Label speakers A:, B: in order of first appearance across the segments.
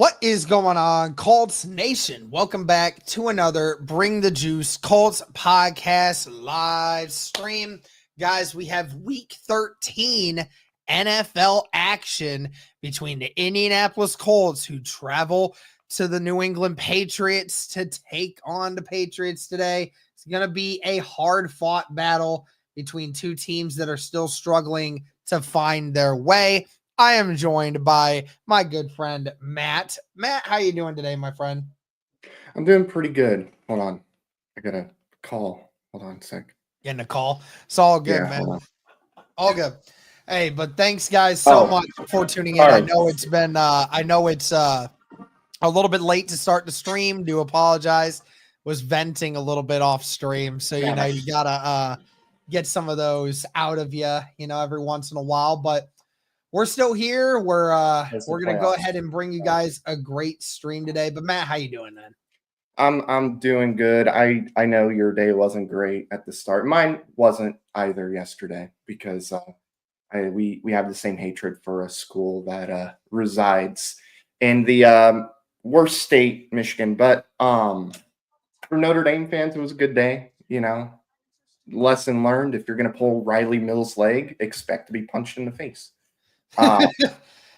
A: What is going on, Colts Nation? Welcome back to another Bring the Juice Colts podcast live stream. Guys, we have week 13 NFL action between the Indianapolis Colts, who travel to the New England Patriots to take on the Patriots today. It's going to be a hard-fought battle between two teams that are still struggling to find their way. I am joined by my good friend, Matt. Matt, how you doing today, my friend?
B: I'm doing pretty good. Hold on. I got a call. Hold on a sec.
A: Getting a call. It's all good,
B: Yeah,
A: man.
B: hold on.
A: All good. Hey, but thanks guys so much for tuning in.
B: All
A: I
B: right.
A: know it's been a little bit late to start the stream. Do apologize. Was venting a little bit off stream. So, you gotta get some of those out of you, every once in a while. But we're still here. We're gonna go ahead and bring you guys a great stream today. But Matt, how you doing, man?
B: I'm doing good. I know your day wasn't great at the start. Mine wasn't either yesterday because we have the same hatred for a school that resides in the worst state, Michigan. But for Notre Dame fans, it was a good day. Lesson learned: if you're gonna pull Riley Mills' leg, expect to be punched in the face.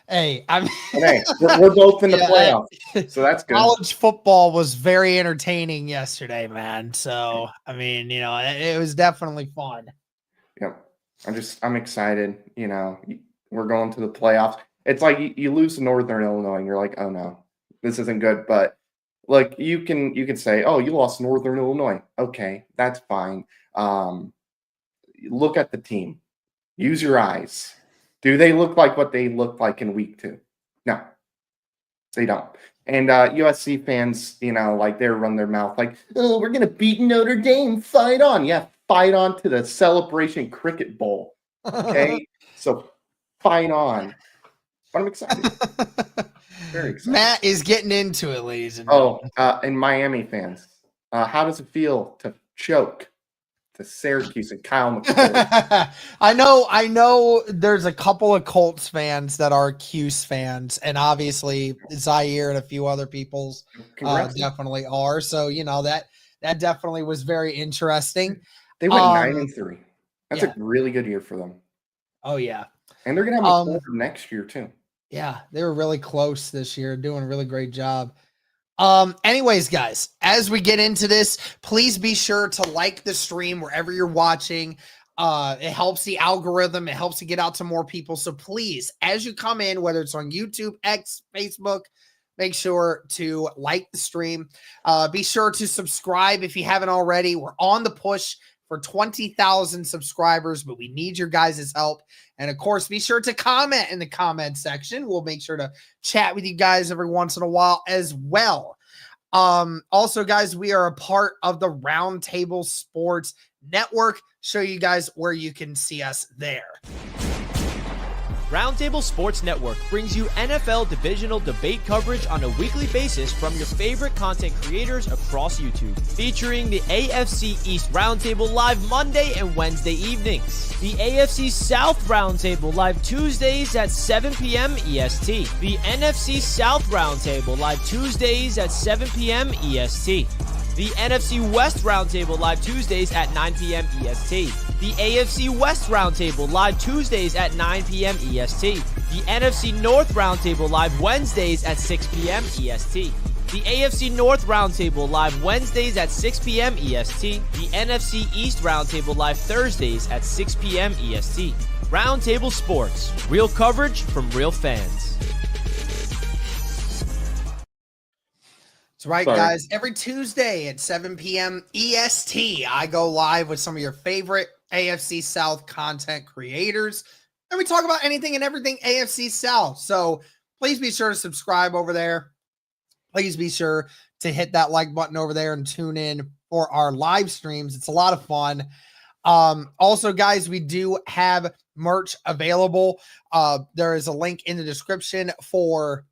A: Hey,
B: we're both in the playoffs, so that's good.
A: College football was very entertaining yesterday, man. So, it was definitely fun.
B: Yep. I'm excited. We're going to the playoffs. It's like you lose to Northern Illinois and you're like, oh no, this isn't good. But like you can say, oh, you lost Northern Illinois. Okay, that's fine. Look at the team. Use your eyes. Do they look like what they looked like in week 2? No, they don't. And USC fans, like they run their mouth like, oh, we're going to beat Notre Dame. Fight on. Yeah, fight on to the Celebration Cricket Bowl. Okay? So fight on. But I'm excited. Very excited.
A: Matt is getting into it, ladies and
B: gentlemen. And Miami fans, how does it feel to choke to Syracuse and Kyle McCord?
A: I know there's a couple of Colts fans that are Cuse fans, and obviously Zaire and a few other people's definitely are. So, that definitely was very interesting.
B: They went 9-3. That's a really good year for them.
A: Oh, yeah.
B: And they're going to have a quarter next year, too.
A: Yeah, they were really close this year, doing a really great job. Anyways, guys, as we get into this, please be sure to like the stream wherever you're watching. It helps the algorithm. It helps to get out to more people. So please, as you come in, whether it's on YouTube, X, Facebook, make sure to like the stream. Be sure to subscribe if you haven't already. We're on the push for 20,000 subscribers, but we need your guys' help. And of course, be sure to comment in the comment section. We'll make sure to chat with you guys every once in a while as well. Also, guys, we are a part of the Roundtable Sports Network. Show you guys where you can see us there.
C: Roundtable Sports Network brings you NFL divisional debate coverage on a weekly basis from your favorite content creators across YouTube, featuring the AFC East Roundtable live Monday and Wednesday evenings, the AFC South Roundtable live Tuesdays at 7 p.m. EST, the NFC South Roundtable live Tuesdays at 7 p.m. EST, the NFC West Roundtable live Tuesdays at 9 p.m. EST. The AFC West Roundtable live Tuesdays at 9 p.m. EST. The NFC North Roundtable live Wednesdays at 6 p.m. EST. The AFC North Roundtable live Wednesdays at 6 p.m. EST. The NFC East Roundtable live Thursdays at 6 p.m. EST. Roundtable Sports. Real coverage from real fans.
A: That's right, guys. Every Tuesday at 7 p.m. EST, I go live with some of your favorite AFC South content creators, and we talk about anything and everything AFC South. So please be sure to subscribe over there. Please be sure to hit that like button over there and tune in for our live streams. It's a lot of fun. Also, guys, we do have merch available. There is a link in the description for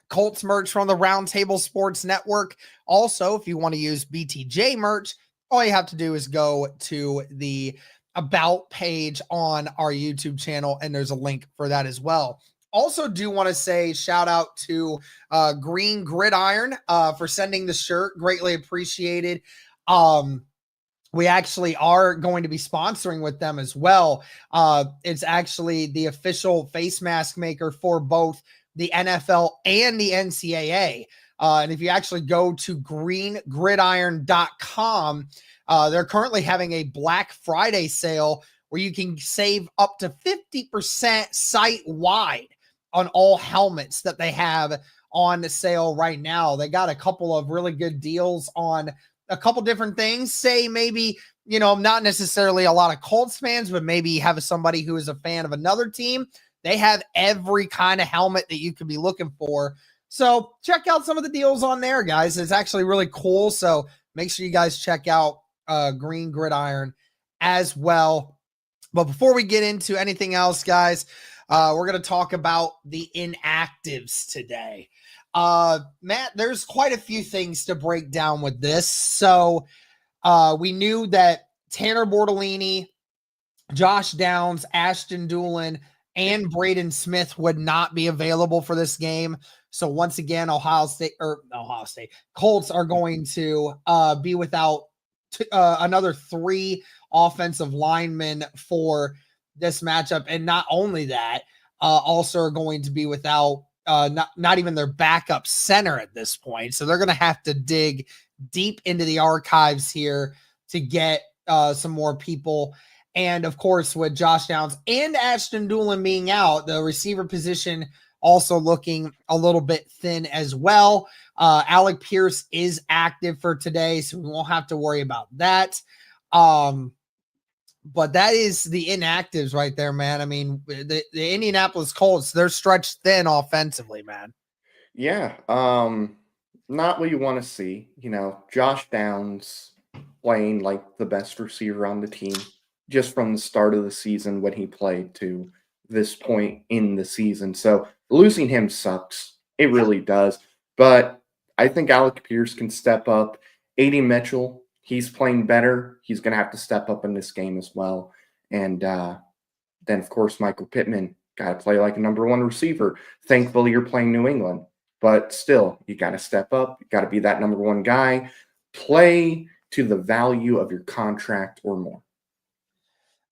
A: Colts merch from the Roundtable Sports Network. Also, if you want to use BTJ merch, all you have to do is go to the About page on our YouTube channel, and there's a link for that as well. Also do want to say shout out to Green Gridiron for sending the shirt. Greatly appreciated. We actually are going to be sponsoring with them as well. It's actually the official face mask maker for both the NFL and the NCAA. And if you actually go to greengridiron.com, they're currently having a Black Friday sale where you can save up to 50% site-wide on all helmets that they have on sale right now. They got a couple of really good deals on a couple different things. Say maybe, not necessarily a lot of Colts fans, but maybe you have somebody who is a fan of another team. They have every kind of helmet that you could be looking for. So check out some of the deals on there, guys. It's actually really cool. So make sure you guys check out Green Gridiron as well. But before we get into anything else, guys, we're going to talk about the inactives today. Matt, there's quite a few things to break down with this. So we knew that Tanner Bortolini, Josh Downs, Ashton Doolin, and Braden Smith would not be available for this game. So once again, Colts are going to be without another 3 offensive linemen for this matchup. And not only that, also are going to be without not even their backup center at this point. So they're going to have to dig deep into the archives here to get some more people. And of course, with Josh Downs and Ashton Doolin being out, the receiver position also looking a little bit thin as well. Alec Pierce is active for today, so we won't have to worry about that. But that is the inactives right there, man. I mean, the Indianapolis Colts, they're stretched thin offensively, man.
B: Yeah. Not what you want to see. Josh Downs playing like the best receiver on the team just from the start of the season when he played to this point in the season. So losing him sucks. It really does. But I think Alec Pierce can step up. A.D. Mitchell, he's playing better. He's going to have to step up in this game as well. And then, of course, Michael Pittman got to play like a number 1 receiver. Thankfully, you're playing New England. But still, you got to step up. You got to be that number 1 guy. Play to the value of your contract or more.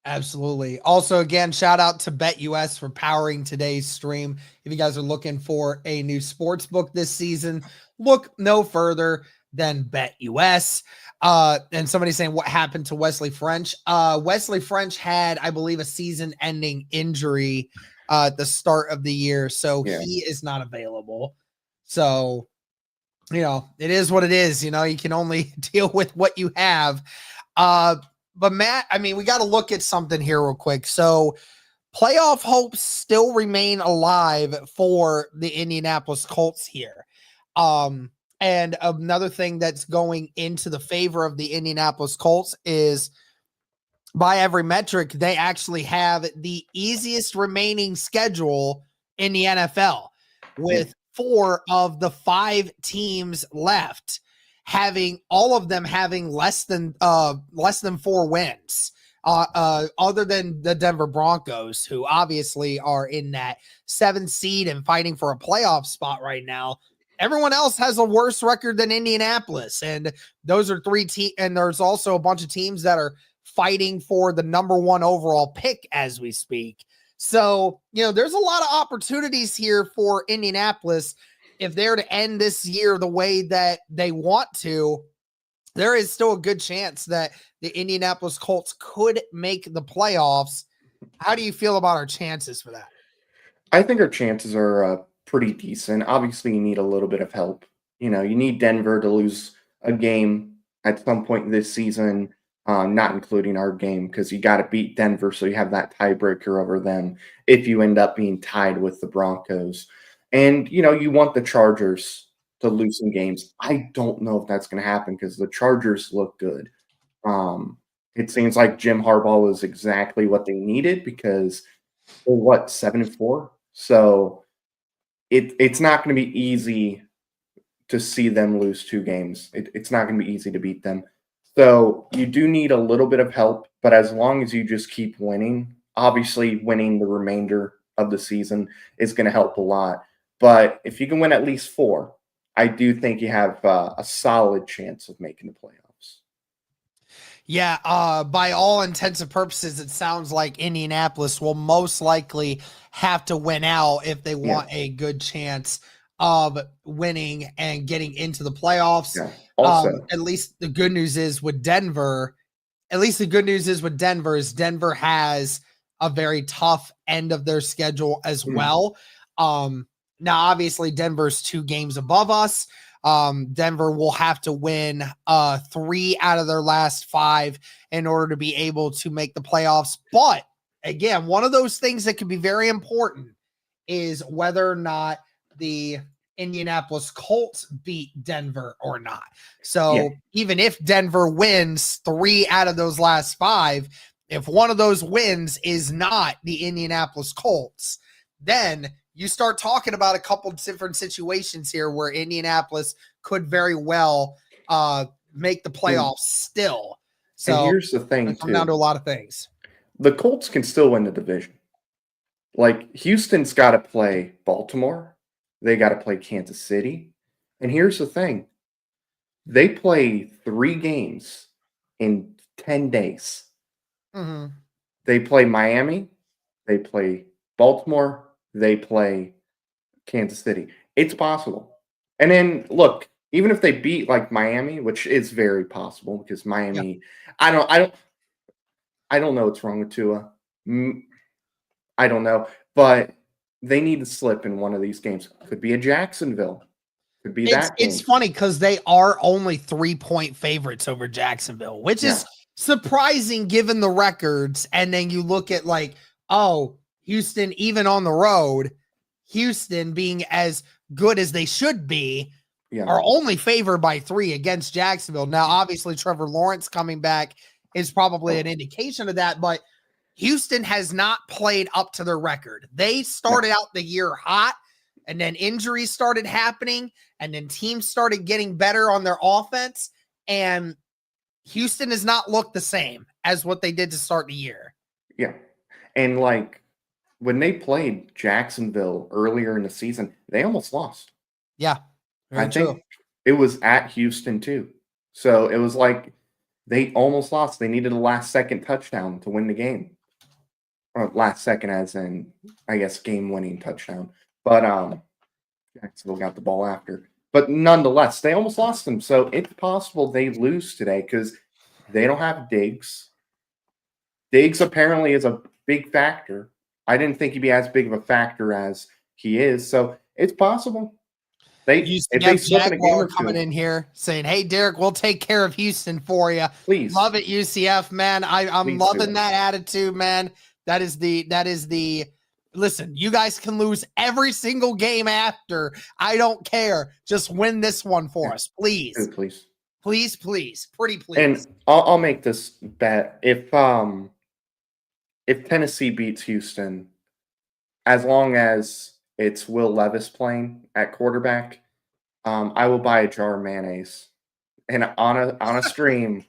A: Absolutely. Also, again, shout out to BetUS for powering today's stream. If you guys are looking for a new sports book this season, look no further than BetUS. And somebody's saying, what happened to Wesley French? Wesley French had, I believe, a season-ending injury at the start of the year, so he is not available. So, it is what it is. You can only deal with what you have. But Matt, I mean, we got to look at something here real quick. So playoff hopes still remain alive for the Indianapolis Colts here. And another thing that's going into the favor of the Indianapolis Colts is, by every metric, they actually have the easiest remaining schedule in the NFL, with 4 of the 5 teams left all of them having less than 4 wins, other than the Denver Broncos, who obviously are in that 7th seed and fighting for a playoff spot right now. Everyone else has a worse record than Indianapolis, and those are 3 teams. And there's also a bunch of teams that are fighting for the number 1 overall pick as we speak. So, there's a lot of opportunities here for Indianapolis. If they're to end this year the way that they want to, there is still a good chance that the Indianapolis Colts could make the playoffs. How do you feel about our chances for that?
B: I think our chances are pretty decent. Obviously, you need a little bit of help. You need Denver to lose a game at some point this season, not including our game, because you got to beat Denver so you have that tiebreaker over them if you end up being tied with the Broncos. And, you want the Chargers to lose some games. I don't know if that's going to happen because the Chargers look good. It seems like Jim Harbaugh was exactly what they needed because they're, 7-4? So it's not going to be easy to see them lose 2 games. It's not going to be easy to beat them. So you do need a little bit of help, but as long as you just keep winning, obviously winning the remainder of the season is going to help a lot. But if you can win at least 4, I do think you have a solid chance of making the playoffs.
A: Yeah, by all intents and purposes, it sounds like Indianapolis will most likely have to win out if they want a good chance of winning and getting into the playoffs.
B: Yeah. Also,
A: At least the good news is with Denver, is Denver has a very tough end of their schedule as well. Now, obviously, Denver's 2 games above us. Denver will have to win 3 out of their last 5 in order to be able to make the playoffs. But again, one of those things that can be very important is whether or not the Indianapolis Colts beat Denver or not. So even if Denver wins 3 out of those last 5, if one of those wins is not the Indianapolis Colts, then you start talking about a couple different situations here where Indianapolis could very well make the playoffs still. So
B: and here's the thing,
A: come down to a lot of things.
B: The Colts can still win the division. Like, Houston's got to play Baltimore. They got to play Kansas City. And here's the thing. They play 3 games in 10 days.
A: Mm-hmm.
B: They play Miami. They play Baltimore. They play Kansas City. It's possible. And then, look, even if they beat, like, Miami, which is very possible because Miami, I don't know what's wrong with Tua. I don't know. But they need to slip in one of these games. Could be a Jacksonville. Could be that game.
A: It's funny because they are only 3-point favorites over Jacksonville, which is surprising given the records. And then you look at like, oh, Houston, even on the road, Houston being as good as they should be, are only favored by 3 against Jacksonville. Now, obviously, Trevor Lawrence coming back is probably an indication of that, but Houston has not played up to their record. They started out the year hot, and then injuries started happening, and then teams started getting better on their offense, and Houston has not looked the same as what they did to start the year.
B: Yeah. And, like, when they played Jacksonville earlier in the season, they almost lost.
A: Yeah.
B: I think it was at Houston, too. So it was like they almost lost. They needed a last-second touchdown to win the game. Or last second as in, I guess, game-winning touchdown. But Jacksonville got the ball after. But nonetheless, they almost lost them. So it's possible they lose today because they don't have Diggs. Diggs apparently is a big factor. I didn't think he'd be as big of a factor as he is. So it's possible. If they slip in a game or two,
A: coming in here saying, "Hey, Derek, we'll take care of Houston for you."
B: Please.
A: Love it, UCF, man. I'm loving that attitude, man. That is the listen, you guys can lose every single game after. I don't care. Just win this one for us, please.
B: Please.
A: Please, please. Pretty please.
B: And I'll make this bet. If Tennessee beats Houston, as long as it's Will Levis playing at quarterback, I will buy a jar of mayonnaise. And on a stream,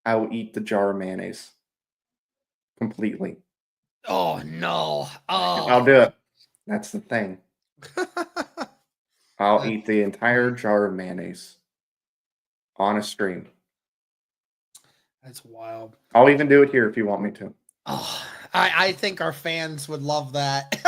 B: I will eat the jar of mayonnaise completely.
A: Oh no!
B: I'll do it. That's the thing. I'll eat the entire jar of mayonnaise on a stream.
A: That's wild.
B: I'll even do it here if you want me to.
A: Oh, I think our fans would love that.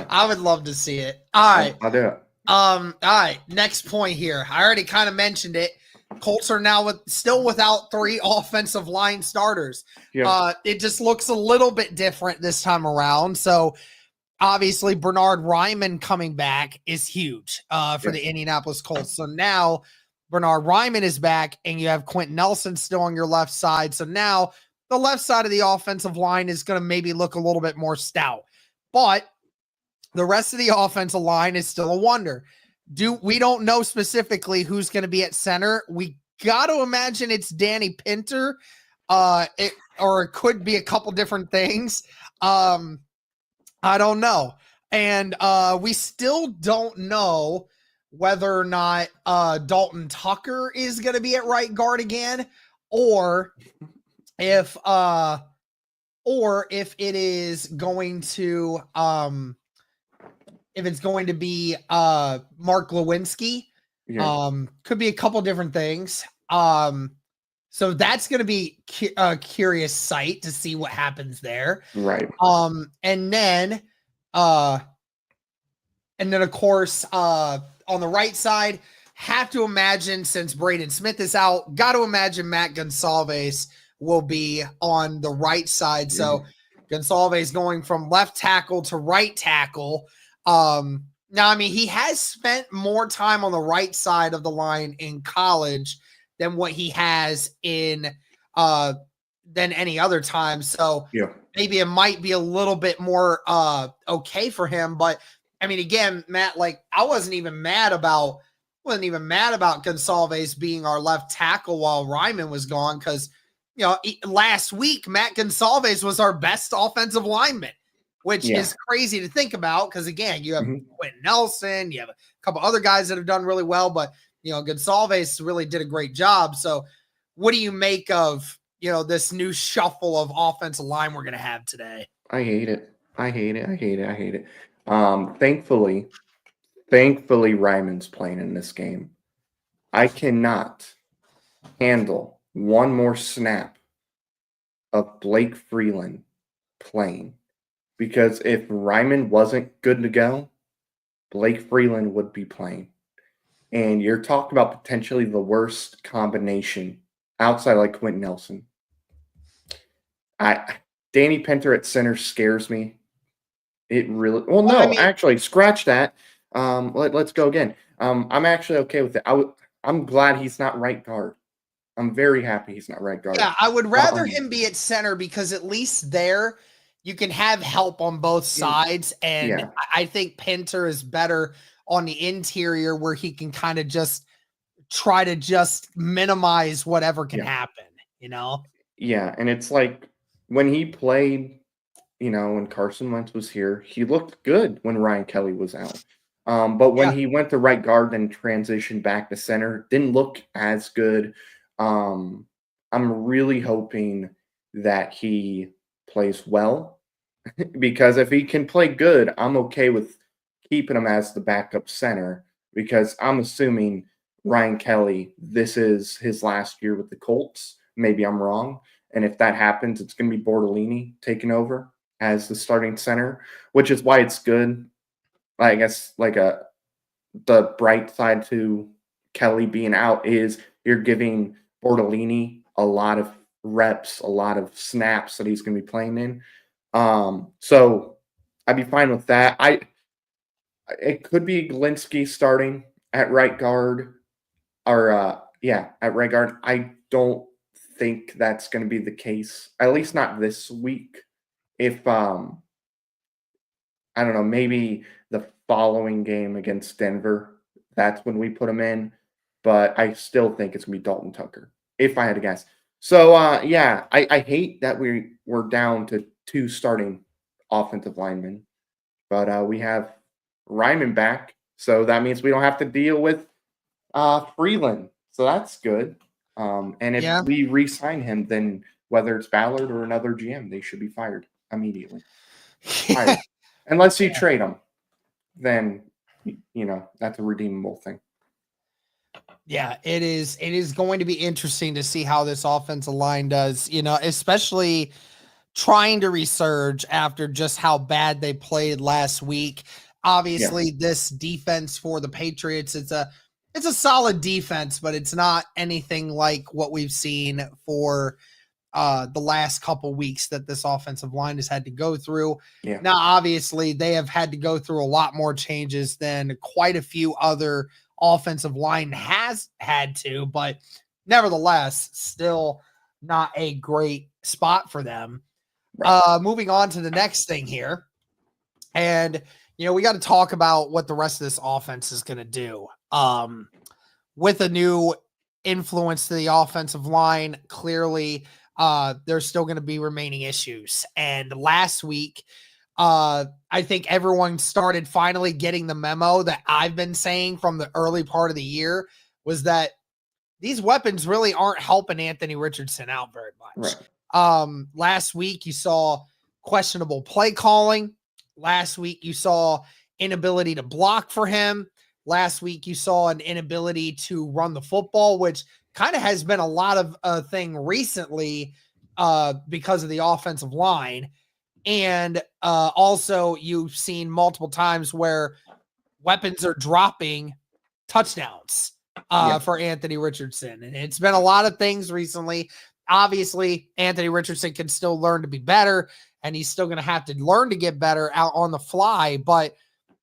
A: I would love to see it. All right.
B: I'll do it.
A: All right. Next point here. I already kind of mentioned it. Colts are now still without 3 offensive line starters.
B: Yeah.
A: It just looks a little bit different this time around. So obviously Bernard Ryman coming back is huge for the Indianapolis Colts. So now Bernard Ryman is back and you have Quentin Nelson still on your left side. So now the left side of the offensive line is going to maybe look a little bit more stout, but the rest of the offensive line is still a wonder. We don't know specifically who's going to be at center. We got to imagine it's Danny Pinter, or it could be a couple different things. I don't know. And we still don't know whether or not Dalton Tucker is going to be at right guard again, or if or if it is going to be Mark Lewinsky.
B: Yeah.
A: Could be a couple different things. So that's going to be a curious sight to see what happens there.
B: Right.
A: And then of course, on the right side, have to imagine, since Braden Smith is out, got to imagine Matt Gonsalves will be on the right side. So Gonsalves going from left tackle to right tackle. Now, I mean, he has spent more time on the right side of the line in college than what he has in than any other time. So maybe it might be a little bit more okay for him. But I mean, again, Matt, like, I wasn't even mad about Gonsalves being our left tackle while Ryman was gone, because, you know, last week Matt Gonsalves was our best offensive lineman, which is crazy to think about, because, again, you have Quentin Nelson, you have a couple other guys that have done really well, but, you know, Gonsalves really did a great job. So what do you make of, you know, this new shuffle of offensive line we're going to have today?
B: I hate it. Thankfully, Ryman's playing in this game. I cannot handle one more snap of Blake Freeland playing, because if Ryman wasn't good to go, Blake Freeland would be playing. And you're talking about potentially the worst combination outside, like Quentin Nelson. Danny Pinter at center scares me. It really actually, scratch that. Let's go again. I'm actually okay with it. I'm glad he's not right guard. I'm very happy he's not right guard.
A: Yeah, I would rather him be at center, because at least there you can have help on both sides. And I think Pinter is better on the interior, where he can kind of just try to just minimize whatever can happen, you know?
B: Yeah, and it's like when he played, you know, when Carson Wentz was here, he looked good when Ryan Kelly was out. But when he went to right guard and transitioned back to center, didn't look as good. I'm really hoping that he plays well, because if he can play good, I'm okay with keeping him as the backup center, because I'm assuming Ryan Kelly, this is his last year with the Colts. Maybe I'm wrong. And if that happens, it's going to be Bortolini taking over as the starting center, which is why it's good. I guess the bright side to Kelly being out is you're giving Bortolini a lot of reps, a lot of snaps that he's going to be playing in. So I'd be fine with that. It could be Glinski starting at right guard, or at right guard. I don't think that's going to be the case, at least not this week. If I don't know, maybe the following game against Denver, that's when we put him in. But I still think it's going to be Dalton Tucker, if I had to guess. So, I hate that we're down to 2 starting offensive linemen. But we have Ryman back, so that means we don't have to deal with Freeland. So that's good. And if we re-sign him, then whether it's Ballard or another GM, they should be fired immediately. Fired. Unless you trade them, then, you know, that's a redeemable thing.
A: Yeah, it is. It is going to be interesting to see how this offensive line does, you know, especially trying to resurge after just how bad they played last week. Obviously, this defense for the Patriots, it's a solid defense, but it's not anything like what we've seen for the last couple weeks that this offensive line has had to go through. Now, obviously, they have had to go through a lot more changes than quite a few other offensive line has had to, but nevertheless, still not a great spot for them. Moving on to the next thing here. And, you know, we got to talk about what the rest of this offense is going to do. With a new influence to the offensive line, clearly there's still going to be remaining issues. And last week, I think everyone started finally getting the memo that I've been saying from the early part of the year, was that these weapons really aren't helping Anthony Richardson out very much. Last week you saw questionable play calling. Last week you saw inability to block for him. Last week you saw an inability to run the football, which kind of has been a lot of a thing recently because of the offensive line. And also you've seen multiple times where weapons are dropping touchdowns for Anthony Richardson. And it's been a lot of things recently. Obviously, Anthony Richardson can still learn to be better, and he's still going to have to learn to get better out on the fly. But,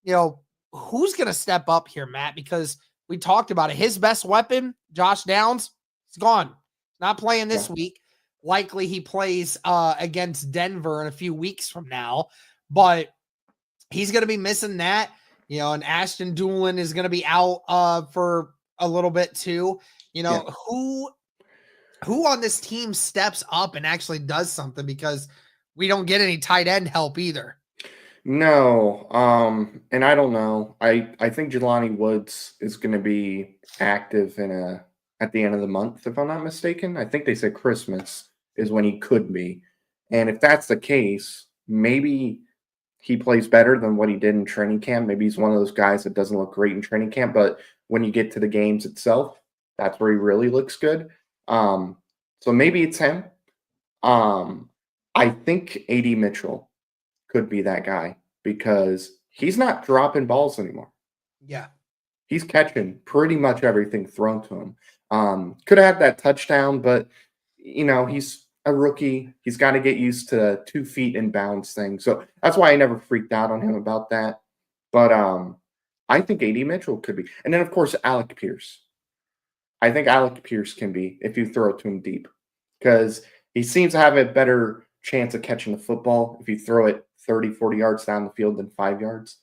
A: you know, who's going to step up here, Matt? Because we talked about it. His best weapon, Josh Downs, is gone. Not playing this week. Likely he plays against Denver in a few weeks from now. But he's going to be missing that. You know, and Ashton Doolin is going to be out for a little bit too. You know, who on this team steps up and actually does something, because we don't get any tight end help either.
B: No, and I don't know. I think Jelani Woods is going to be active at the end of the month, if I'm not mistaken. I think they said Christmas is when he could be, and if that's the case, maybe he plays better than what he did in training camp. Maybe he's one of those guys that doesn't look great in training camp, but when you get to the games itself, that's where he really looks good. So maybe it's him. I think A.D. Mitchell could be that guy because he's not dropping balls anymore.
A: Yeah.
B: He's catching pretty much everything thrown to him. Could have had that touchdown, but, you know, he's a rookie. He's got to get used to 2 feet in bounds thing. So that's why I never freaked out on him about that. But I think A.D. Mitchell could be. And then, of course, Alec Pierce. I think Alec Pierce can be if you throw it to him deep, because he seems to have a better chance of catching the football if you throw it 30, 40 yards down the field than 5 yards.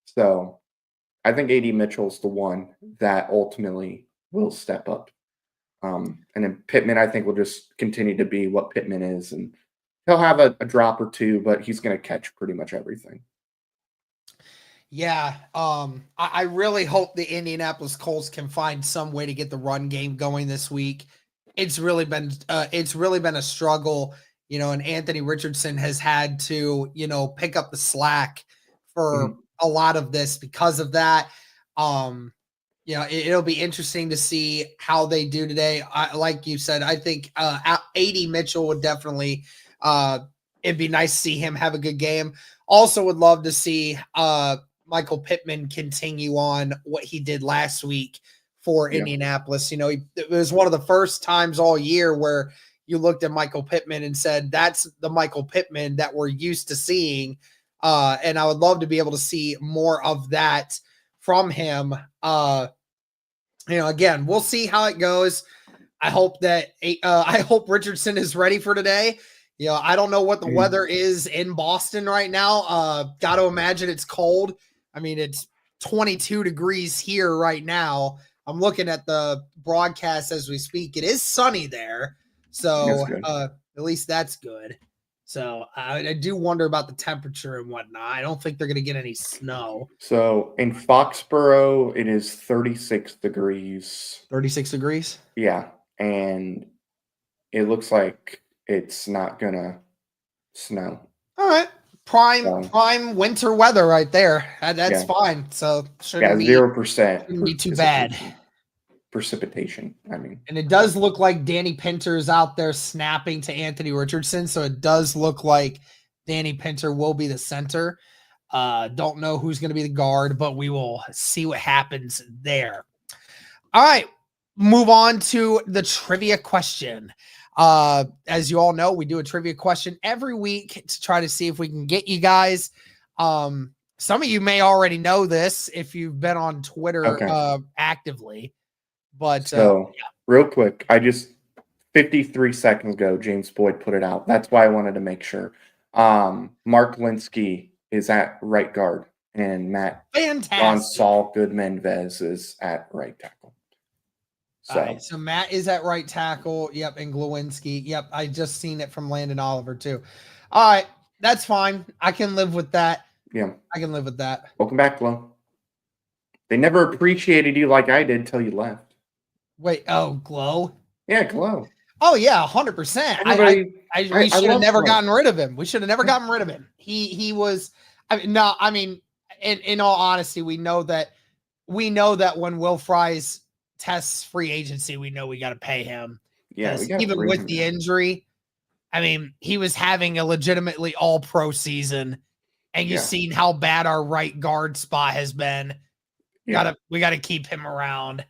B: So I think A.D. Mitchell's the one that ultimately will step up. And then Pittman, I think, will just continue to be what Pittman is. And he'll have a drop or two, but he's going to catch pretty much everything.
A: Yeah. I really hope the Indianapolis Colts can find some way to get the run game going this week. It's really been a struggle, you know, and Anthony Richardson has had to, you know, pick up the slack for a lot of this because of that. You know, it'll be interesting to see how they do today. Like you said, I think A.D. Mitchell would definitely it'd be nice to see him have a good game. Also would love to see Michael Pittman continue on what he did last week for Indianapolis. You know, it was one of the first times all year where you looked at Michael Pittman and said, that's the Michael Pittman that we're used to seeing. And I would love to be able to see more of that from him. You know, again, we'll see how it goes. I hope Richardson is ready for today. You know, I don't know what the weather is in Boston right now. Got to imagine it's cold. I mean, it's 22 degrees here right now. I'm looking at the broadcast as we speak. It is sunny there. So at least that's good. So I do wonder about the temperature and whatnot. I don't think they're going to get any snow.
B: So in Foxborough, it is 36 degrees.
A: 36 degrees?
B: Yeah. And it looks like it's not going to snow.
A: All right. Prime winter weather right there. That's fine. So shouldn't be
B: 0%.
A: Shouldn't be too bad.
B: Precipitation, I mean.
A: And it does look like Danny Pinter is out there snapping to Anthony Richardson, so it does look like Danny Pinter will be the center. Don't know who's going to be the guard, but we will see what happens there. All right, move on to the trivia question. As you all know, we do a trivia question every week to try to see if we can get you guys. Some of you may already know this if you've been on Twitter actively. But
B: real quick, 53 seconds ago, James Boyd put it out. That's why I wanted to make sure. Mark Linsky is at right guard, and Matt Saul Goodman-Vez is at right tackle.
A: So. All right, so Matt is at right tackle. Yep, and Glowinski. Yep, I just seen it from Landon Oliver too. All right, that's fine. I can live with that.
B: Yeah,
A: I can live with that.
B: Welcome back, Glow. They never appreciated you like I did till you left.
A: Wait, Glow?
B: Yeah, Glow.
A: Oh yeah, 100%.
B: Everybody,
A: We should have
B: love
A: never
B: Trump.
A: gotten rid of him. We should have never gotten rid of him. He was. I mean, in all honesty, we know that when Will Fries tests free agency, we know we got to pay him.
B: Yeah, we
A: Because
B: got
A: even with the injury, I mean, he was having a legitimately all pro season, and you've seen how bad our right guard spot has been.
B: Yeah.
A: We gotta keep him around.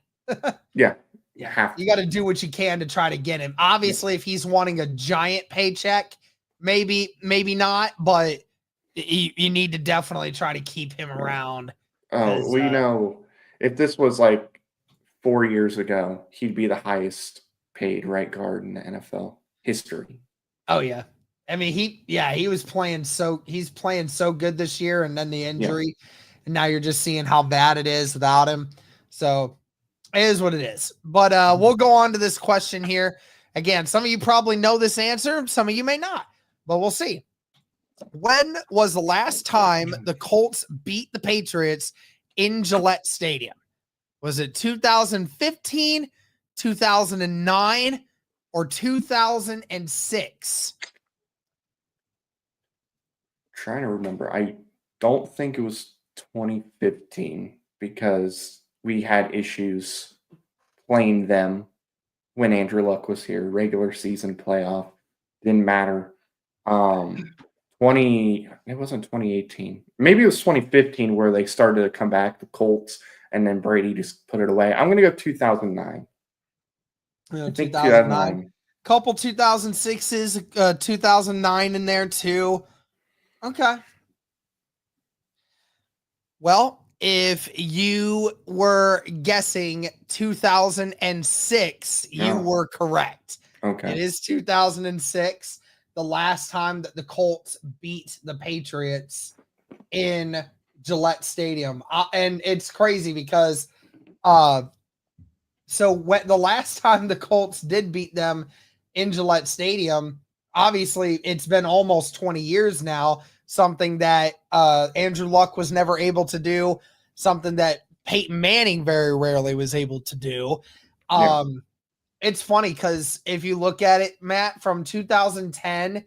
B: Yeah.
A: You got to do what you can to try to get him. Obviously, if he's wanting a giant paycheck, maybe not, but you need to definitely try to keep him around.
B: Oh, we know if this was like 4 years ago, he'd be the highest paid right guard in the NFL history.
A: Oh yeah. I mean, he's playing so good this year, and then the injury, and now you're just seeing how bad it is without him. So it is what it is. But we'll go on to this question here. Again, some of you probably know this answer, some of you may not, but we'll see. When was the last time the Colts beat the Patriots in Gillette Stadium? Was it 2015, 2009, or 2006?
B: Trying to remember. I don't think it was 2015 because we had issues playing them when Andrew Luck was here. Regular season playoff didn't matter. It wasn't 2018. Maybe it was 2015 where they started to come back, the Colts, and then Brady just put it away. I'm going to go 2009.
A: I think 2009. Couple 2006s, 2009 in there too. Okay. Well, if you were guessing 2006, you were correct.
B: Okay.
A: It is 2006, the last time that the Colts beat the Patriots in Gillette Stadium. And it's crazy because so when the last time the Colts did beat them in Gillette Stadium, obviously it's been almost 20 years now, something that Andrew Luck was never able to do, something that Peyton Manning very rarely was able to do. It's funny because if you look at it, Matt, from 2010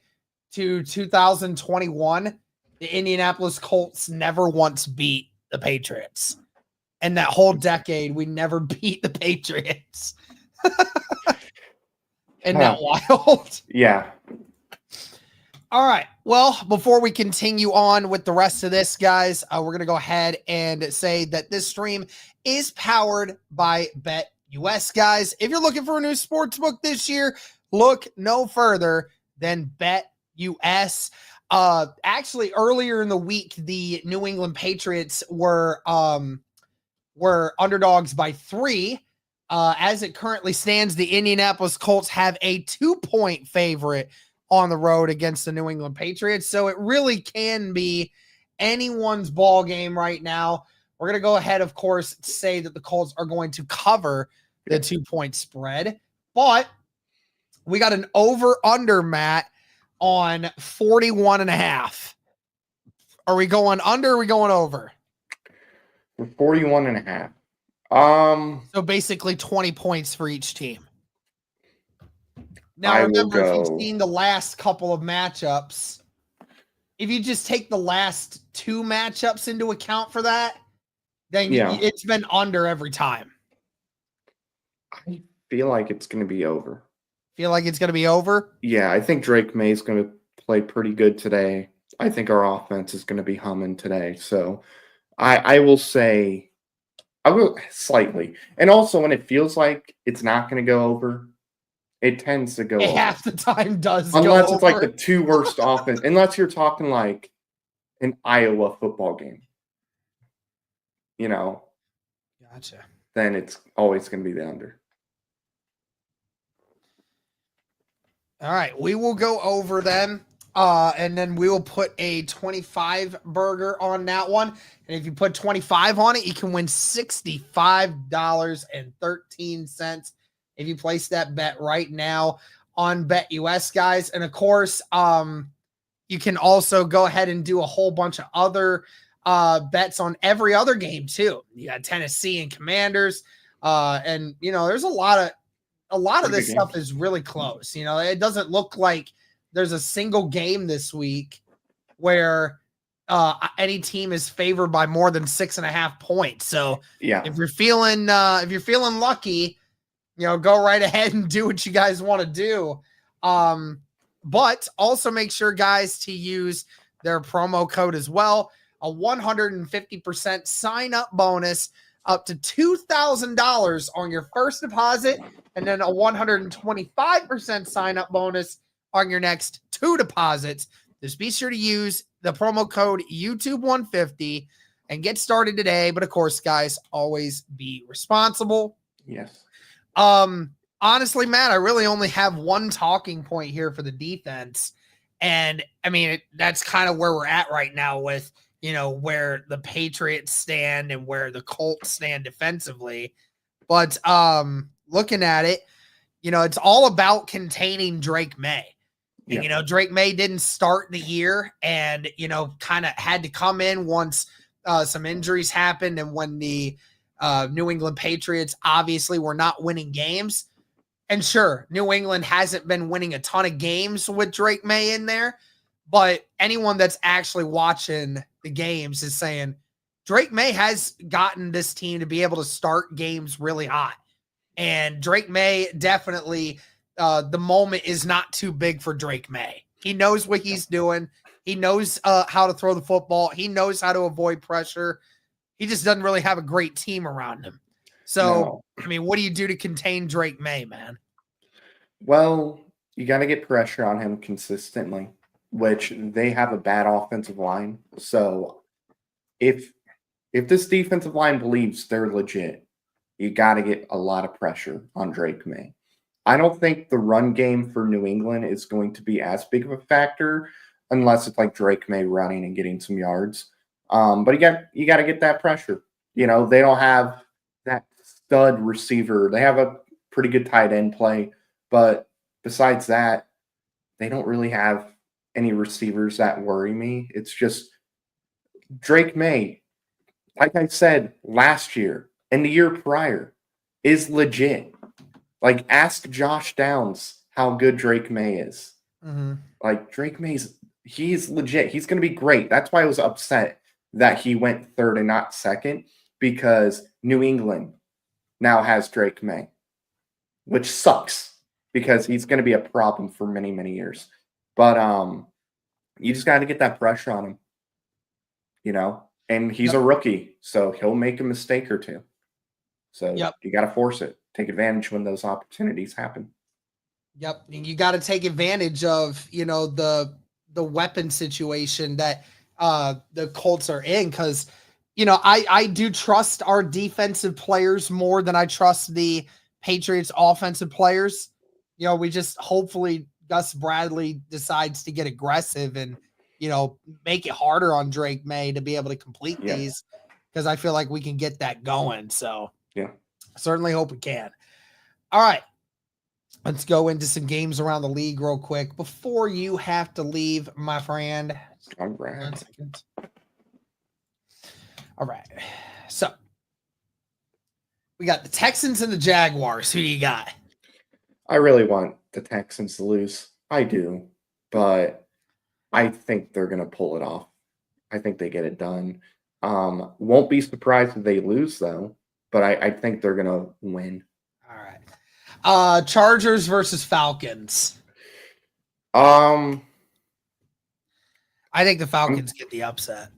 A: to 2021, the Indianapolis Colts never once beat the Patriots. And that whole decade, we never beat the Patriots. Isn't that wild?
B: Yeah.
A: All right. Well, before we continue on with the rest of this, guys, we're going to go ahead and say that this stream is powered by BetUS, guys. If you're looking for a new sports book this year, look no further than BetUS. Actually, earlier in the week, the New England Patriots were underdogs by 3. As it currently stands, the Indianapolis Colts have a 2-point favorite on the road against the New England Patriots. So it really can be anyone's ball game right now. We're going to go ahead, of course, say that the Colts are going to cover the 2-point spread, but we got an over-under, Matt, on 41.5. Are we going under or are we going over?
B: 41.5.
A: So basically 20 points for each team. Now, remember, if you've seen the last couple of matchups, if you just take the last 2 matchups into account for that, then it's been under every time.
B: I feel like it's going to be over.
A: Feel like it's going to be over?
B: Yeah, I think Drake May is going to play pretty good today. I think our offense is going to be humming today. So I will say, I will slightly. And also, when it feels like it's not going to go over, it tends to go over.
A: Half the time does
B: unless
A: go
B: it's
A: over.
B: Like the 2 worst offense. Unless you're talking like an Iowa football game.
A: Gotcha.
B: Then it's always going to be the under.
A: All right. We will go over then. And then we will put a 25 burger on that one. And if you put 25 on it, you can win $65.13 if you place that bet right now on BetUS, guys. And of course, you can also go ahead and do a whole bunch of other bets on every other game too. You got Tennessee and Commanders. And there's a lot a lot of
B: Pretty
A: this
B: good
A: stuff
B: games.
A: is really close. You know, it doesn't look like there's a single game this week where any team is favored by more than 6.5 points. So
B: Yeah.
A: if you're feeling lucky, you know, go right ahead and do what you guys want to do. But also make sure, guys, to use their promo code as well. A 150% sign up bonus up to $2,000 on your first deposit, and then a 125% sign up bonus on your next 2 deposits. Just be sure to use the promo code YouTube150 and get started today. But of course, guys, always be responsible.
B: Yes.
A: Honestly, Matt, I really only have one talking point here for the defense. And I mean, that's kind of where we're at right now with, you know, where the Patriots stand and where the Colts stand defensively. But looking at it, you know, it's all about containing Drake May. And,
B: Yeah.
A: you know, Drake May didn't start the year and, you know, kind of had to come in once some injuries happened. And when the New England Patriots obviously were not winning games. And sure, New England hasn't been winning a ton of games with Drake May in there, but anyone that's actually watching the games is saying Drake May has gotten this team to be able to start games really hot. And Drake May definitely, the moment is not too big for Drake May. He knows what he's doing. He knows how to throw the football. He knows how to avoid pressure. He just doesn't really have a great team around him. So,
B: No.
A: I mean, what do you do to contain Drake May, man?
B: Well, you got to get pressure on him consistently, which they have a bad offensive line. So if this defensive line believes they're legit, you got to get a lot of pressure on Drake May. I don't think the run game for New England is going to be as big of a factor unless it's like Drake May running and getting some yards. But you got to get that pressure. You know, they don't have that stud receiver. They have a pretty good tight end play, but besides that, they don't really have any receivers that worry me. It's just Drake May, like I said last year and the year prior, is legit. Like, ask Josh Downs how good Drake May is.
A: Mm-hmm.
B: Like, he's legit. He's going to be great. That's why I was upset that he went third and not second, because New England now has Drake May, which sucks because he's going to be a problem for many, many years. But you just got to get that pressure on him, you know? And he's a rookie, so he'll make a mistake or two. So you got to force it. Take advantage when those opportunities happen.
A: Yep. You got to take advantage of, you know, the weapon situation that the Colts are in, because, you know, I do trust our defensive players more than I trust the Patriots offensive players. You know, we just hopefully Gus Bradley decides to get aggressive and, you know, make it harder on Drake May to be able to complete these, because I feel like we can get that going. So certainly hope we can. All right. Let's go into some games around the league real quick before you have to leave, my friend.
B: All right.
A: 1 second. All right. So we got the Texans and the Jaguars. Who do you got?
B: I really want the Texans to lose. I do, but I think they're going to pull it off. I think they get it done. Won't be surprised if they lose, though, but I think they're going to win.
A: All right. Chargers versus Falcons.
B: I
A: think the Falcons get the upset.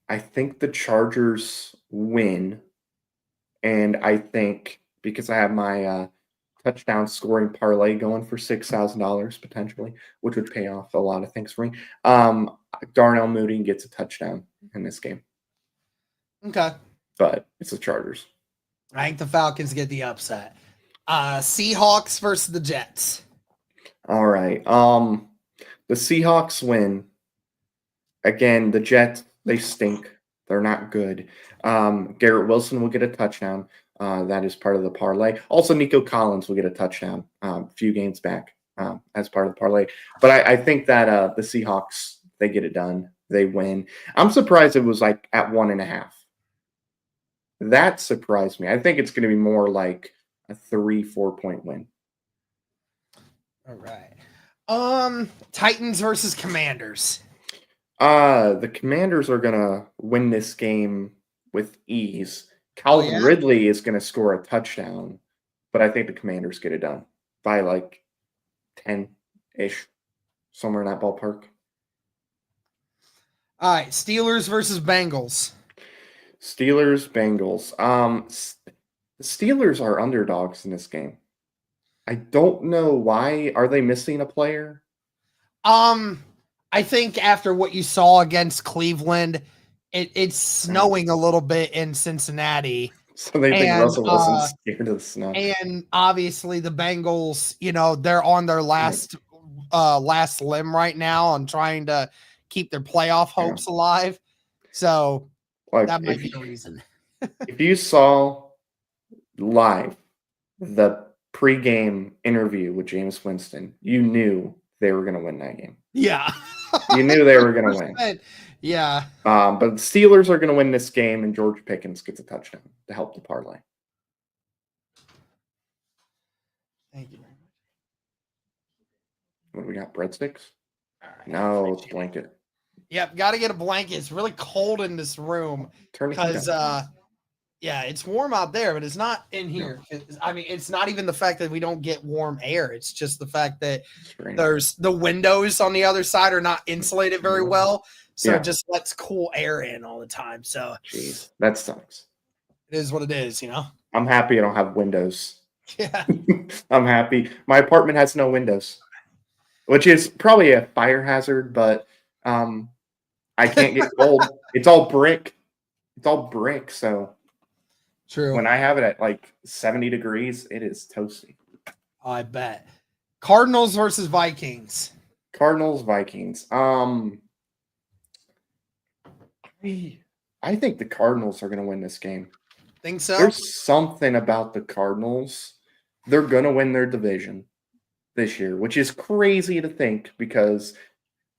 B: I think the Chargers win, and I think because I have my touchdown scoring parlay going for $6,000 potentially, which would pay off a lot of things for me. Darnell Mooney gets a touchdown in this game.
A: Okay.
B: But it's the Chargers.
A: I think the Falcons get the upset. Seahawks versus the Jets.
B: All right. The Seahawks win. Again, the Jets, they stink. They're not good. Garrett Wilson will get a touchdown. That is part of the parlay. Also, Nico Collins will get a touchdown a few games back as part of the parlay. But I think that the Seahawks, they get it done. They win. I'm surprised it was like at 1.5. That surprised me. I think it's going to be more like a 3-4 point win.
A: All right. Titans versus Commanders.
B: The Commanders are gonna win this game with ease. Calvin Ridley is gonna score a touchdown, but I think the Commanders get it done by like 10-ish, somewhere in that ballpark.
A: All right, Steelers versus Bengals.
B: Steelers, Bengals. The Steelers are underdogs in this game. I don't know why. Are they missing a player?
A: I think after what you saw against Cleveland, it's snowing a little bit in Cincinnati.
B: So they think Russell Wilson's scared of the snow.
A: And obviously the Bengals, they're on their last limb right now on trying to keep their playoff hopes alive. So that might be the reason.
B: If you saw live the pregame interview with Jameis Winston, you knew they were going to win that game.
A: Yeah.
B: You knew they were going to win.
A: Yeah.
B: But the Steelers are going to win this game, and George Pickens gets a touchdown to help the parlay.
A: Thank you.
B: What do we got? Breadsticks?
A: All right.
B: No, it's blanket.
A: Yep, got to get a blanket. It's really cold in this room because, it's warm out there, but it's not in here. It's not even the fact that we don't get warm air. It's just the fact that there's the windows on the other side are not insulated very well. So it just lets cool air in all the time. So
B: jeez, that sucks.
A: It is what it is,
B: I'm happy I don't have windows.
A: Yeah.
B: I'm happy. My apartment has no windows, which is probably a fire hazard, but I can't get cold. It's all brick. So
A: true.
B: When I have it at like 70 degrees, it is toasty.
A: I bet. Cardinals versus Vikings.
B: Cardinals, Vikings. I think the Cardinals are going to win this game.
A: Think so?
B: There's something about the Cardinals. They're going to win their division this year, which is crazy to think because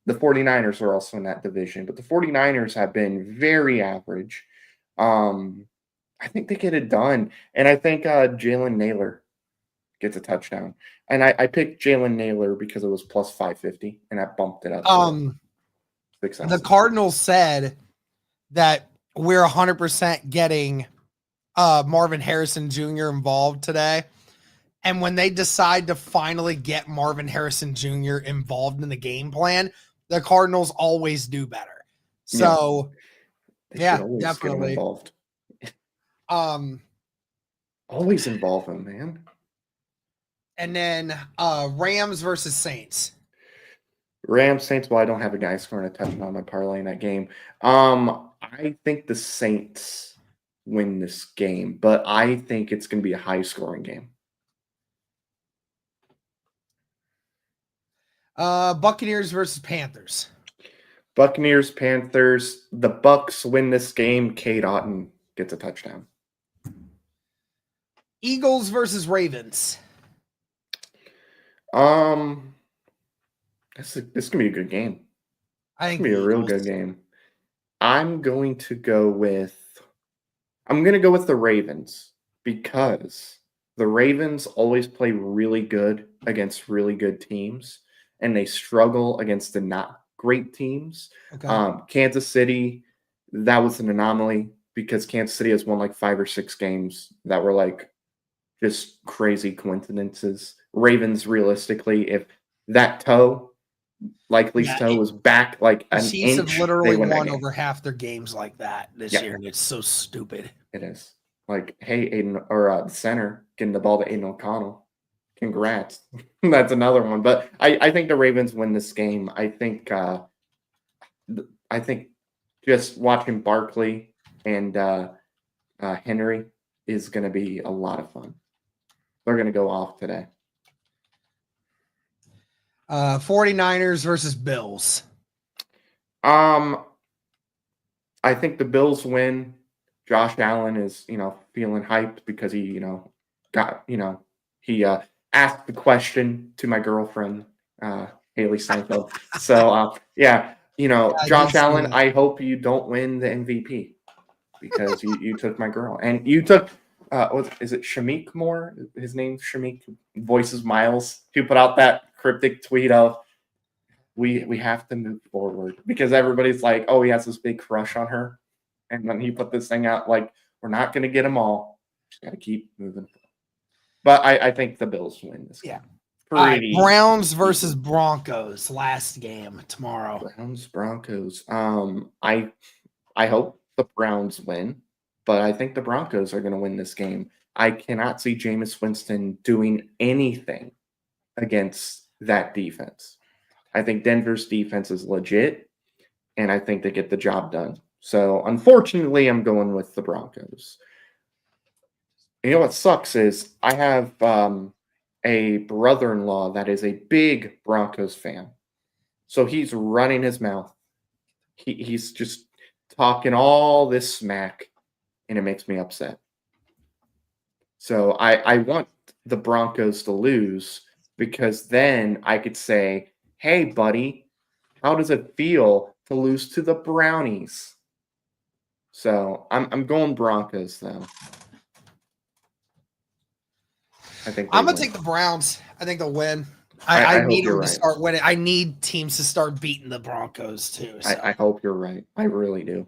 B: the 49ers are also in that division. But the 49ers have been very average. I think they get it done. And I think Jalen Naylor gets a touchdown. And I picked Jalen Naylor because it was plus 550, and I bumped it up.
A: The Cardinals said that we're 100% getting Marvin Harrison Jr. involved today. And when they decide to finally get Marvin Harrison Jr. involved in the game plan, the Cardinals always do better. So, definitely.
B: Involved. Always involve him, man.
A: And then Rams versus Saints.
B: Rams, Saints. Well, I don't have a guy scoring a touchdown on my parlay in that game. I think the Saints win this game, but I think it's going to be a high-scoring game.
A: Buccaneers versus Panthers.
B: Buccaneers, Panthers. The Bucs win this game. Cade Otton gets a touchdown.
A: Eagles versus Ravens.
B: This is gonna be a good game.
A: I think
B: it's gonna be a real good game. I'm going to go with the Ravens because the Ravens always play really good against really good teams, and they struggle against the not great teams.
A: Okay.
B: Kansas City, that was an anomaly because Kansas City has won like 5 or 6 games that were like just crazy coincidences. Ravens, realistically, if that toe, Likely's toe, was back like an
A: Chiefs
B: inch,
A: have literally
B: won
A: over half their games like that this year, and it's so stupid.
B: It is. Like, hey, Aiden, or the center getting the ball to Aiden O'Connell. Congrats. That's another one. But I think the Ravens win this game. I think just watching Barkley and Henry is going to be a lot of fun. They're going to go off today.
A: 49ers versus Bills.
B: I think the Bills win. Josh Allen is, feeling hyped because he, he asked the question to my girlfriend, Haley Steinfeld. So, Josh Allen, I hope you don't win the MVP because you took my girl. And you took is it Shamik Moore? His name's Shamik, voices Miles, who put out that cryptic tweet of, we have to move forward, because everybody's like, oh, he has this big crush on her. And then he put this thing out like, we're not going to get them all. Just got to keep moving forward. But I think the Bills win this game.
A: Yeah. All right, Browns versus Broncos, last game tomorrow.
B: Browns, Broncos. I hope the Browns win, but I think the Broncos are going to win this game. I cannot see Jameis Winston doing anything against that defense. I think Denver's defense is legit, and I think they get the job done. So, unfortunately, I'm going with the Broncos. You know what sucks is I have a brother-in-law that is a big Broncos fan. So he's running his mouth. He's just talking all this smack, and it makes me upset. So I want the Broncos to lose, because then I could say, hey, buddy, how does it feel to lose to the Brownies? So I'm going Broncos, though. I'm going to
A: take the Browns. I think they'll win. I need them to start winning. I need teams to start beating the Broncos, too. So.
B: I hope you're right. I really do.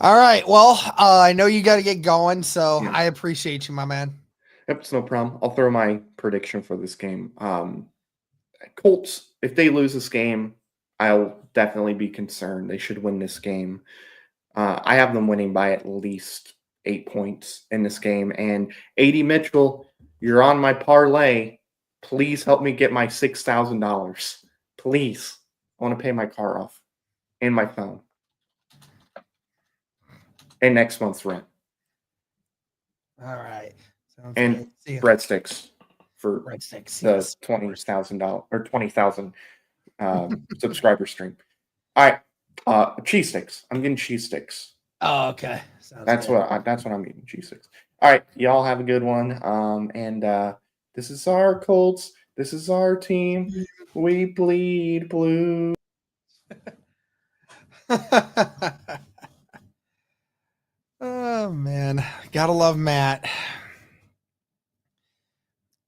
A: All right. Well, I know you got to get going, so yeah. I appreciate you, my man.
B: Yep, it's no problem. I'll throw my prediction for this game. Colts, if they lose this game, I'll definitely be concerned. They should win this game. I have them winning by at least 8 points in this game. And A.D. Mitchell, you're on my parlay. Please help me get my $6,000. Please. I want to pay my car off and my phone. And next month's rent.
A: All right. Sounds
B: and breadsticks for
A: breadsticks,
B: the $20,000 or 20,000 subscriber stream. All right. Cheese sticks. I'm getting cheese sticks.
A: Oh, okay.
B: That's good. That's what I'm getting. Cheese sticks. All right. Y'all have a good one. And this is our Colts. This is our team. We bleed blue.
A: Oh, man. Gotta love Matt.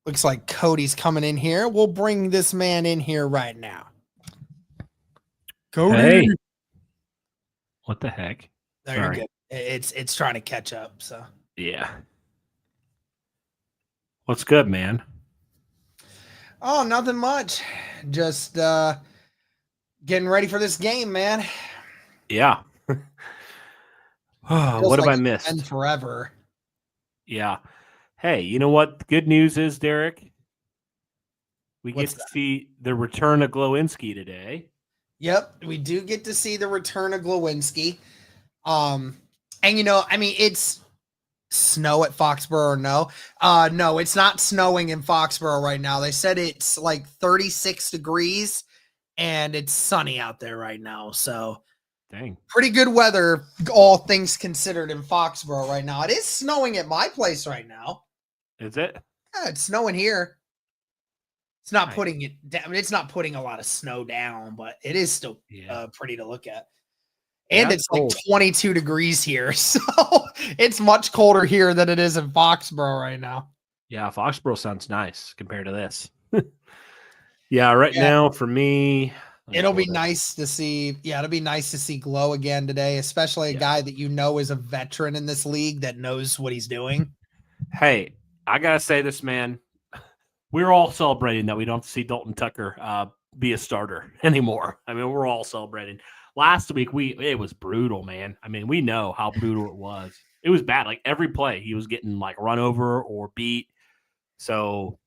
A: Looks like Cody's coming in here. We'll bring this man in here right now.
D: Cody. Hey. What the heck?
A: There you go. It's trying to catch up, so.
D: Yeah. What's good, man?
A: Oh, nothing much. Just getting ready for this game, man.
D: Yeah. Oh, what have I missed?
A: And forever.
D: Yeah. Hey, you know what? Good news is, Derek, we get to see the return of Glowinski today.
A: Yep, we do get to see the return of Glowinski. And you know, I mean, it's snow at Foxborough or no? No, it's not snowing in Foxborough right now. They said it's like 36 degrees and it's sunny out there right now. So
D: dang.
A: Pretty good weather, all things considered, in Foxborough right now. It is snowing at my place right now.
D: Is it?
A: Yeah, it's snowing here. It's not putting it down. I mean, it's not putting a lot of snow down, but it is still pretty to look at. And it's cold. Like 22 degrees here, so it's much colder here than it is in Foxborough right now.
D: Yeah, Foxborough sounds nice compared to this. Yeah, now for me,
A: it'll be nice to see. Yeah, it'll be nice to see Glow again today, especially a guy that you know is a veteran in this league that knows what he's doing.
D: Hey, I gotta say this, man. We're all celebrating that we don't see Dalton Tucker be a starter anymore. I mean, we're all celebrating. Last week, it was brutal, man. I mean, we know how brutal it was. It was bad. Like every play, he was getting like run over or beat. So,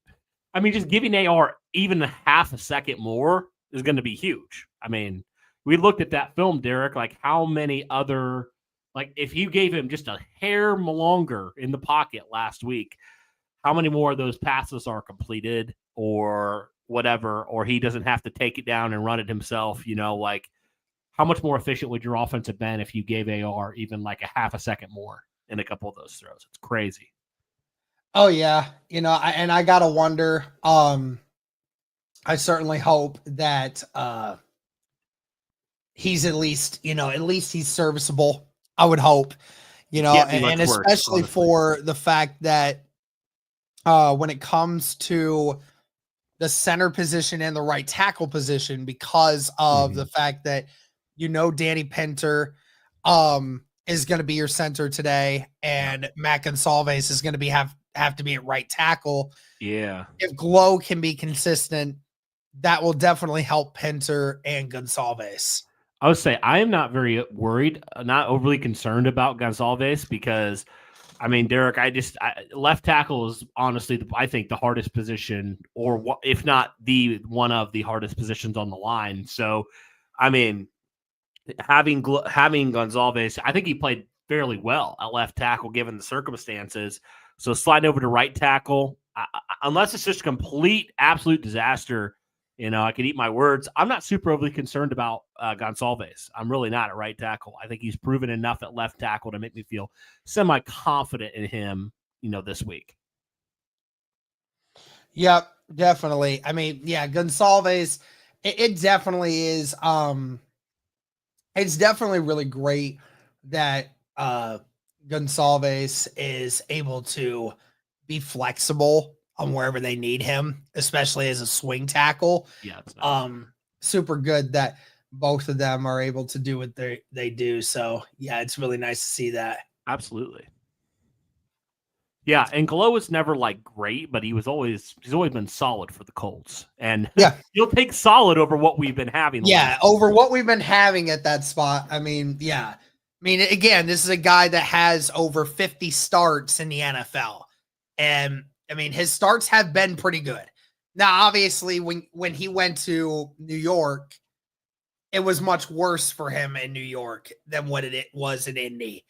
D: I mean, just giving AR even a half a second more is going to be huge. I mean, we looked at that film, Derek, like how many other, like if you gave him just a hair longer in the pocket last week, how many more of those passes are completed or whatever, or he doesn't have to take it down and run it himself, you know, like how much more efficient would your offense have been if you gave AR even like a half a second more in a couple of those throws? It's crazy.
A: Oh yeah. You know, I got to wonder, I certainly hope that he's at least he's serviceable I would hope,
D: It can't be
A: and
D: much worse,
A: especially
D: honestly.
A: for the fact that when it comes to the center position and the right tackle position, because of the fact that Danny Pinter is going to be your center today, and Matt Gonsalves is going to have to be at right tackle.
D: Yeah.
A: If Glow can be consistent, that will definitely help Pinter and Gonsalves.
D: I would say I am not very worried, not overly concerned about Gonsalves because, I mean, Derek, left tackle is honestly, I think, the hardest position, or if not one of the hardest positions on the line. So, I mean, having Gonsalves, I think he played fairly well at left tackle given the circumstances. So sliding over to right tackle, unless it's just a complete, absolute disaster, I could eat my words. I'm not super overly concerned about Gonsalves. I'm really not at right tackle. I think he's proven enough at left tackle to make me feel semi-confident in him, this week.
A: Yep, definitely. I mean, yeah, Gonsalves, it definitely is. It's definitely really great that Gonsalves is able to be flexible on wherever they need him, especially as a swing tackle.
D: Yeah, it's nice.
A: Super good that both of them are able to do what they do. So yeah, it's really nice to see that.
D: Absolutely. Yeah, and Glow was never great, but he's always been solid for the Colts. And
A: yeah,
D: he'll take solid over what we've been having.
A: Yeah, over what we've been having at that spot. I mean, yeah. I mean, again, this is a guy that has over 50 starts in the NFL. And I mean, his starts have been pretty good. Now, obviously, when he went to New York, it was much worse for him in New York than what it was in Indy.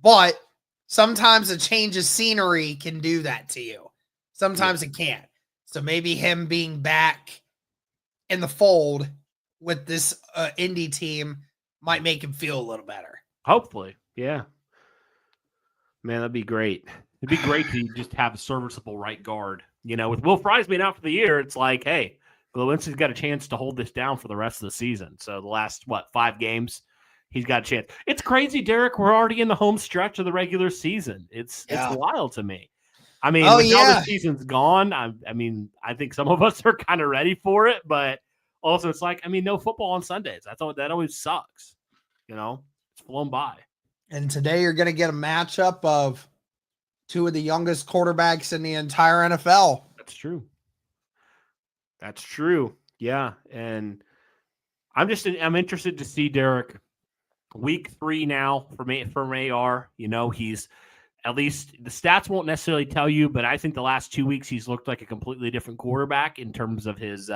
A: But sometimes a change of scenery can do that to you. Sometimes it can't. So maybe him being back in the fold with this Indy team might make him feel a little better.
D: Hopefully. Yeah. Man, that'd be great. It'd be great to just have a serviceable right guard. With Will Fries being out for the year, it's like, hey, Glowinski's got a chance to hold this down for the rest of the season. So the last, 5 games, he's got a chance. It's crazy, Derek. We're already in the home stretch of the regular season. It's wild to me. I mean, now the season's gone, I I think some of us are kind of ready for it, but also it's no football on Sundays. I thought that always sucks. It's flown by.
A: And today you're going to get a matchup of two of the youngest quarterbacks in the entire NFL.
D: That's true. Yeah. And I'm interested to see Derek week 3 now from AR. He's, at least the stats won't necessarily tell you, but I think the last 2 weeks he's looked like a completely different quarterback in terms of his,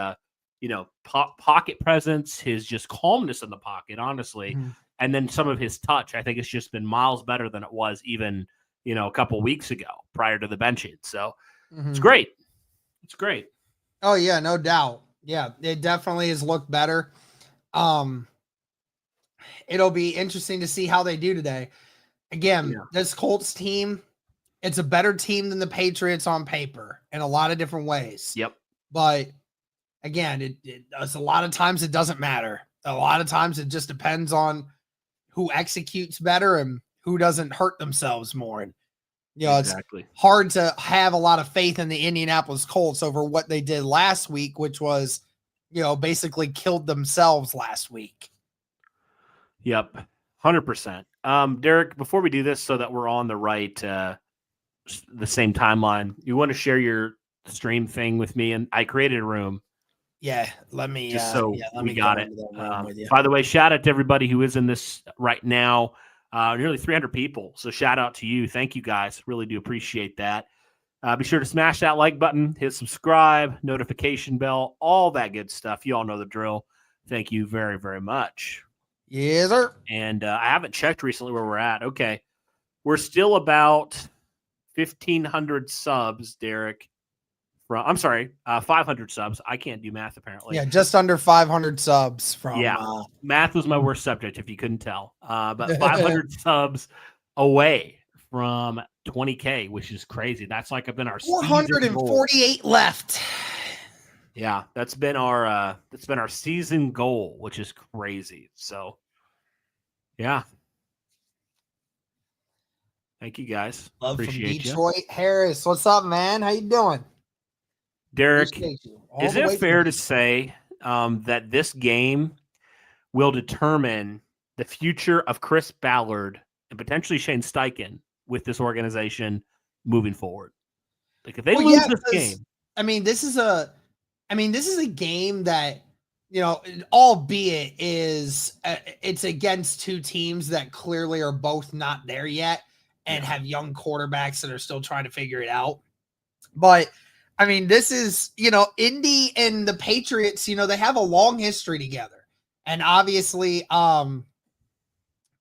D: pocket presence, his just calmness in the pocket, honestly. Mm-hmm. And then some of his touch, I think it's just been miles better than it was even, a couple weeks ago prior to the benching. So It's great. It's great.
A: Oh yeah, no doubt. Yeah, it definitely has looked better. It'll be interesting to see how they do today. Again, this Colts team, it's a better team than the Patriots on paper in a lot of different ways.
D: Yep.
A: But again, it does a lot of times it doesn't matter. A lot of times it just depends on who executes better and who doesn't hurt themselves more. And
D: exactly.
A: It's hard to have a lot of faith in the Indianapolis Colts over what they did last week, which was, basically killed themselves last week.
D: Yep. 100%. Derek, before we do this so that we're on the right, the same timeline, you want to share your stream thing with me? And I created a room.
A: Yeah, let me.
D: We got it. By the way, shout out to everybody who is in this right now. Nearly 300 people. So shout out to you. Thank you guys. Really do appreciate that. Be sure to smash that like button, hit subscribe, notification bell, all that good stuff. You all know the drill. Thank you very, very much.
A: Yes, sir.
D: And I haven't checked recently where we're at. Okay. We're still about 1,500 subs, Derek. 500 subs. I can't do math, apparently.
A: Yeah, just under 500 subs from.
D: Yeah, math was my worst subject, if you couldn't tell. But 500 subs away from 20K, which is crazy. That's been our
A: 448 left.
D: Yeah, that's been our season goal, which is crazy. So, yeah. Thank you, guys.
A: Love
D: Appreciate
A: from Detroit. Harris, what's up, man? How you doing?
D: Derek,
A: Appreciate you. All
D: is
A: the
D: it
A: way
D: fair
A: from
D: to
A: Detroit.
D: say that this game will determine the future of Chris Ballard and potentially Shane Steichen with this organization moving forward? Like if they
A: Well,
D: lose
A: yeah,
D: this
A: because
D: game,
A: this is a game that, albeit is it's against two teams that clearly are both not there yet and have young quarterbacks that are still trying to figure it out. But this is, Indy and the Patriots, they have a long history together. And obviously,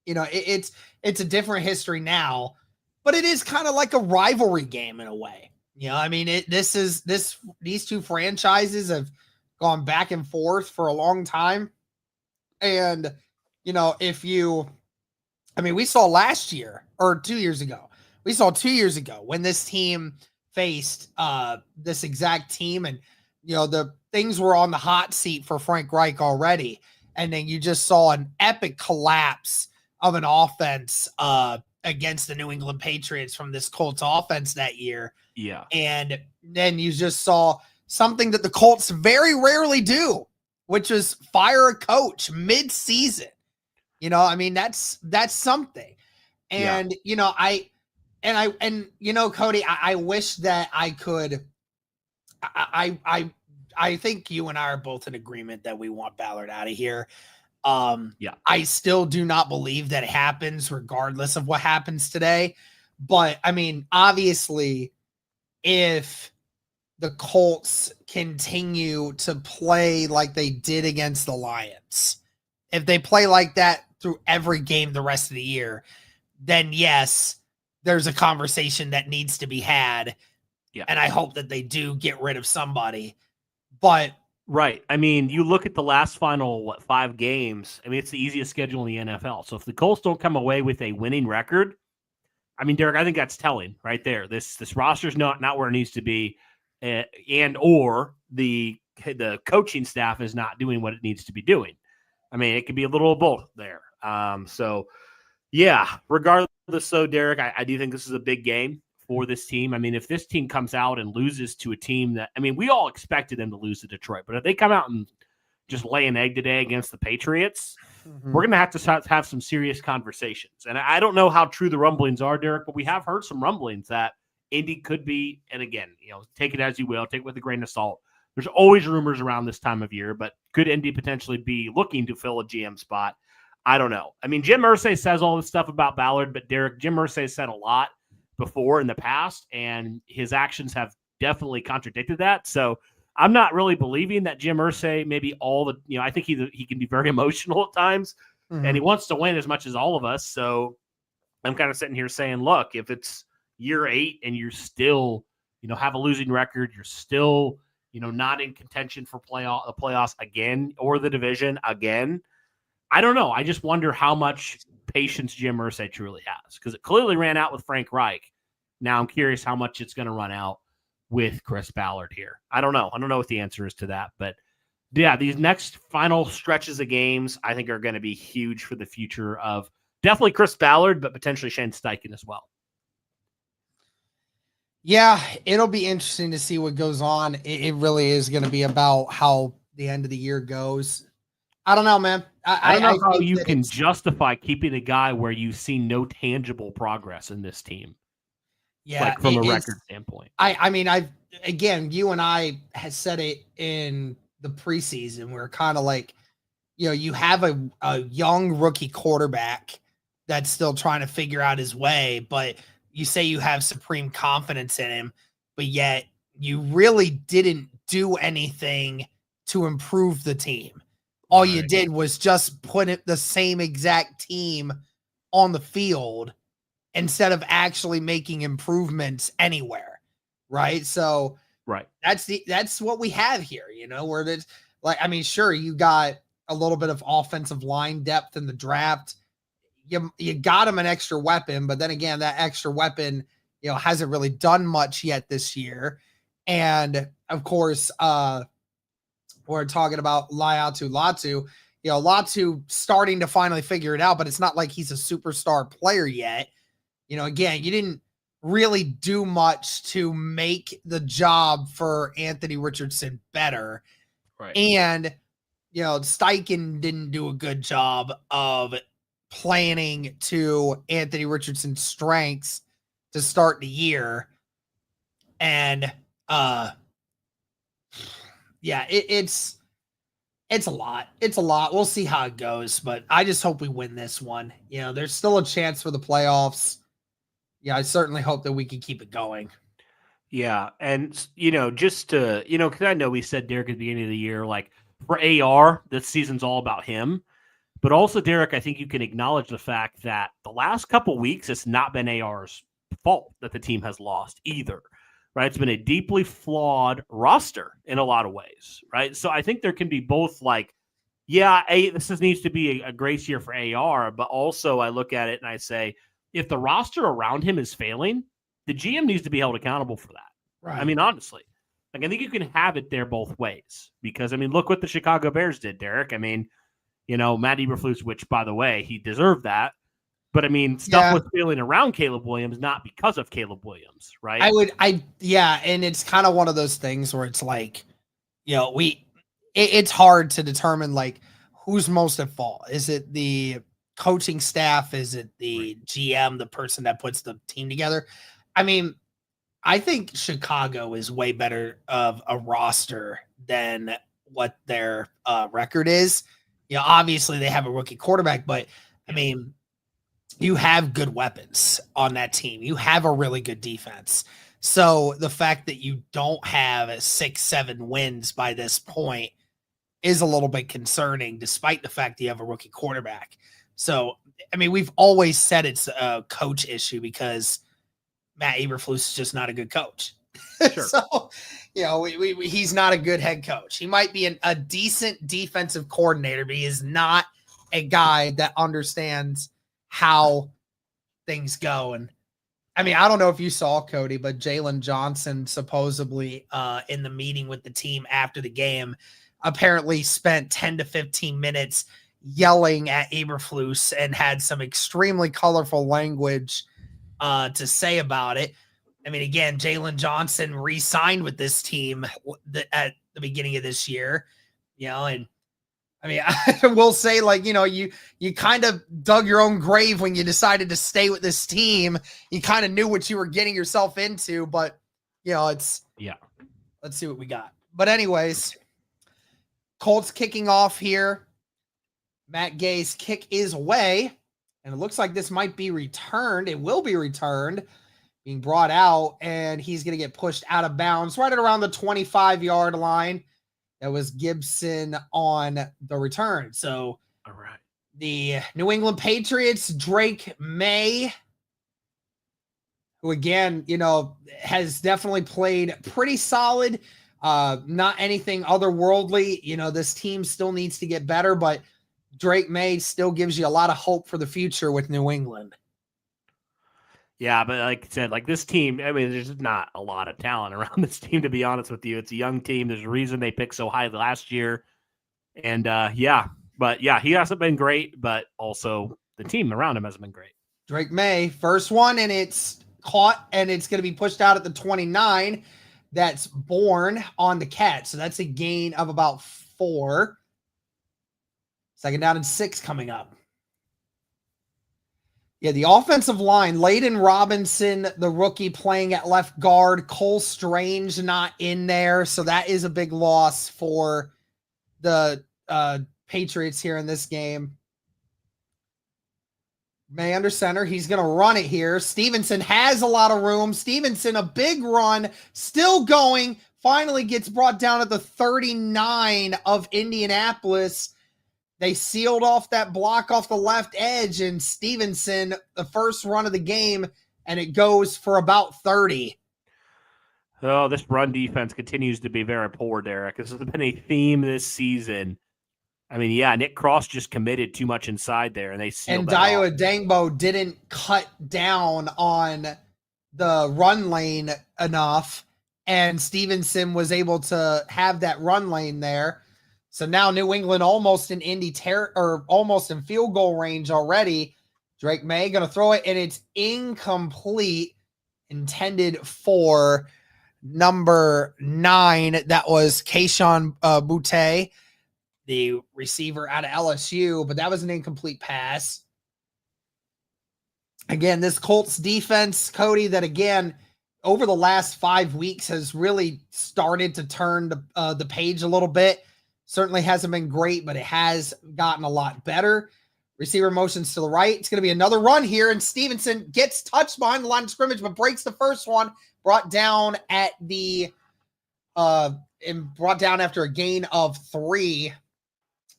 A: it's a different history now, but it is kind of like a rivalry game in a way. These two franchises have gone back and forth for a long time. And, we saw last year or 2 years ago, when this team faced this exact team and, the things were on the hot seat for Frank Reich already. And then you just saw an epic collapse of an offense against the New England Patriots from this Colts offense that year.
D: yeah.
A: And then you just saw something that the Colts very rarely do, which is fire a coach mid-season. That's something. And, Cody, I wish that I could, I think you and I are both in agreement that we want Ballard out of here. I still do not believe that it happens regardless of what happens today. But obviously, if the Colts continue to play like they did against the Lions, if they play like that through every game the rest of the year, then yes, there's a conversation that needs to be had.
D: Yeah.
A: And I hope that they do get rid of somebody. But
D: right. You look at the last final, 5 games. It's the easiest schedule in the NFL. So if the Colts don't come away with a winning record, Derek, I think that's telling right there. This roster's not where it needs to be, and or the coaching staff is not doing what it needs to be doing. It could be a little of both there. So, yeah, regardless, so Derek, I do think this is a big game for this team. If this team comes out and loses to a team that, we all expected them to lose to Detroit, but if they come out and just lay an egg today against the Patriots, we're going to have some serious conversations. And I don't know how true the rumblings are, Derek, but we have heard some rumblings that Indy could be, and again, take it as you will, take it with a grain of salt. There's always rumors around this time of year, but could Indy potentially be looking to fill a GM spot? I don't know. Jim Irsay says all this stuff about Ballard, but Derek, Jim Irsay said a lot before in the past, and his actions have definitely contradicted that. So I'm not really believing that Jim Irsay, maybe I think he can be very emotional at times, and he wants to win as much as all of us. So I'm kind of sitting here saying, look, if it's year 8 and you're still, have a losing record, you're still, not in contention for the playoffs again or the division again, I don't know. I just wonder how much patience Jim Irsay truly has, because it clearly ran out with Frank Reich. Now I'm curious how much it's going to run out with Chris Ballard here. I don't know. I don't know what the answer is to that, but yeah, these next final stretches of games I think are going to be huge for the future of definitely Chris Ballard, but potentially Shane Steichen as well.
A: Yeah, it'll be interesting to see what goes on. It really is going to be about how the end of the year goes. I don't know, man.
D: I don't know how you can justify keeping a guy where you see no tangible progress in this team.
A: Yeah,
D: like from a record standpoint.
A: Again, you and I had said it in the preseason. We're kind of like, you have a young rookie quarterback that's still trying to figure out his way, but you say you have supreme confidence in him, but yet you really didn't do anything to improve the team. All you did was just put the same exact team on the field instead of actually making improvements anywhere. Right. So that's what we have here, where it's like, sure, you got a little bit of offensive line depth in the draft. You got him an extra weapon, but then again, that extra weapon, hasn't really done much yet this year. And of course, we're talking about Latu. Latu starting to finally figure it out, but it's not like he's a superstar player yet. Again, you didn't really do much to make the job for Anthony Richardson better.
D: Right.
A: And, Steichen didn't do a good job of planning to Anthony Richardson's strengths to start the year. And, it's a lot. It's a lot. We'll see how it goes, but I just hope we win this one. There's still a chance for the playoffs. Yeah, I certainly hope that we can keep it going.
D: Yeah, and just to because I know we said Derek at the beginning of the year, like for AR, this season's all about him. But also, Derek, I think you can acknowledge the fact that the last couple weeks, it's not been AR's fault that the team has lost either, right? It's been a deeply flawed roster in a lot of ways, right? So I think there can be both this needs to be a grace year for AR, but also I look at it and I say, if the roster around him is failing, the GM needs to be held accountable for that.
A: Right.
D: I mean, honestly, I think you can have it there both ways because, look what the Chicago Bears did, Derek. Matt Eberflus, which, by the way, he deserved that. But, stuff was failing around Caleb Williams, not because of Caleb Williams, right?
A: And it's kind of one of those things where it's like, it's hard to determine, like, who's most at fault. Is it the coaching staff? Is it the GM, the person that puts the team together? I think Chicago is way better of a roster than what their record is. Obviously they have a rookie quarterback, but you have good weapons on that team. You have a really good defense. So the fact that you don't have 6-7 wins by this point is a little bit concerning, despite the fact that you have a rookie quarterback. So, we've always said it's a coach issue because Matt Eberflus is just not a good coach.
D: Sure.
A: So, he's not a good head coach. He might be a decent defensive coordinator, but he is not a guy that understands how things go. And I don't know if you saw, Cody, but Jalen Johnson supposedly in the meeting with the team after the game apparently spent 10 to 15 minutes yelling at Eberflus and had some extremely colorful language to say about it. Again, Jalen Johnson re-signed with this team at the beginning of this year, and I will say, like, you kind of dug your own grave when you decided to stay with this team. You kind of knew what you were getting yourself into, but let's see what we got. But anyways, Colts kicking off here. Matt Gay's kick is away, and it looks like this might be returned. It will be returned, being brought out, and he's going to get pushed out of bounds right at around the 25-yard line. That was Gibson on the return. So,
D: all right,
A: the New England Patriots, Drake May, who again, has definitely played pretty solid. Not anything otherworldly. This team still needs to get better, but Drake May still gives you a lot of hope for the future with New England.
D: Yeah, but like I said, like this team, there's not a lot of talent around this team, to be honest with you. It's a young team. There's a reason they picked so high last year. And he hasn't been great, but also the team around him hasn't been great.
A: Drake May, first one, and it's caught, and it's going to be pushed out at the 29. That's Bourne on the catch. So that's a gain of about 4. Second down and 6 coming up. Yeah, the offensive line, Layden Robinson, the rookie, playing at left guard. Cole Strange not in there, so that is a big loss for the Patriots here in this game. May under center. He's going to run it here. Stevenson has a lot of room. Stevenson, a big run, still going. Finally gets brought down at the 39 of Indianapolis. They sealed off that block off the left edge, and Stevenson, the first run of the game, and it goes for about 30.
D: Oh, this run defense continues to be very poor, Derek. This has been a theme this season. Nick Cross just committed too much inside there, and they sealed that
A: Dio
D: off.
A: Adangbo didn't cut down on the run lane enough, and Stevenson was able to have that run lane there. So now New England almost in almost in field goal range already. Drake May going to throw it, and it's incomplete, intended for number 9. That was Kayshon Boutte, the receiver out of LSU, but that was an incomplete pass. Again, this Colts defense, Cody, that again, over the last 5 weeks has really started to turn the page a little bit. Certainly hasn't been great, but it has gotten a lot better. Receiver motions to the right. It's going to be another run here, and Stevenson gets touched behind the line of scrimmage, but breaks the first one, brought down at the and brought down after a gain of 3.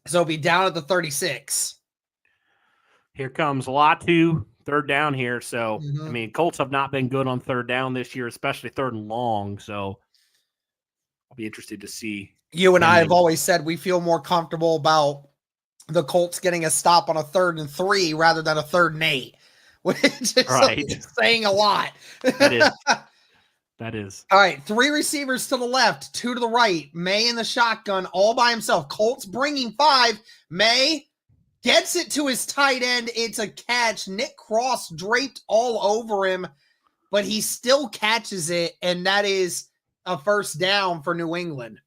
A: So it'll be down at the 36.
D: Here comes Latu, third down here. So, I mean, Colts have not been good on third down this year, especially third and long. So I'll be interested to see.
A: You and I have always said we feel more comfortable about the Colts getting a stop on a 3rd and 3 rather than a 3rd and 8, which is saying a lot.
D: That is.
A: All right, 3 receivers to the left, 2 to the right. May in the shotgun all by himself. Colts bringing 5. May gets it to his tight end. It's a catch. Nick Cross draped all over him, but he still catches it, and that is a first down for New England.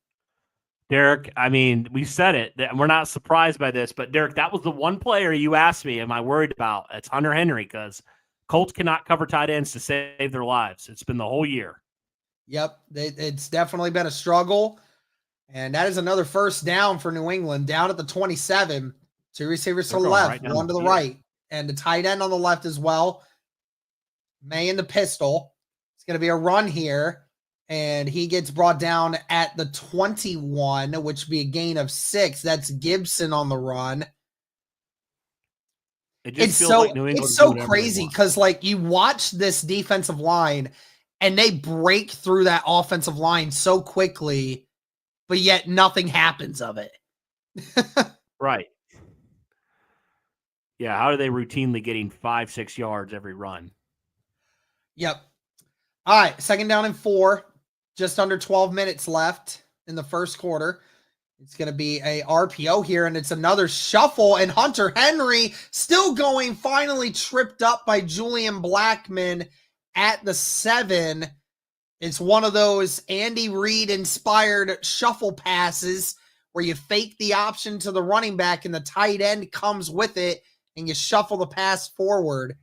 D: Derek, I mean, we said it. We're not surprised by this, but Derek, that was the one player you asked me, am I worried about? It's Hunter Henry, because Colts cannot cover tight ends to save their lives. It's been the whole year.
A: Yep, it's definitely been a struggle, and that is another first down for New England, down at the 27. 2 receivers to the left, 1 to the right, and the tight end on the left as well. May in the pistol. It's going to be a run here, and he gets brought down at the 21, which would be a gain of 6. That's Gibson on the run.
D: It's so
A: crazy because, like, you watch this defensive line, and they break through that offensive line so quickly, but yet nothing happens of it.
D: Right. Yeah, how are they routinely getting 5-6 yards every run?
A: Yep. All right, 2nd down and 4. Just under 12 minutes left in the first quarter. It's going to be a RPO here, and it's another shuffle, and Hunter Henry still going, finally tripped up by Julian Blackmon at the 7. It's one of those Andy Reid-inspired shuffle passes where you fake the option to the running back, and the tight end comes with it, and you shuffle the pass forward.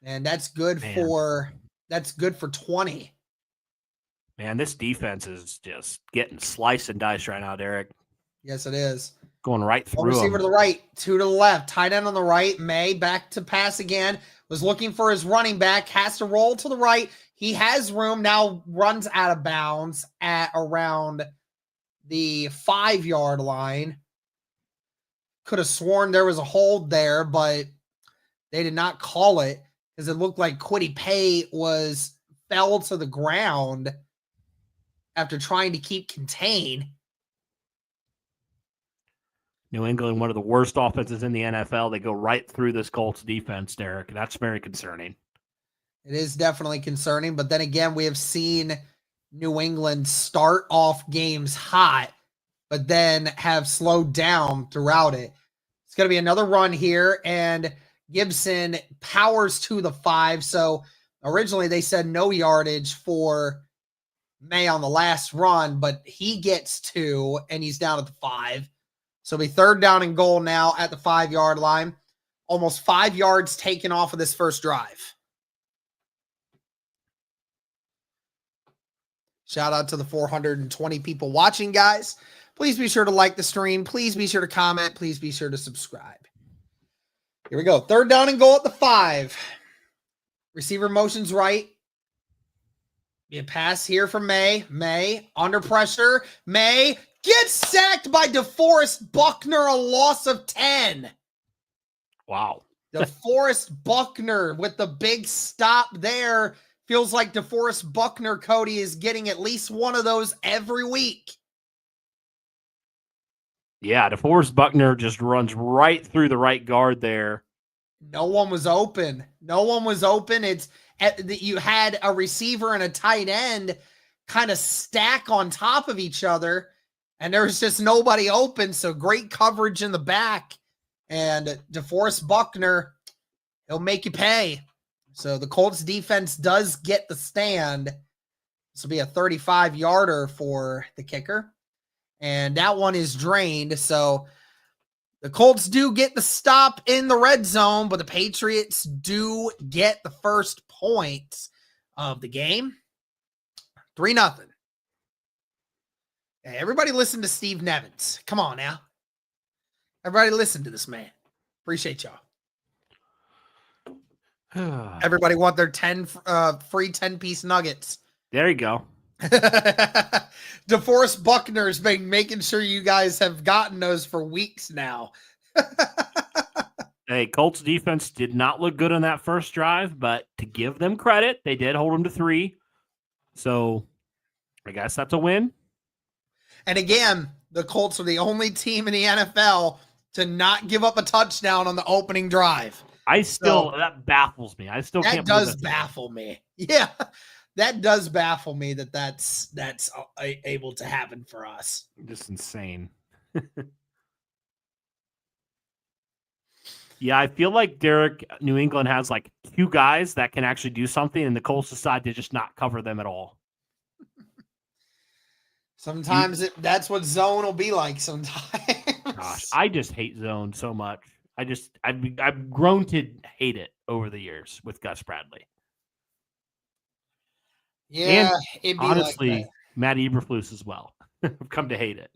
A: And that's good for 20.
D: Man, this defense is just getting sliced and diced right now, Derek.
A: Yes, it is.
D: Going right through
A: 1 receiver to the right, 2 to the left. Tight end on the right. May back to pass again. Was looking for his running back. Has to roll to the right. He has room. Now runs out of bounds at around the 5-yard line. Could have sworn there was a hold there, but they did not call it because it looked like Kwity Paye fell to the ground after trying to keep contained.
D: New England, one of the worst offenses in the NFL. They go right through this Colts defense, Derek. That's very concerning.
A: It is definitely concerning, but then again, we have seen New England start off games hot, but then have slowed down throughout it. It's going to be another run here, and Gibson powers to the 5. So originally they said no yardage for May on the last run, but he gets 2, and he's down at the 5. So it'll be 3rd down and goal now at the 5-yard line. Almost 5 yards taken off of this first drive. Shout out to the 420 people watching, guys. Please be sure to like the stream. Please be sure to comment. Please be sure to subscribe. Here we go. 3rd down and goal at the 5. Receiver motions right. Be a pass here from May. May under pressure. May gets sacked by DeForest Buckner, a loss of 10.
D: Wow.
A: DeForest Buckner with the big stop there. Feels like DeForest Buckner, Cody, is getting at least one of those every week.
D: Yeah, DeForest Buckner just runs right through the right guard there.
A: No one was open. No one was open. You had a receiver and a tight end kind of stack on top of each other, and there was just nobody open, so great coverage in the back And DeForest Buckner, he'll make you pay. So the Colts defense does get the stand. This will be a 35-yarder for the kicker. And that one is drained. So the Colts do get the stop in the red zone, but the Patriots do get the first points of the game. 3-0. Hey, everybody listen to Steve Nevins. Come on now. Everybody listen to this man. Appreciate y'all. Everybody want their 10 free 10-piece nuggets.
D: There you go.
A: DeForest Buckner's been making sure you guys have gotten those for weeks now.
D: Hey, Colts defense did not look good on that first drive, but to give them credit, they did hold them to 3. So I guess that's a win.
A: And again, the Colts are the only team in the NFL to not give up a touchdown on the opening drive.
D: That baffles me. I still
A: that
D: can't.
A: Does baffle me. Yeah, that does baffle me that's able to happen for us.
D: Just insane. Yeah, I feel like New England has like 2 guys that can actually do something, and the Colts decide to just not cover them at all.
A: Sometimes that's what zone will be like sometimes.
D: Gosh, I just hate zone so much. I've grown to hate it over the years with Gus Bradley.
A: Yeah,
D: and
A: it'd be
D: honestly,
A: like
D: Matt Eberflus as well. I've come to hate it.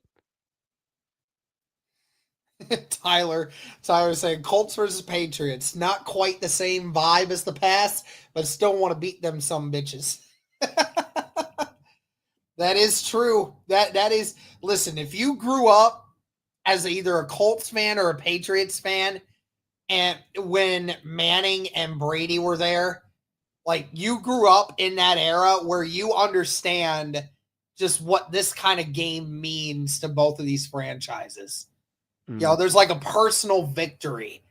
A: Tyler saying Colts versus Patriots, not quite the same vibe as the past, but still want to beat them some bitches. That is true. That is, listen, if you grew up as either a Colts fan or a Patriots fan, and when Manning and Brady were there, like you grew up in that era where you understand just what this kind of game means to both of these franchises. You know, there's like a personal victory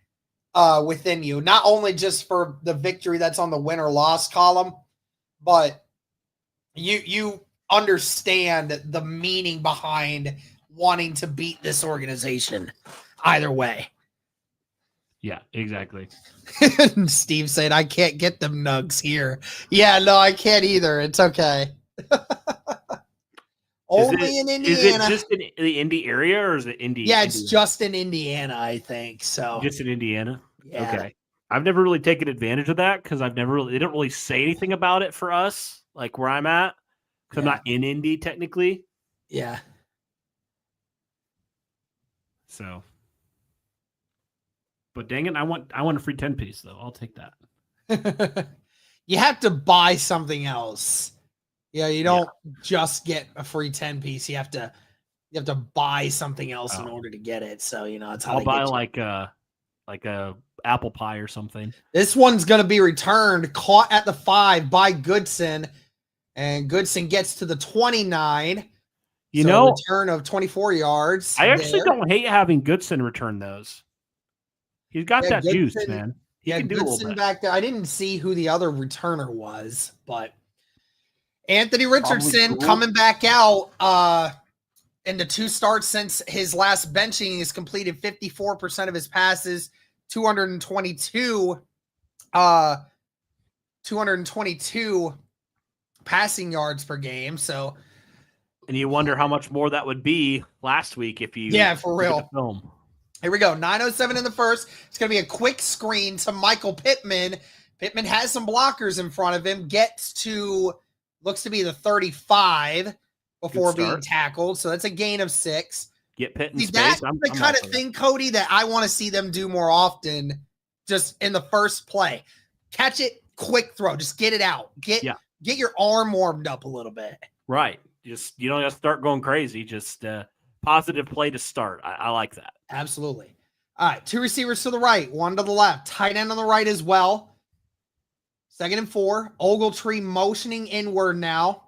A: within you, not only just for the victory that's on the win or loss column, but you understand the meaning behind wanting to beat this organization either way.
D: Yeah, exactly.
A: Steve said, I can't get them nugs here. Yeah, no, I can't either. It's okay. Only in Indiana.
D: Is it just in the Indy area, or is it Indy?
A: Yeah, it's just in Indiana, I think. So
D: just in Indiana.
A: Yeah.
D: Okay. I've never really taken advantage of that because they didn't really say anything about it for us, like where I'm at. Because I'm not in Indy technically.
A: Yeah.
D: So, but dang it, I want a free 10-piece though. I'll take that.
A: You have to buy something else. Yeah, you don't just get a free 10-piece. You have to buy something else in order to get it. So it's how
D: I'll buy like a apple pie or something.
A: This one's gonna be returned, caught at the 5 by Goodson, and Goodson gets to the 29. Return of 24 yards.
D: I actually don't hate having Goodson return those. He's got that
A: Goodson,
D: juice, man. He can do a little bit.
A: Back there. I didn't see who the other returner was, but Anthony Richardson coming back out in the 2 starts since his last benching. He's completed 54% of his passes, 222 passing yards per game. So,
D: and you wonder how much more that would be last week if you
A: for real.
D: Film.
A: Here we go. 9:07 in the first. It's going to be a quick screen to Michael Pittman. Pittman has some blockers in front of him. Looks to be the 35 before being tackled. So that's a gain of 6.
D: Get Pitt in space.
A: That's the kind of thing, Cody, that I want to see them do more often. Just in the first play, catch it, quick throw, just get it out. Get your arm warmed up a little bit.
D: Right. Just you don't have to start going crazy. Just positive play to start. I like that.
A: Absolutely. All right, 2 receivers to the right, 1 to the left. Tight end on the right as well. 2nd and 4. Ogletree motioning inward now.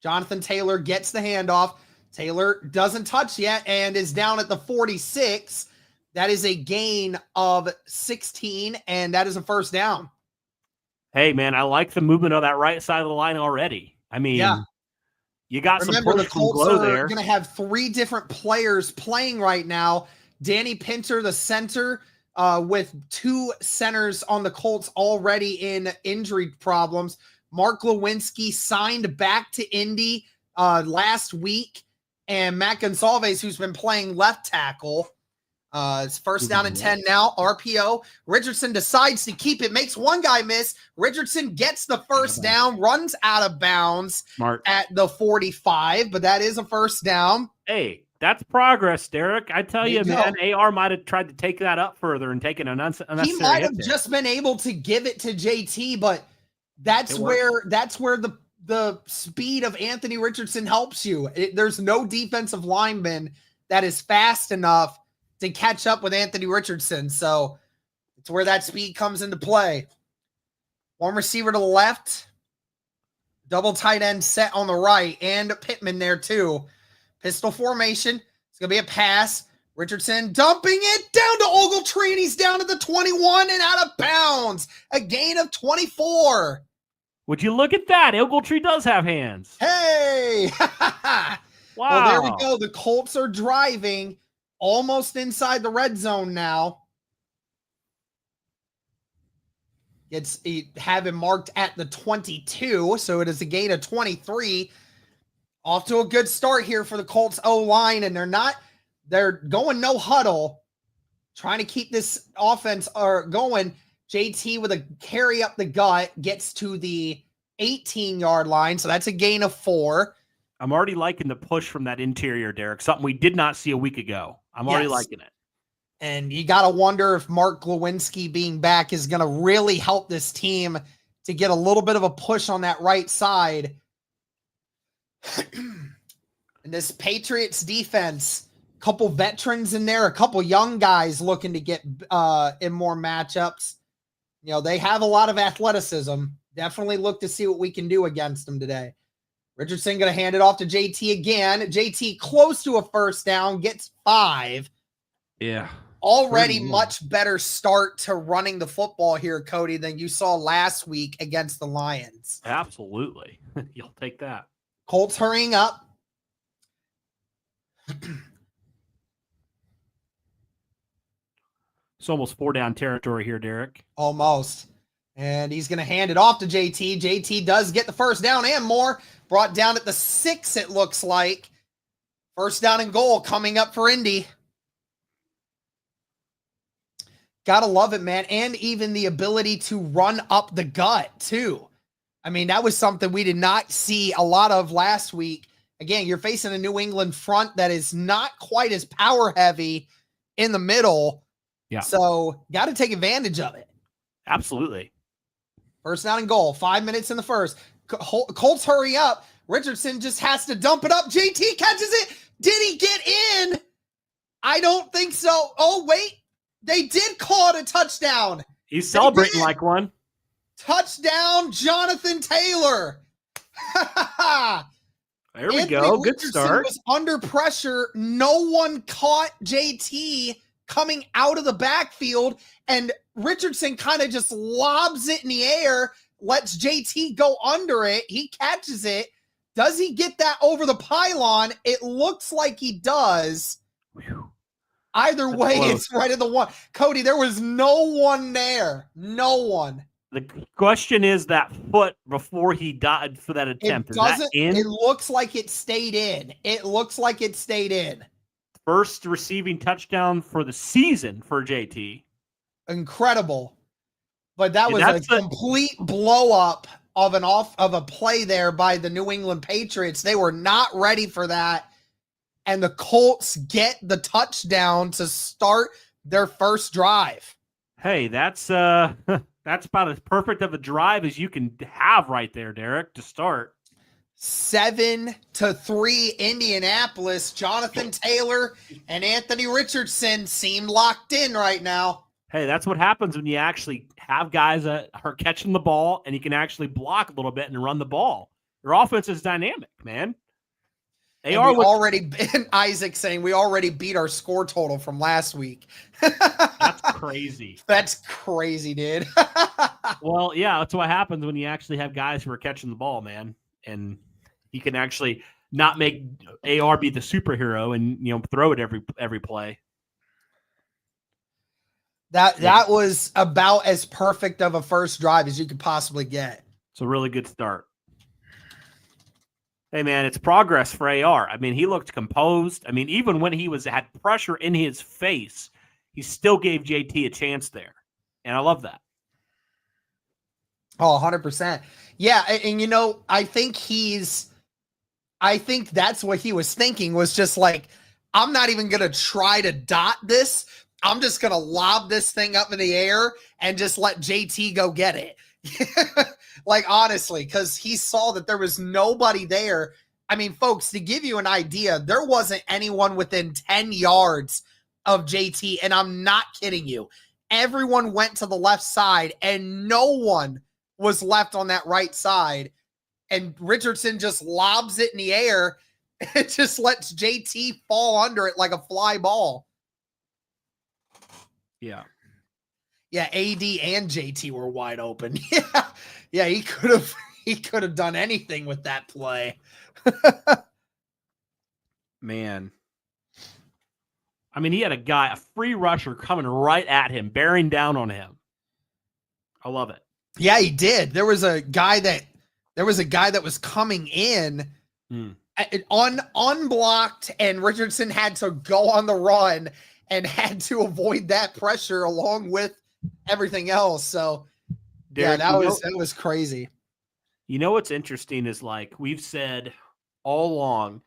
A: Jonathan Taylor gets the handoff. Taylor doesn't touch yet and is down at the 46. That is a gain of 16, and that is a first down.
D: Hey, man, I like the movement of that right side of the line already. I mean, you got some push
A: the Colts
D: glow
A: are
D: there.
A: Going to have 3 different players playing right now. Danny Pinter, the center, with 2 centers on the Colts already in injury problems. Mark Lewinsky signed back to Indy last week, and Matt Gonsalves, who's been playing left tackle. It's first down and 10 now. RPO. Richardson decides to keep it, makes one guy miss. Richardson gets the first down, runs out of bounds at the 45, but that is a first down.
D: Hey, that's progress, Derek. I tell you, man, AR might have tried to take that up further and taken an unnecessary
A: He might have just been able to give it to JT, but that's where the speed of Anthony Richardson helps you. There's no defensive lineman that is fast enough to catch up with Anthony Richardson. So it's where that speed comes into play. One receiver to the left, double tight end set on the right, and Pittman there too. Pistol formation. It's going to be a pass. Richardson dumping it down to Ogletree, and he's down to the 21 and out of bounds. A gain of 24.
D: Would you look at that? Ogletree does have hands.
A: Hey!
D: Wow.
A: Well, there we go. The Colts are driving almost inside the red zone now. It's have him marked at the 22, so it is a gain of 23. Off to a good start here for the Colts O-line, and they're going no huddle, trying to keep this offense going. JT with a carry up the gut gets to the 18-yard line, so that's a gain of 4.
D: I'm already liking the push from that interior, Derek, something we did not see a week ago. I'm already liking it.
A: And you got to wonder if Mark Lewinsky being back is going to really help this team to get a little bit of a push on that right side. And this Patriots defense, a couple veterans in there, a couple young guys looking to get in more matchups. You know, they have a lot of athleticism. Definitely look to see what we can do against them today. Richardson going to hand it off to JT again. JT close to a first down, gets 5.
D: Yeah.
A: Already much better start to running the football here, Cody, than you saw last week against the Lions.
D: Absolutely. You'll take that.
A: Colts hurrying up.
D: It's almost 4 down territory here, Derek.
A: Almost. And he's going to hand it off to JT. JT does get the first down and more. Brought down at the 6, it looks like. First down and goal coming up for Indy. Gotta love it, man. And even the ability to run up the gut, too. I mean, that was something we did not see a lot of last week. Again, you're facing a New England front that is not quite as power heavy in the middle.
D: Yeah.
A: So, got to take advantage of it.
D: Absolutely.
A: First down and goal. 5 minutes in the first. Colts hurry up. Richardson just has to dump it up. JT catches it. Did he get in? I don't think so. Oh, wait. They did call it a touchdown.
D: He's celebrating like one.
A: Touchdown, Jonathan Taylor.
D: There we go. Good
A: Richardson
D: start.
A: Was under pressure. No one caught JT coming out of the backfield, and Richardson kind of just lobs it in the air, lets JT go under it. He catches it. Does he get that over the pylon? It looks like he does.
D: Whew.
A: Either
D: That's
A: way,
D: close.
A: It's right at the one. Cody, there was no one there. No one.
D: The question is that foot before he died for that attempt. Is that in?
A: It looks like it stayed in. It looks like it stayed in.
D: First receiving touchdown for the season for JT.
A: Incredible. But that was a complete blow up of a play there by the New England Patriots. They were not ready for that. And the Colts get the touchdown to start their first drive.
D: Hey, that's about as perfect of a drive as you can have right there, Derek, to start.
A: 7-3 Indianapolis. Jonathan Taylor and Anthony Richardson seem locked in right now.
D: Hey, that's what happens when you actually have guys that are catching the ball and you can actually block a little bit and run the ball. Your offense is dynamic, man.
A: Isaac saying we already beat our score total from last week.
D: That's crazy.
A: That's crazy, dude.
D: Well, yeah, that's what happens when you actually have guys who are catching the ball, man. And you can actually not make AR be the superhero and throw it every play.
A: That was about as perfect of a first drive as you could possibly get.
D: It's a really good start. Hey, man, it's progress for AR. I mean, he looked composed. I mean, even when he had pressure in his face, he still gave JT a chance there. And I love that.
A: Oh, 100%. Yeah, and I think that's what he was thinking, was just like, I'm not even going to try to dot this. I'm just going to lob this thing up in the air and just let JT go get it. Like, honestly, because he saw that there was nobody there. I mean, folks, to give you an idea, there wasn't anyone within 10 yards of JT, and I'm not kidding you. Everyone went to the left side, and no one was left on that right side. And Richardson just lobs it in the air and just lets JT fall under it like a fly ball.
D: Yeah.
A: Yeah, AD and JT were wide open. Yeah. Yeah, he could have done anything with that play.
D: Man. I mean, he had a free rusher coming right at him, bearing down on him. I love it.
A: Yeah, he did. There was a guy that was coming in unblocked, and Richardson had to go on the run and had to avoid that pressure along with everything else. So Derek, that was crazy.
D: You know what's interesting is, like we've said all along,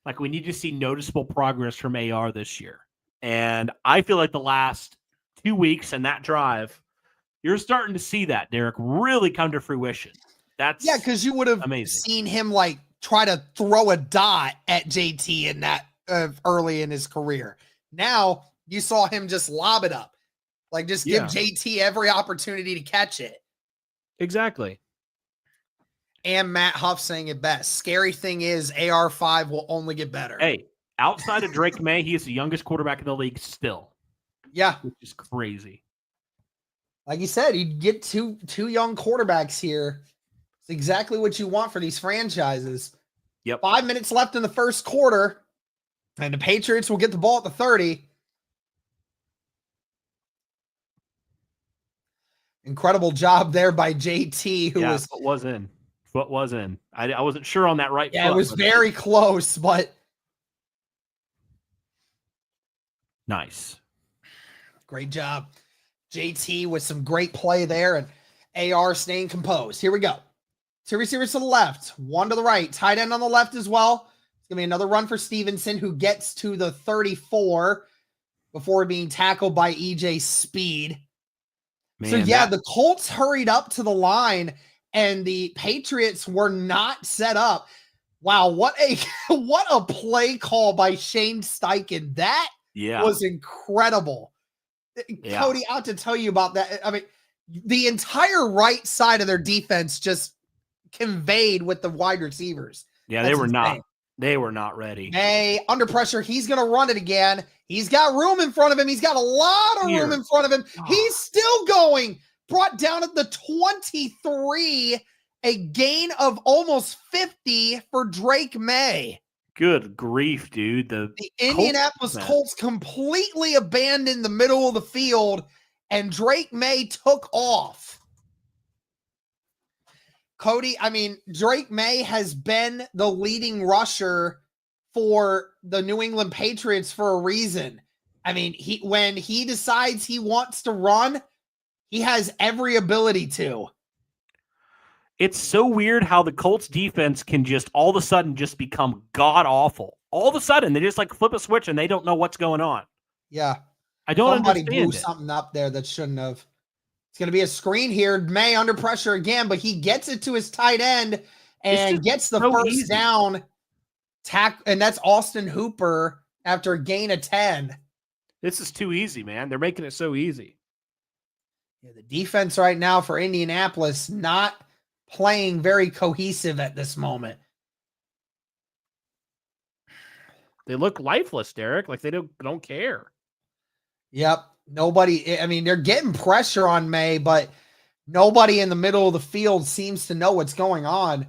D: like we need to see noticeable progress from AR this year. And I feel like the last 2 weeks and that drive, you're starting to see that, Derek, really come to fruition.
A: Because you would have seen him like try to throw a dot at JT in that early in his career. Now you saw him just lob it up, like just give JT every opportunity to catch it.
D: Exactly.
A: And Matt Huff saying it best. Scary thing is AR5 will only get better.
D: Hey, outside of Drake May, he is the youngest quarterback in the league still.
A: Yeah.
D: Which is crazy.
A: Like you said, you get two young quarterbacks here. It's exactly what you want for these franchises.
D: Yep.
A: 5 minutes left in the first quarter, and the Patriots will get the ball at the 30. Incredible job there by JT, who
D: Foot was in. I wasn't sure on that right foot.
A: Yeah, it was very close, but
D: nice.
A: Great job. JT with some great play there, and AR staying composed. Here we go. Two receivers to the left, one to the right, tight end on the left as well. It's going to be another run for Stevenson, who gets to the 34 before being tackled by EJ Speed. Man, the Colts hurried up to the line, and the Patriots were not set up. Wow, what a play call by Shane Steichen. That was incredible. Yeah. Cody, out to tell you about that. I mean, the entire right side of their defense just conveyed with the wide receivers.
D: Yeah, they were not ready.
A: May under pressure. He's going to run it again. He's got room in front of him. He's got a lot of room in front of him. He's still going. Brought down at the 23. A gain of almost 50 for Drake May.
D: Good grief, dude. The
A: Indianapolis Colts completely abandoned the middle of the field, and Drake May took off. Cody, I mean, Drake May has been the leading rusher for the New England Patriots for a reason. I mean, when he decides he wants to run, he has every ability to.
D: It's so weird how the Colts defense can just all of a sudden just become god awful. All of a sudden, they just like flip a switch and they don't know what's going on.
A: Yeah.
D: I don't
A: Somebody
D: understand
A: blew something up there that shouldn't have. It's going to be a screen here. May under pressure again, but he gets it to his tight end and gets the first down. And that's Austin Hooper after a gain of 10.
D: This is too easy, man. They're making it so easy.
A: Yeah, the defense right now for Indianapolis not playing very cohesive at this moment.
D: They look lifeless, Derek. Like they don't care.
A: Yep. Nobody, I mean, they're getting pressure on May, but nobody in the middle of the field seems to know what's going on.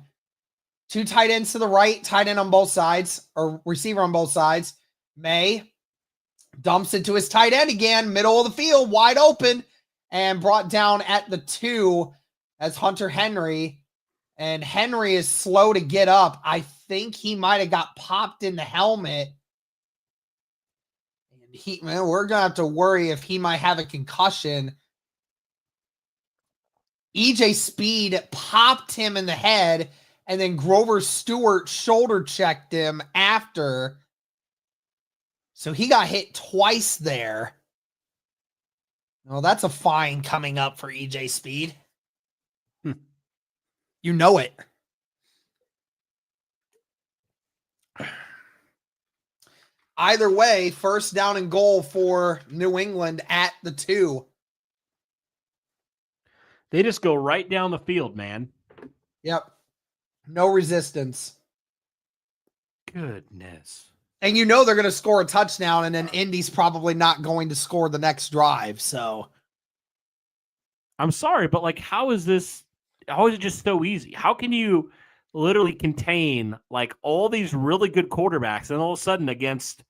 A: Two tight ends to the right, tight end on both sides, or receiver on both sides. May Dumps it to his tight end again, middle of the field, wide open, and brought down at the 2 as Hunter Henry. And Henry is slow to get up. I think he might have got popped in the helmet. And we're going to have to worry if he might have a concussion. EJ Speed popped him in the head, and then Grover Stewart shoulder checked him after. So he got hit twice there. Well, that's a fine coming up for EJ Speed. You know it. Either way, first down and goal for New England at the 2.
D: They just go right down the field, man.
A: Yep. No resistance.
D: Goodness.
A: And you know they're going to score a touchdown, and then Indy's probably not going to score the next drive. So
D: I'm sorry, but like, how is it just so easy? How can you literally contain like all these really good quarterbacks, and all of a sudden against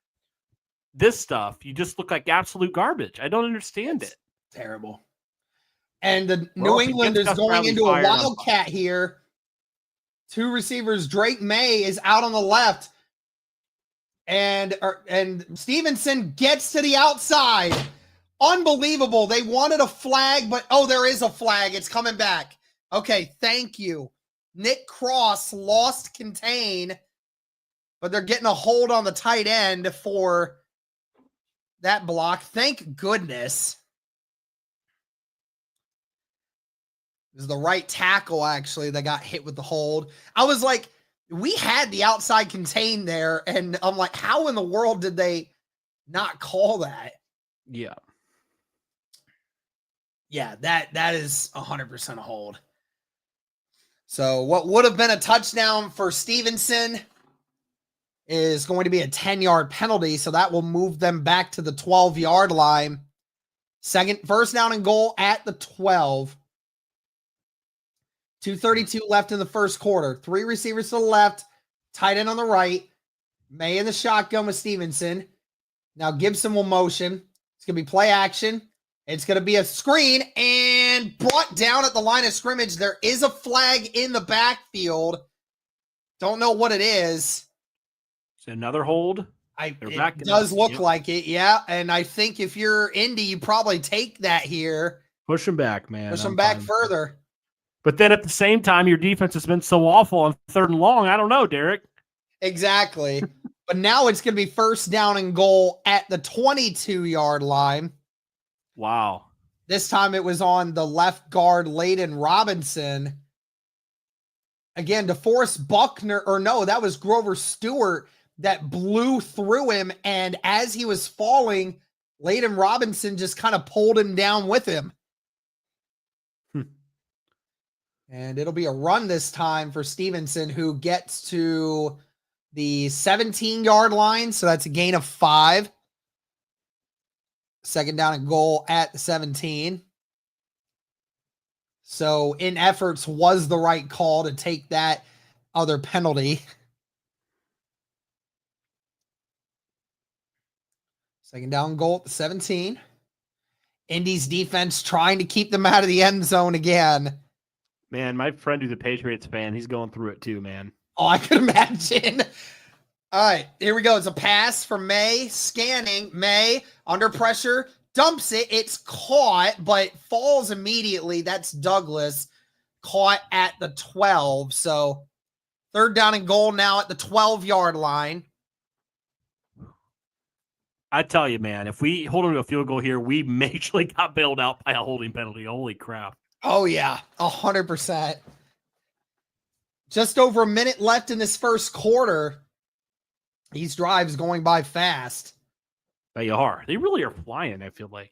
D: this stuff, you just look like absolute garbage? I don't understand it.
A: Terrible. And the New England is going into a wildcat here. 2 receivers. Drake May is out on the left. And Stevenson gets to the outside. Unbelievable. They wanted a flag, but there is a flag. It's coming back. Okay, thank you. Nick Cross lost contain, but they're getting a hold on the tight end for that block. Thank goodness. It was the right tackle, actually, that got hit with the hold. I was like, we had the outside contain there, and I'm like, how in the world did they not call that?
D: Yeah.
A: Yeah, that is 100% a hold. So what would have been a touchdown for Stevenson is going to be a 10-yard penalty, so that will move them back to the 12-yard line. First down and goal at the 12. 2:32 left in the first quarter. 3 receivers to the left, tight end on the right. May in the shotgun with Stevenson. Now Gibson will motion. It's going to be play action. It's going to be a screen and brought down at the line of scrimmage. There is a flag in the backfield. Don't know what it is.
D: It's another hold.
A: It does look like it, yeah. And I think if you're Indy, you probably take that here.
D: Push them back, man.
A: Push them back further.
D: But then at the same time, your defense has been so awful on 3rd and long. I don't know, Derek.
A: Exactly. But now it's going to be first down and goal at the 22-yard line.
D: Wow.
A: This time it was on the left guard, Layden Robinson. Again, DeForest Buckner, that was Grover Stewart that blew through him. And as he was falling, Layden Robinson just kind of pulled him down with him. And it'll be a run this time for Stevenson, who gets to the 17-yard line. So that's a gain of 5. Second down and goal at the 17. So in efforts was the right call to take that other penalty. Second down goal at the 17. Indy's defense trying to keep them out of the end zone again.
D: Man, my friend who's a Patriots fan, he's going through it too, man.
A: Oh, I could imagine. All right, here we go. It's a pass for May. Scanning. May, under pressure, dumps it. It's caught, but falls immediately. That's Douglas. Caught at the 12. So third down and goal now at the 12-yard line.
D: I tell you, man, if we hold on to a field goal here, we majorly got bailed out by a holding penalty. Holy crap.
A: Oh, yeah, 100%. Just over a minute left in this first quarter. These drives going by fast.
D: They are. They really are flying, I feel like.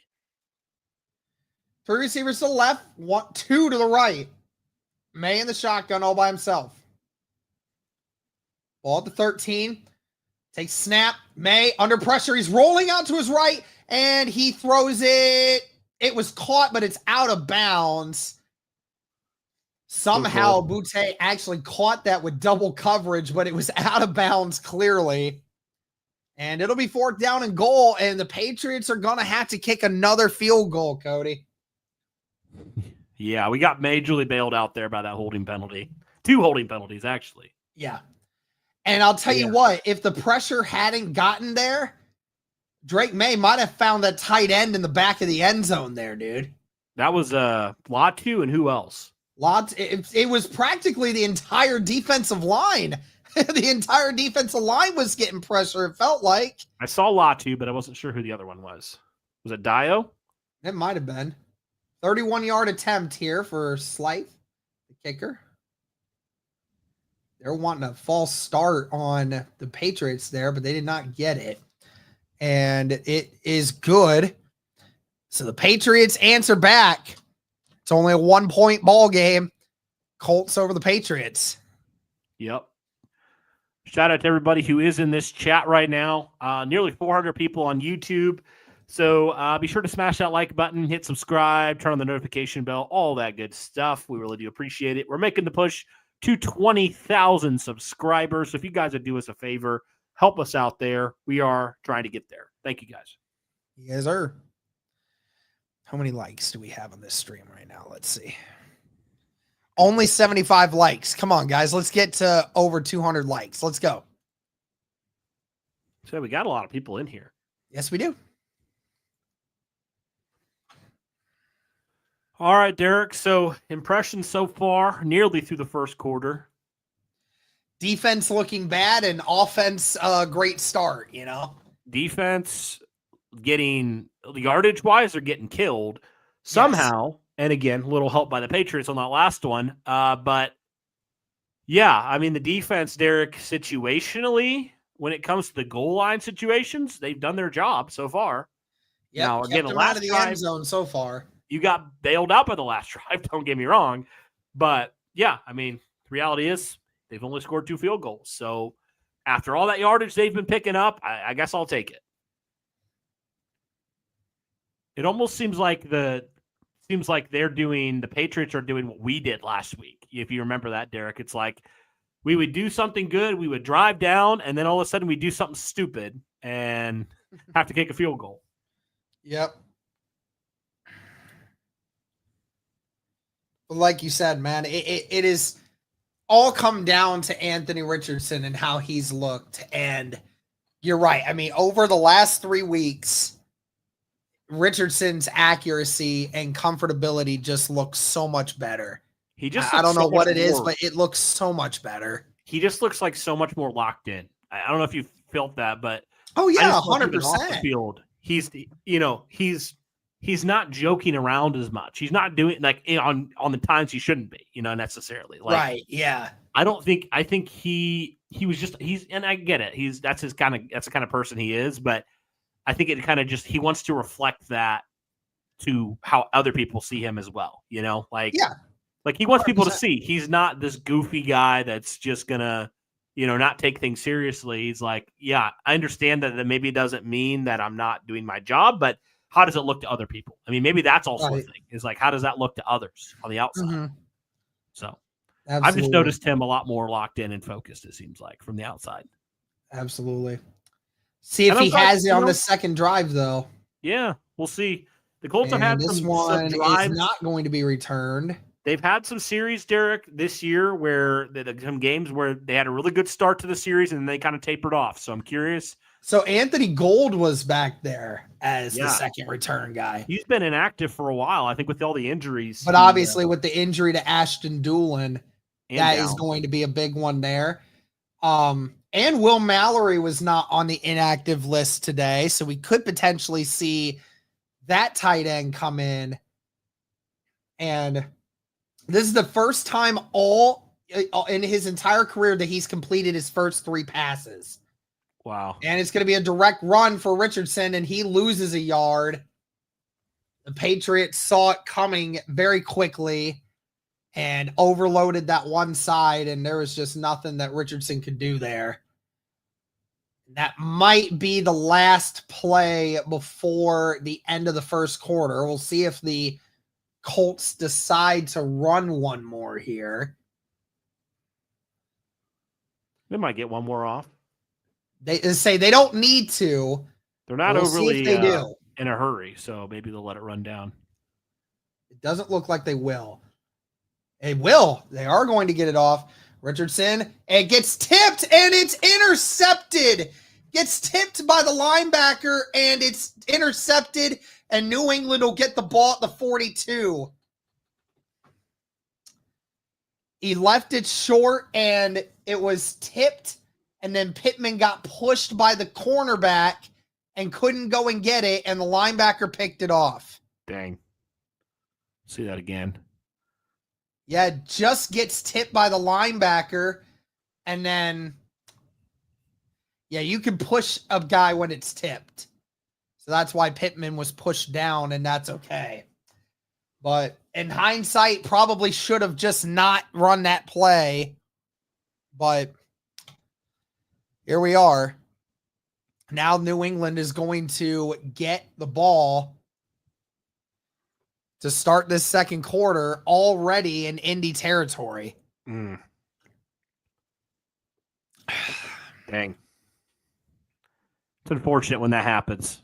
A: 3 receivers to the left, 2 to the right. May in the shotgun all by himself. Ball at the 13. Takes snap. May under pressure. He's rolling out to his right, and he throws it. It was caught, but it's out of bounds. Somehow, Butte actually caught that with double coverage, but it was out of bounds clearly. And it'll be 4th down and goal, and the Patriots are going to have to kick another field goal, Cody.
D: Yeah, we got majorly bailed out there by that holding penalty. 2 holding penalties, actually.
A: Yeah. And I'll tell you what, if the pressure hadn't gotten there, Drake May might have found that tight end in the back of the end zone there, dude.
D: That was Latu and who else?
A: It was practically the entire defensive line. The entire defensive line was getting pressure, it felt like.
D: I saw Latu, but I wasn't sure who the other one was. Was it Dio?
A: It might have been. 31-yard attempt here for Slythe, the kicker. They're wanting a false start on the Patriots there, but they did not get it. And it is good. So the Patriots answer back. It's only a 1-point ball game. Colts over the Patriots.
D: Yep. Shout out to everybody who is in this chat right now. Nearly 400 people on YouTube. So be sure to smash that like button, hit subscribe, turn on the notification bell, all that good stuff. We really do appreciate it. We're making the push to 20,000 subscribers. So if you guys would do us a favor, help us out there. We are trying to get there. Thank you, guys.
A: You guys are. How many likes do we have on this stream right now? Let's see. Only 75 likes. Come on, guys. Let's get to over 200 likes. Let's go.
D: So we got a lot of people in here.
A: Yes, we do.
D: All right, Derek. So impressions so far, nearly through the first quarter.
A: Defense looking bad and offense great start, you know.
D: Defense getting yardage-wise or getting killed somehow. Yes. And again, a little help by the Patriots on that last one. But yeah, I mean, the defense, Derek, situationally, when it comes to the goal line situations, they've done their job so far.
A: Yeah, now again, the last out of the end zone so far.
D: You got bailed out by the last drive, don't get me wrong. But yeah, I mean, the reality is they've only scored 2 field goals. So after all that yardage they've been picking up, I guess I'll take it. It almost seems like the Patriots are doing what we did last week. If you remember that, Derek, it's like we would do something good, we would drive down, and then all of a sudden we do something stupid and have to kick a field goal.
A: Yep. But like you said, man, it is all come down to Anthony Richardson and how he's looked. And you're right. I mean, over the last 3 weeks, Richardson's accuracy and comfortability just looks so much better. I don't know what it is, but it looks so much better.
D: He just looks like so much more locked in. I don't know if you felt that, but
A: oh yeah,
D: 100%. Off the field, he's not joking around as much. He's not doing like on the times he shouldn't be, necessarily. Like,
A: right? Yeah.
D: I think he's and I get it. That's the kind of person he is, but I think it kind of just he wants to reflect that to how other people see him as well. Like he wants 100%. People to see he's not this goofy guy that's just gonna, not take things seriously. He's like, yeah, I understand that maybe doesn't mean that I'm not doing my job, but how does it look to other people? I mean, maybe that's also a thing. Is like, how does that look to others on the outside? Mm-hmm. So absolutely. I've just noticed him a lot more locked in and focused, it seems like, from the outside.
A: Absolutely. See if he has it on the second drive, though.
D: Yeah, we'll see. The Colts have had
A: this one is not going to be returned.
D: They've had some series, Derek, this year where some games where they had a really good start to the series and then they kind of tapered off. So I'm curious.
A: So Anthony Gold was back there as the second return guy.
D: He's been inactive for a while, I think, with all the injuries.
A: But obviously with the injury to Ashton Doolin, that is going to be a big one there. And Will Mallory was not on the inactive list today, so we could potentially see that tight end come in. And this is the first time all in his entire career that he's completed his first 3 passes.
D: Wow.
A: And it's going to be a direct run for Richardson, and he loses a yard. The Patriots saw it coming very quickly and overloaded that one side, and there was just nothing that Richardson could do there. That might be the last play before the end of the first quarter. We'll see if the Colts decide to run one more here.
D: They might get one more off.
A: They say they don't need to.
D: They're not
A: We'll see
D: overly
A: if they do.
D: in a hurry, so maybe they'll let it run down.
A: It doesn't look like they will. They will. They are going to get it off. Richardson, it gets tipped and it's intercepted. Gets tipped by the linebacker and it's intercepted, and New England will get the ball at the 42. He left it short and it was tipped, and then Pittman got pushed by the cornerback and couldn't go and get it, and the linebacker picked it off.
D: Dang. See that again.
A: Yeah, it just gets tipped by the linebacker, and then, yeah, you can push a guy when it's tipped. So that's why Pittman was pushed down, and that's okay. But in hindsight, probably should have just not run that play. But here we are. Now New England is going to get the ball to start this second quarter already in Indy territory.
D: Dang. It's unfortunate when that happens.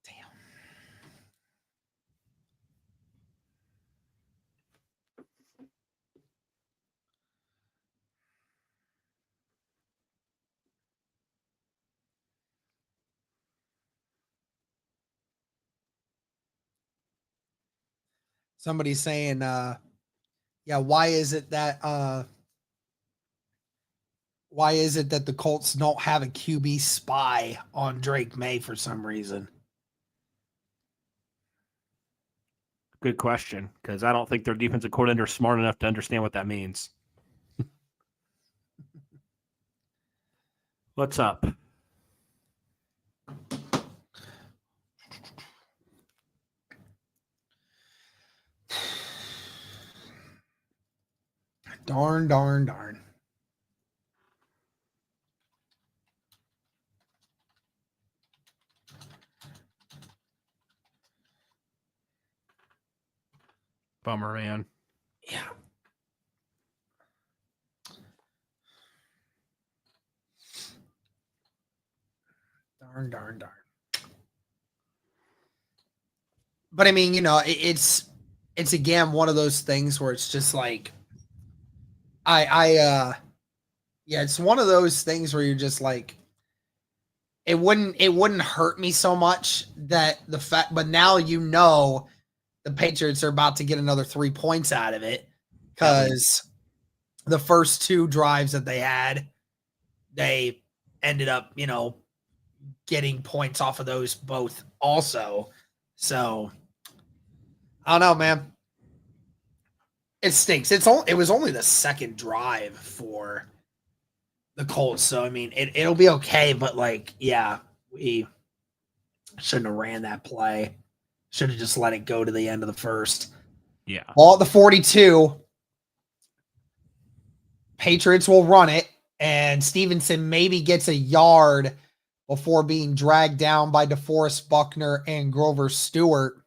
A: Damn. Somebody's saying, yeah, why is it that the Colts don't have a QB spy on Drake May for some reason?
D: Good question, because I don't think their defensive coordinator is smart enough to understand what that means. What's up?
A: Darn.
D: Bummer, man.
A: Yeah. Darn. But I mean, it's again one of those things where it's just like, yeah, it's one of those things where you're just like, it wouldn't hurt me so much that the fact, but now the Patriots are about to get another 3 points out of it, because the first two drives that they had, they ended up, getting points off of those both also. So I don't know, man. It stinks. It was only the second drive for the Colts, so I mean, it'll be okay. But yeah, we shouldn't have ran that play. Should have just let it go to the end of the first.
D: Yeah.
A: Ball at the 42. Patriots will run it, and Stevenson maybe gets a yard before being dragged down by DeForest Buckner and Grover Stewart.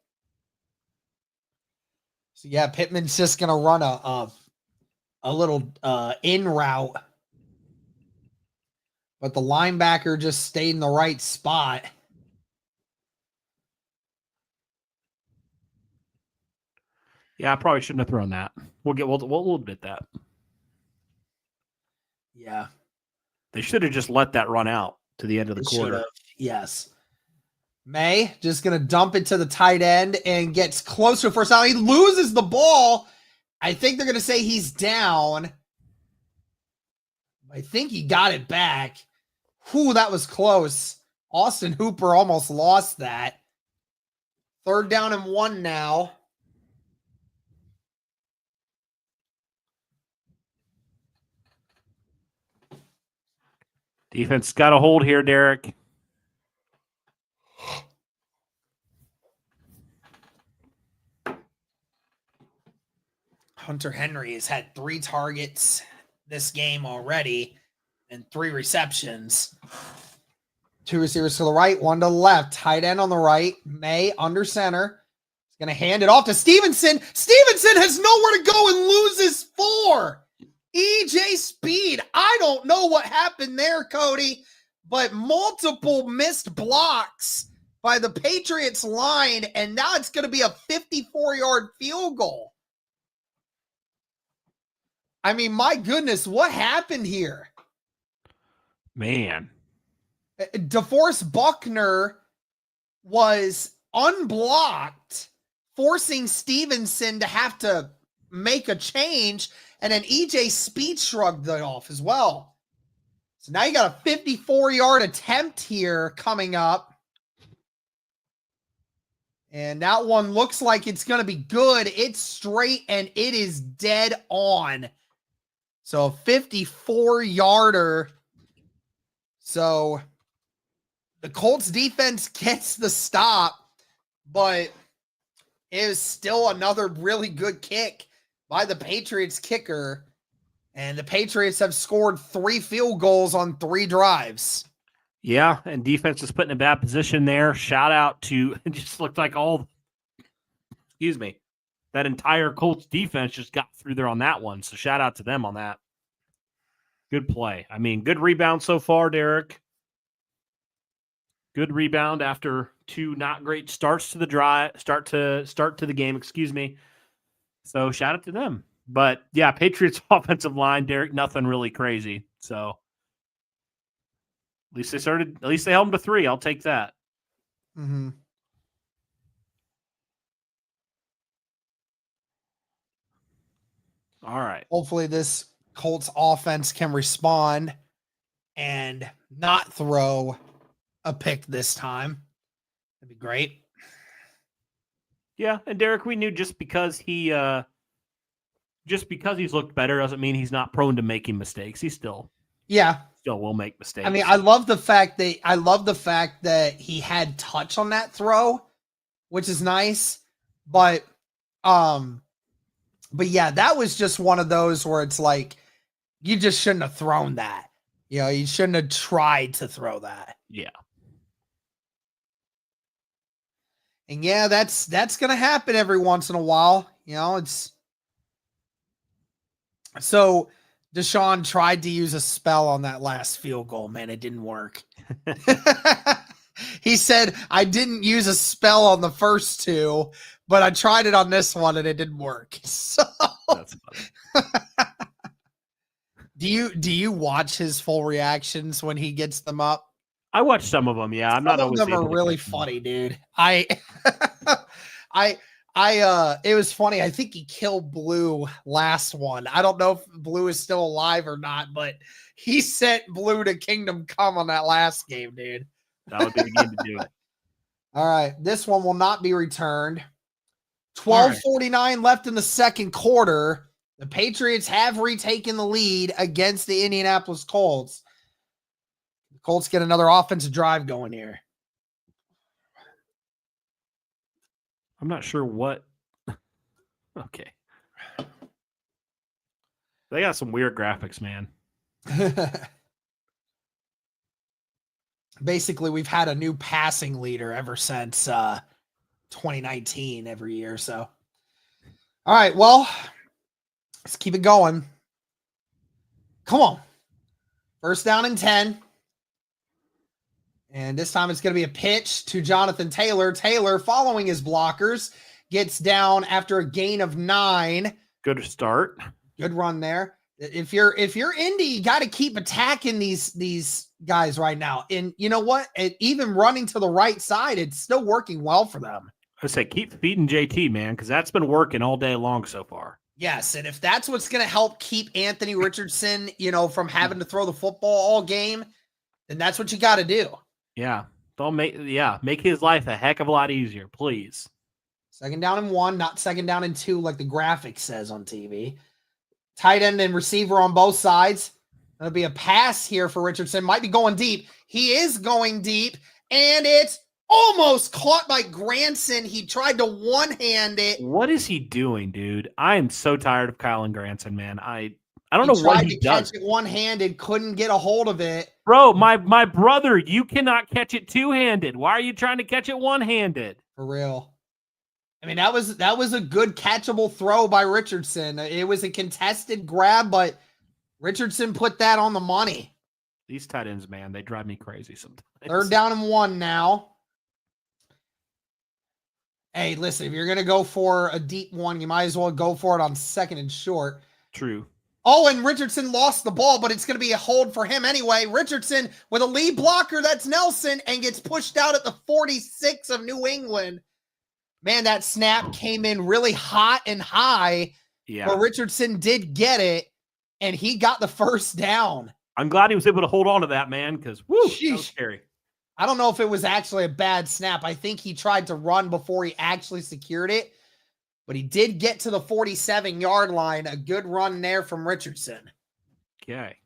A: So yeah, Pittman's just gonna run a little in route, but the linebacker just stayed in the right spot.
D: Yeah, I probably shouldn't have thrown that. We'll admit that.
A: Yeah,
D: they should have just let that run out to the end of the quarter.
A: Yes. May just going to dump it to the tight end and gets close to first down. He loses the ball. I think they're going to say he's down. I think he got it back. Whew, that was close. Austin Hooper almost lost that. 3rd down and 1 now.
D: Defense got a hold here, Derek.
A: Hunter Henry has had 3 targets this game already and 3 receptions. 2 receivers to the right, 1 to the left. Tight end on the right. May under center. He's going to hand it off to Stevenson. Stevenson has nowhere to go and loses 4. EJ Speed. I don't know what happened there, Cody, but multiple missed blocks by the Patriots line, and now it's going to be a 54-yard field goal. I mean, my goodness, what happened here?
D: Man.
A: DeForest Buckner was unblocked, forcing Stevenson to have to make a change, and then EJ Speed shrugged it off as well. So now you got a 54-yard attempt here coming up. And that one looks like it's going to be good. It's straight, and it is dead on. So a 54-yarder. So the Colts defense gets the stop, but it was still another really good kick by the Patriots kicker. And the Patriots have scored 3 field goals on 3 drives.
D: Yeah, and defense is put in a bad position there. Shout out to, it just looked like that entire Colts defense just got through there on that one. So shout out to them on that. Good play. I mean, good rebound so far, Derek. Good rebound after 2 not great starts to the start to the game, excuse me. So shout out to them. But yeah, Patriots offensive line, Derek, nothing really crazy. So at least they held them to 3. I'll take that.
A: Mm-hmm.
D: All right.
A: Hopefully this Colts offense can respond and not throw a pick this time. That'd be great.
D: Yeah, and Derek, we knew just because he's looked better doesn't mean he's not prone to making mistakes. He still will make mistakes.
A: I mean, I love the fact that he had touch on that throw, which is nice. But yeah, that was just one of those where it's like you just shouldn't have thrown that. You know, you shouldn't have tried to throw that.
D: Yeah.
A: And yeah, that's going to happen every once in a while. You know, it's so Deshaun tried to use a spell on that last field goal, man. It didn't work. He said, I didn't use a spell on the first 2, but I tried it on this one and it didn't work. So
D: That's funny.
A: do you watch his full reactions when he gets them up?
D: I watched some of them. Yeah, I'm not
A: Some
D: always
A: of them
D: able
A: are
D: to
A: really
D: catch them.
A: funny, dude. It was funny. I think he killed Blue last one. I don't know if Blue is still alive or not, but he sent Blue to Kingdom Come on that last game, dude.
D: That would be the game to do it.
A: All right. This one will not be returned. 12:49 left in the second quarter. The Patriots have retaken the lead against the Indianapolis Colts. The Colts get another offensive drive going here.
D: I'm not sure what. Okay. They got some weird graphics, man.
A: Basically, we've had a new passing leader ever since 2019 every year. So, all right, well, let's keep it going. Come on. First down and 10. And this time it's going to be a pitch to Jonathan Taylor. Taylor, following his blockers, gets down after a gain of 9.
D: Good start.
A: Good run there. If you're Indy, you got to keep attacking these guys right now. And you know what? Even running to the right side, it's still working well for them.
D: I say keep feeding JT, man, because that's been working all day long so far.
A: Yes, and if that's what's going to help keep Anthony Richardson, from having to throw the football all game, then that's what you got to do.
D: Yeah. Make his life a heck of a lot easier, please.
A: Second down and 1, not second down and 2 like the graphic says on TV. Tight end and receiver on both sides. That'll be a pass here for Richardson. Might be going deep. He is going deep, and it's almost caught by Granson. He tried to one-hand it.
D: What is he doing, dude? I am so tired of Kyle and Granson, man. I don't know what he does.
A: Catch it one-handed, couldn't get a hold of it.
D: Bro, my brother, you cannot catch it two-handed. Why are you trying to catch it one-handed?
A: For real. I mean, that was a good catchable throw by Richardson. It was a contested grab, but Richardson put that on the money.
D: These tight ends, man, they drive me crazy sometimes.
A: 3rd down and 1 now. Hey, listen, if you're going to go for a deep one, you might as well go for it on 2nd and short.
D: True.
A: Oh, and Richardson lost the ball, but it's going to be a hold for him anyway. Richardson with a lead blocker, that's Nelson, and gets pushed out at the 46 of New England. Man, that snap came in really hot and high.
D: Yeah.
A: But Richardson did get it, and he got the 1st down.
D: I'm glad he was able to hold on to that, man, because, woo, that was scary.
A: I don't know if it was actually a bad snap. I think he tried to run before he actually secured it, but he did get to the 47-yard line. A good run there from Richardson.
D: Okay.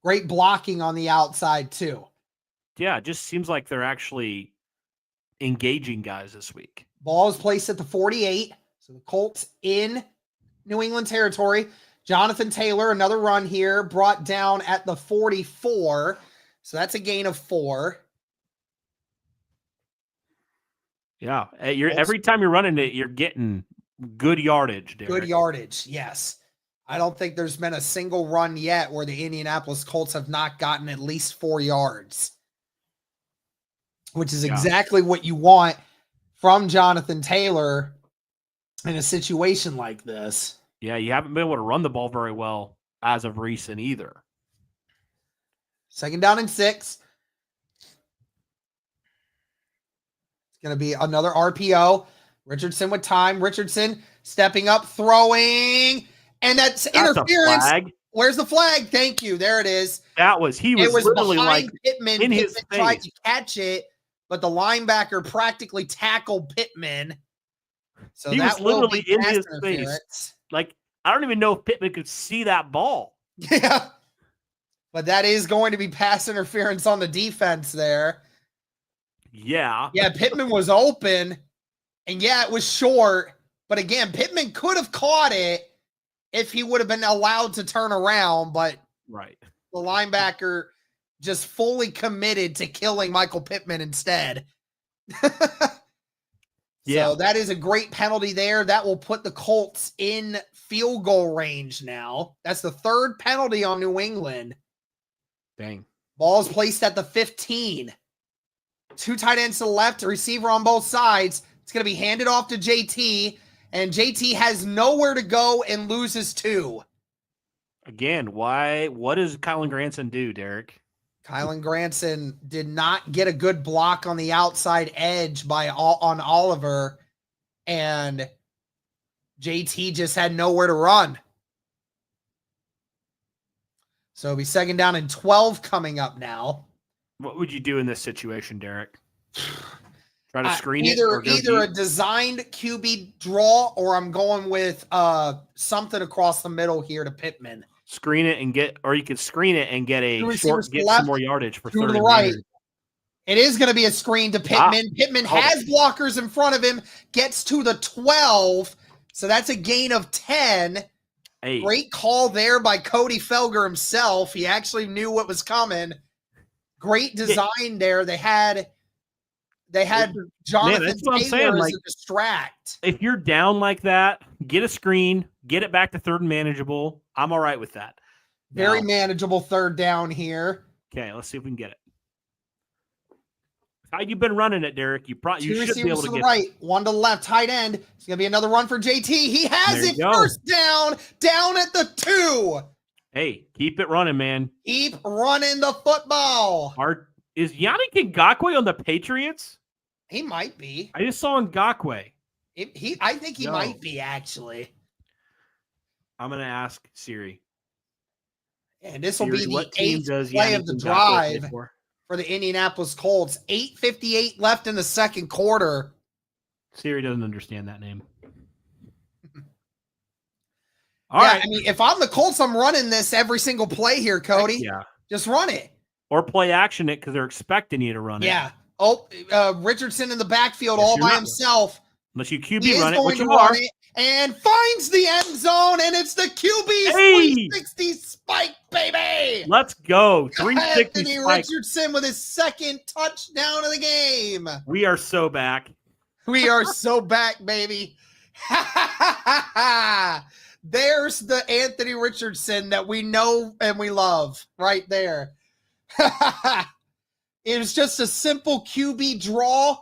A: Great blocking on the outside, too.
D: Yeah, it just seems like they're actually engaging guys this week.
A: Ball is placed at the 48. So the Colts in New England territory. Jonathan Taylor, another run here, brought down at the 44. So that's a gain of 4.
D: Yeah. Every time you're running it, you're getting good yardage, Derek.
A: Good yardage, yes. I don't think there's been a single run yet where the Indianapolis Colts have not gotten at least 4 yards, which is exactly what you want from Jonathan Taylor in a situation like this.
D: Yeah, you haven't been able to run the ball very well as of recent either.
A: 2nd down and 6. It's going to be another RPO. Richardson with time. Richardson stepping up, throwing, and that's interference. Where's the flag? Thank you. There it is.
D: He was literally
A: behind
D: like
A: Pittman.
D: in
A: Pittman
D: his face.
A: tried to catch it, but the linebacker practically tackled Pittman. So
D: he
A: that
D: was literally in
A: pass
D: his face. Like, I don't even know if Pittman could see that ball.
A: Yeah. But that is going to be pass interference on the defense there.
D: Yeah.
A: Yeah, Pittman was open, and yeah, it was short. But again, Pittman could have caught it if he would have been allowed to turn around, but
D: right,
A: the linebacker just fully committed to killing Michael Pittman instead.
D: Yeah.
A: So that is a great penalty there. That will put the Colts in field goal range now. That's the 3rd penalty on New England.
D: Dang.
A: Ball is placed at the 15. 2 tight ends to the left, a receiver on both sides. It's going to be handed off to JT, and JT has nowhere to go and loses 2.
D: Again, what does Kylan Granson do, Derek?
A: Kylan Granson did not get a good block on the outside edge on Oliver, and JT just had nowhere to run. So it'll be 2nd down and 12 coming up now.
D: What would you do in this situation, Derek? Try to screen
A: either a
D: deep?
A: designed QB draw, or I'm going with something across the middle here to Pittman.
D: Screen it and you could screen it and get a short, get some more yardage for
A: 2
D: third
A: to the
D: and
A: right.
D: manageable.
A: It is going to be a screen to Pittman. Pittman has blockers in front of him, gets to the 12, so that's a gain of 10.
D: Hey.
A: Great call there by Cody Felger himself. He actually knew what was coming. Great design there. They had Jonathan Taylor as a distract.
D: If you're down like that, get a screen, get it back to 3rd and manageable. I'm all right with that.
A: Very manageable 3rd down here.
D: Okay, let's see if we can get it. How you been running it, Derek? You should be able to
A: get
D: it.
A: Right, 1 to the left, tight end. It's going to be another run for JT. He has it, 1st down at the 2.
D: Hey, keep it running, man.
A: Keep running the football.
D: Is Yannick Ngakoue on the Patriots?
A: He might be.
D: I just saw Ngakoue.
A: I think he might be, actually.
D: I'm going to ask Siri.
A: And this will be the
D: what team
A: 8th
D: does
A: play
D: Yannick
A: of the
D: Ngakoue
A: drive
D: play
A: for the Indianapolis Colts. 8:58 left in the 2nd quarter.
D: Siri doesn't understand that name.
A: All right. I mean, if I'm the Colts, I'm running this every single play here, Cody.
D: Yeah.
A: Just run it.
D: Or play action it because they're expecting you to run it.
A: Yeah. Oh, Richardson in the backfield all by himself.
D: Unless you QB run it, which you
A: are. And finds the end zone, and it's the QB's 360 spike, baby.
D: Let's go. 360
A: Anthony Richardson with his 2nd touchdown of the game.
D: We are so back.
A: We are so back, baby. There's the Anthony Richardson that we know and we love right there. It was just a simple QB draw,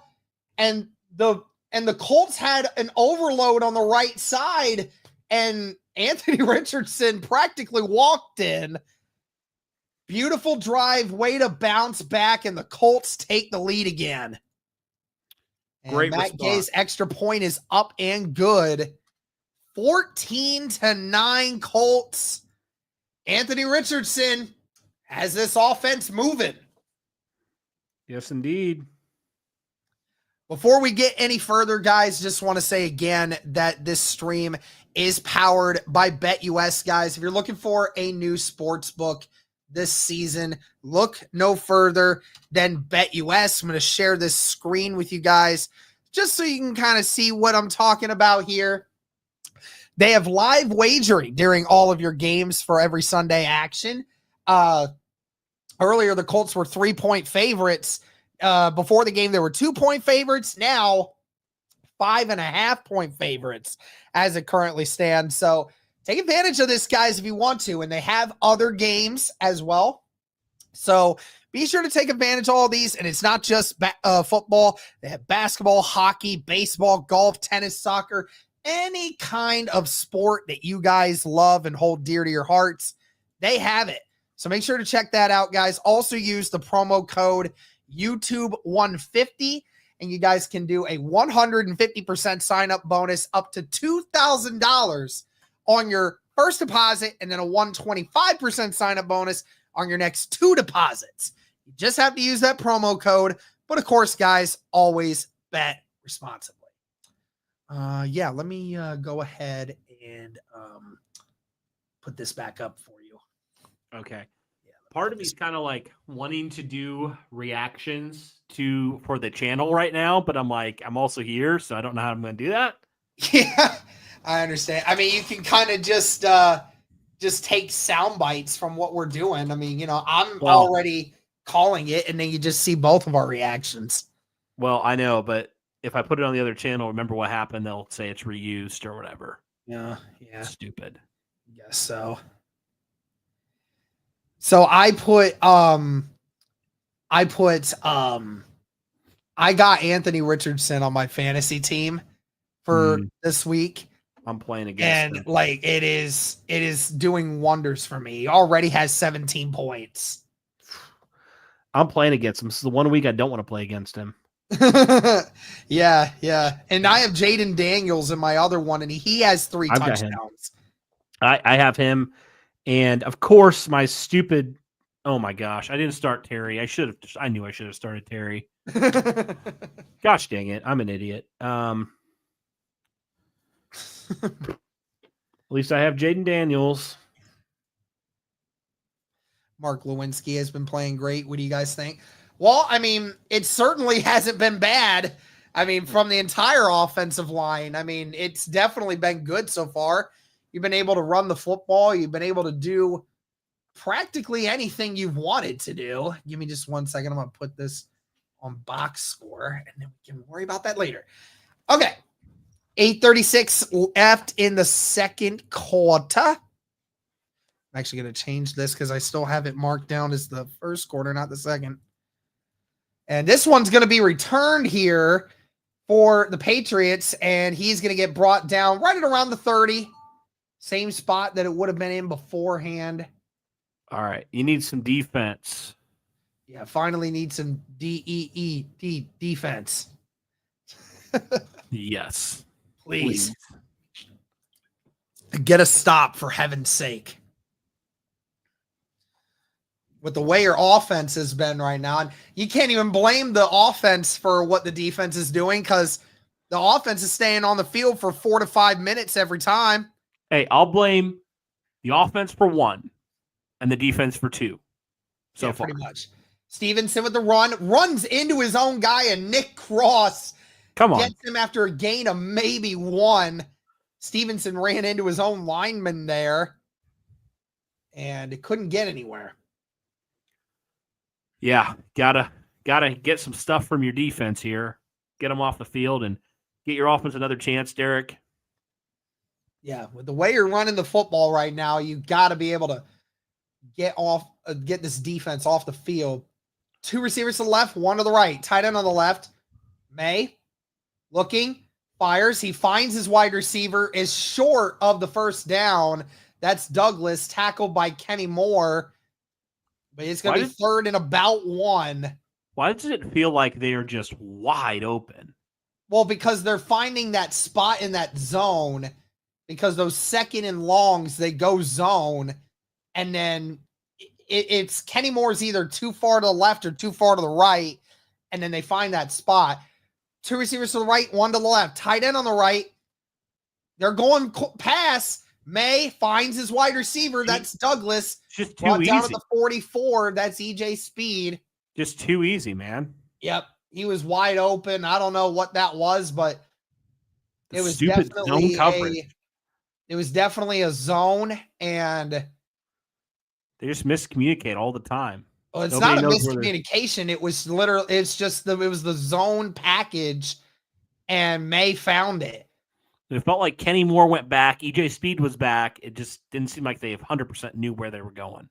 A: and the Colts had an overload on the right side, and Anthony Richardson practically walked in. Beautiful drive, way to bounce back, and the Colts take the lead again. And
D: Great
A: Matt
D: response.
A: Gay's extra point is up and good. 14-9 Colts. Anthony Richardson has this offense moving.
D: Yes, indeed.
A: Before we get any further, guys, just want to say again that this stream is powered by BetUS, guys. If you're looking for a new sports book this season, look no further than BetUS. I'm going to share this screen with you guys just so you can kind of see what I'm talking about here. They have live wagering during all of your games for every Sunday action. Earlier, the Colts were 3-point favorites. Before the game, they were 2-point favorites. Now, 5.5-point favorites as it currently stands. So take advantage of this, guys, if you want to. And they have other games as well. So be sure to take advantage of all these. And it's not just football. They have basketball, hockey, baseball, golf, tennis, soccer, any kind of sport that you guys love and hold dear to your hearts. They have it. So make sure to check that out, guys. Also use the promo code YouTube150, and you guys can do a 150% sign-up bonus up to $2,000 on your first deposit, and then a 125% sign-up bonus on your next 2 deposits. You just have to use that promo code, but of course, guys, always bet responsibly. Yeah, let me go ahead and put this back up for you.
D: Okay. Part of me is kind of like wanting to do reactions for the channel right now, but I'm like, I'm also here, so I don't know how I'm going to do that.
A: Yeah, I understand. I mean, you can kind of just take sound bites from what we're doing. I mean, I'm already calling it, and then you just see both of our reactions.
D: Well, I know, but if I put it on the other channel, remember what happened? They'll say it's reused or whatever.
A: Yeah.
D: Stupid.
A: Guess so. So I got Anthony Richardson on my fantasy team for this week.
D: I'm playing against him.
A: Like it is doing wonders for me. He already has 17 points.
D: I'm playing against him. This is the one week I don't want to play against him.
A: Yeah. And I have Jaden Daniels in my other one, and he has 3 touchdowns.
D: I have him. And of course, my stupid, oh my gosh, I didn't start Terry. I knew I should have started Terry. Gosh dang it. I'm an idiot. At least I have Jaden Daniels.
A: Mark Lewinsky has been playing great. What do you guys think? Well, I mean, it certainly hasn't been bad. I mean, from the entire offensive line, I mean, it's definitely been good so far. You've been able to run the football. You've been able to do practically anything you've wanted to do. Give me just 1 second. I'm going to put this on box score, and then we can worry about that later. Okay. 8:36 left in the second quarter. I'm actually going to change this because I still have it marked down as the first quarter, not the second. And this one's going to be returned here for the Patriots, and he's going to get brought down right at around the 30. Same spot that it would have been in beforehand.
D: All right. You need some defense.
A: Yeah, finally need some defense.
D: Yes.
A: Please. Get a stop, for heaven's sake. With the way your offense has been right now, and you can't even blame the offense for what the defense is doing because the offense is staying on the field for 4 to 5 minutes every time.
D: Hey, I'll blame the offense for 1 and the defense for 2 so far.
A: Pretty much. Stevenson with the runs into his own guy, and Nick Cross gets him after a gain of maybe 1. Stevenson ran into his own lineman there, and it couldn't get anywhere.
D: Yeah, gotta get some stuff from your defense here. Get them off the field and get your offense another chance, Derek.
A: Yeah, with the way you're running the football right now, you got to be able to get this defense off the field. 2 receivers to the left, 1 to the right. Tight end on the left. May looking, fires. He finds his wide receiver, is short of the first down. That's Douglas, tackled by Kenny Moore. But it's going to be third and about 1.
D: Why does it feel like they are just wide open?
A: Well, because they're finding that spot in that zone, because those second and longs, they go zone, and then it's Kenny Moore's either too far to the left or too far to the right, and then they find that spot. 2 receivers to the right, 1 to the left. Tight end on the right. They're going pass. May finds his wide receiver. That's Douglas.
D: Just too
A: brought
D: easy.
A: Down at the 44. That's EJ Speed.
D: Just too easy, man.
A: Yep. He was wide open. I don't know what that was, but it was definitely
D: zone coverage.
A: It was definitely a zone, and
D: they just miscommunicate all the time.
A: Well, it's not a miscommunication. It was literally, it was the zone package, and May found it.
D: It felt like Kenny Moore went back. EJ Speed was back. It just didn't seem like they 100% knew where they were going.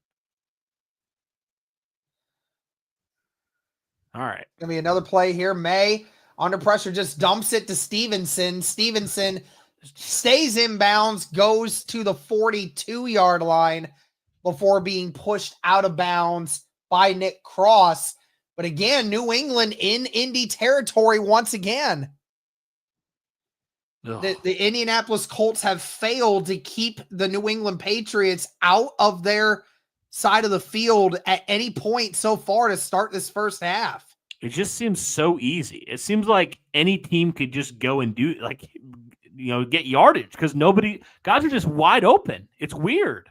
D: All right.
A: Gonna be another play here. May under pressure just dumps it to Stevenson. Stevenson stays inbounds, goes to the 42-yard line before being pushed out of bounds by Nick Cross. But again, New England in Indy territory once again. The Indianapolis Colts have failed to keep the New England Patriots out of their side of the field at any point so far to start this first half.
D: It just seems so easy. It seems like any team could just go and do, like, you know, get yardage because guys are just wide open. It's weird.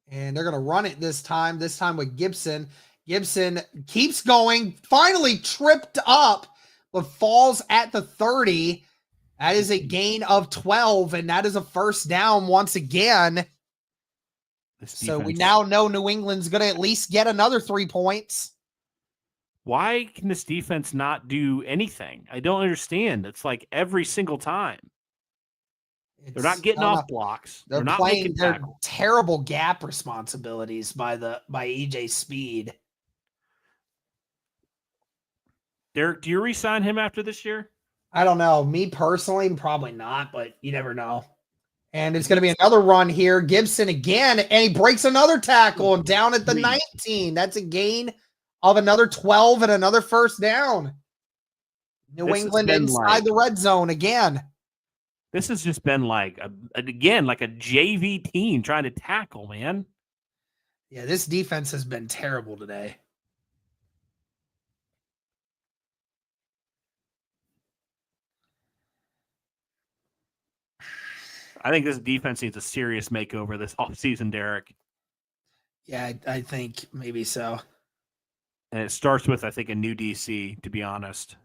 A: And they're going to run it this time with Gibson. Gibson keeps going, finally tripped up, but falls at the 30. That is a gain of 12, and that is a first down once again. So we now know New England's going to at least get another 3 points.
D: Why can this defense not do anything? I don't understand. It's like every single time. They're not getting off blocks.
A: They're
D: not
A: playing their terrible gap responsibilities by EJ Speed.
D: Derek, do you re-sign him after this year?
A: I don't know. Me personally, probably not, but you never know. And it's going to be another run here. Gibson again, and he breaks another tackle and down at the 19. That's a gain of another 12 and another first down. New England inside the red zone again.
D: This has just been like a JV team trying to tackle, man.
A: Yeah, this defense has been terrible today.
D: I think this defense needs a serious makeover this offseason, Derek.
A: Yeah, I think maybe so.
D: And it starts with, I think, a new DC, to be honest.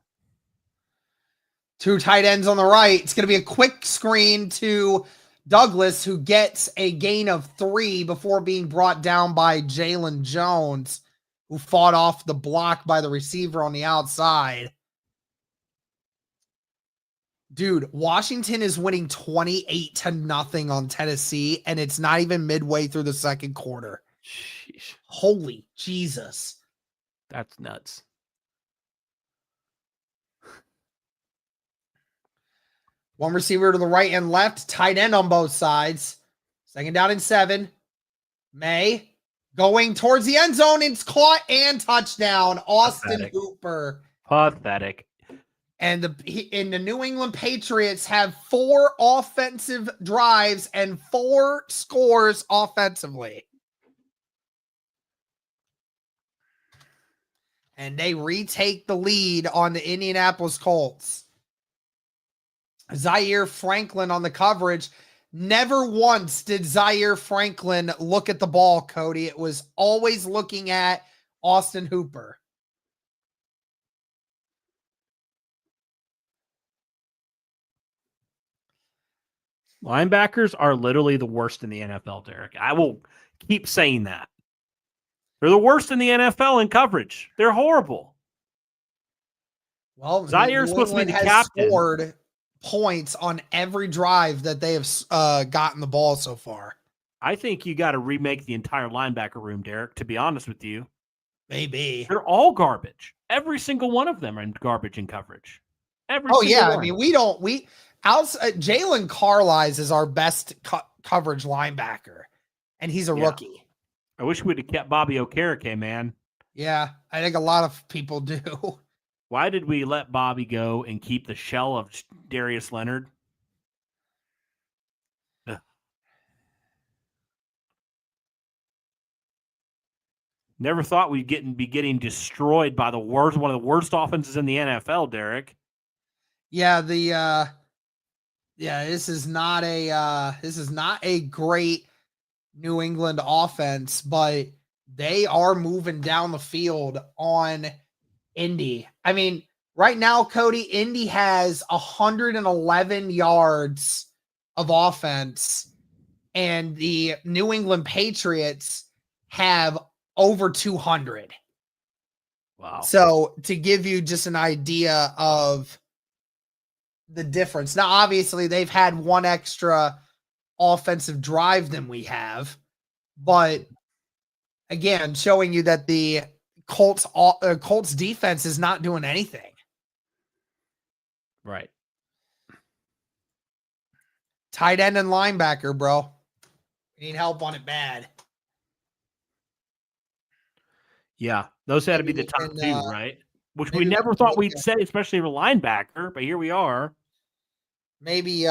A: 2 tight ends on the right. It's going to be a quick screen to Douglas, who gets a gain of 3 before being brought down by Jalen Jones, who fought off the block by the receiver on the outside. Dude, Washington is winning 28-0 on Tennessee, and it's not even midway through the second quarter.
D: Sheesh.
A: Holy Jesus.
D: That's nuts.
A: One receiver to the right and left, tight end on both sides. 2nd down and 7. May going towards the end zone. It's caught and touchdown. Austin Hooper.
D: Pathetic.
A: And the New England Patriots have 4 offensive drives and 4 scores offensively. And they retake the lead on the Indianapolis Colts. Zaire Franklin on the coverage. Never once did Zaire Franklin look at the ball, Cody. It was always looking at Austin Hooper.
D: Linebackers are literally the worst in the NFL, Derek. I will keep saying that. They're the worst in the NFL in coverage. They're horrible.
A: Well,
D: Zaire's supposed to be the captain.
A: Scored points on every drive that they have gotten the ball so far.
D: I think you got to remake the entire linebacker room, Derek, to be honest with you.
A: Maybe.
D: They're all garbage. Every single one of them are garbage in coverage. Every single
A: yeah.
D: one.
A: I mean, Jalen Carlisle is our best coverage linebacker, and he's a rookie.
D: I wish we'd have kept Bobby Okereke, man.
A: Yeah, I think a lot of people do.
D: Why did we let Bobby go and keep the shell of Darius Leonard? Ugh. Never thought we'd be getting destroyed by one of the worst offenses in the NFL, Derek.
A: Yeah, this is not a great New England offense, but they are moving down the field on Indy. I mean, right now, Cody, Indy has 111 yards of offense, and the New England Patriots have over 200.
D: Wow.
A: So to give you just an idea of the difference. Now, obviously, they've had one extra offensive drive than we have, but again, showing you that the Colts defense is not doing anything.
D: Right.
A: Tight end and linebacker, bro. We need help on it bad.
D: Yeah, those had to be the top two, right? Which we never thought we'd say, especially for linebacker, but here we are.
A: Maybe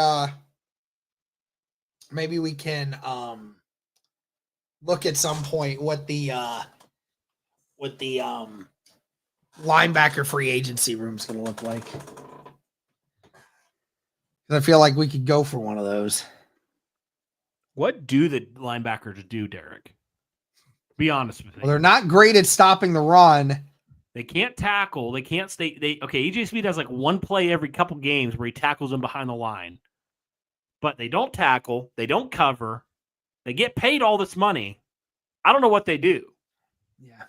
A: we can look at some point what the linebacker free agency room is going to look like. I feel like we could go for one of those.
D: What do the linebackers do, Derek? Be honest with me.
A: Well, they're not great at stopping the run.
D: They can't tackle. They can't stay. EJ Speed has like one play every couple games where he tackles them behind the line. But they don't tackle. They don't cover. They get paid all this money. I don't know what they do.
A: Yeah.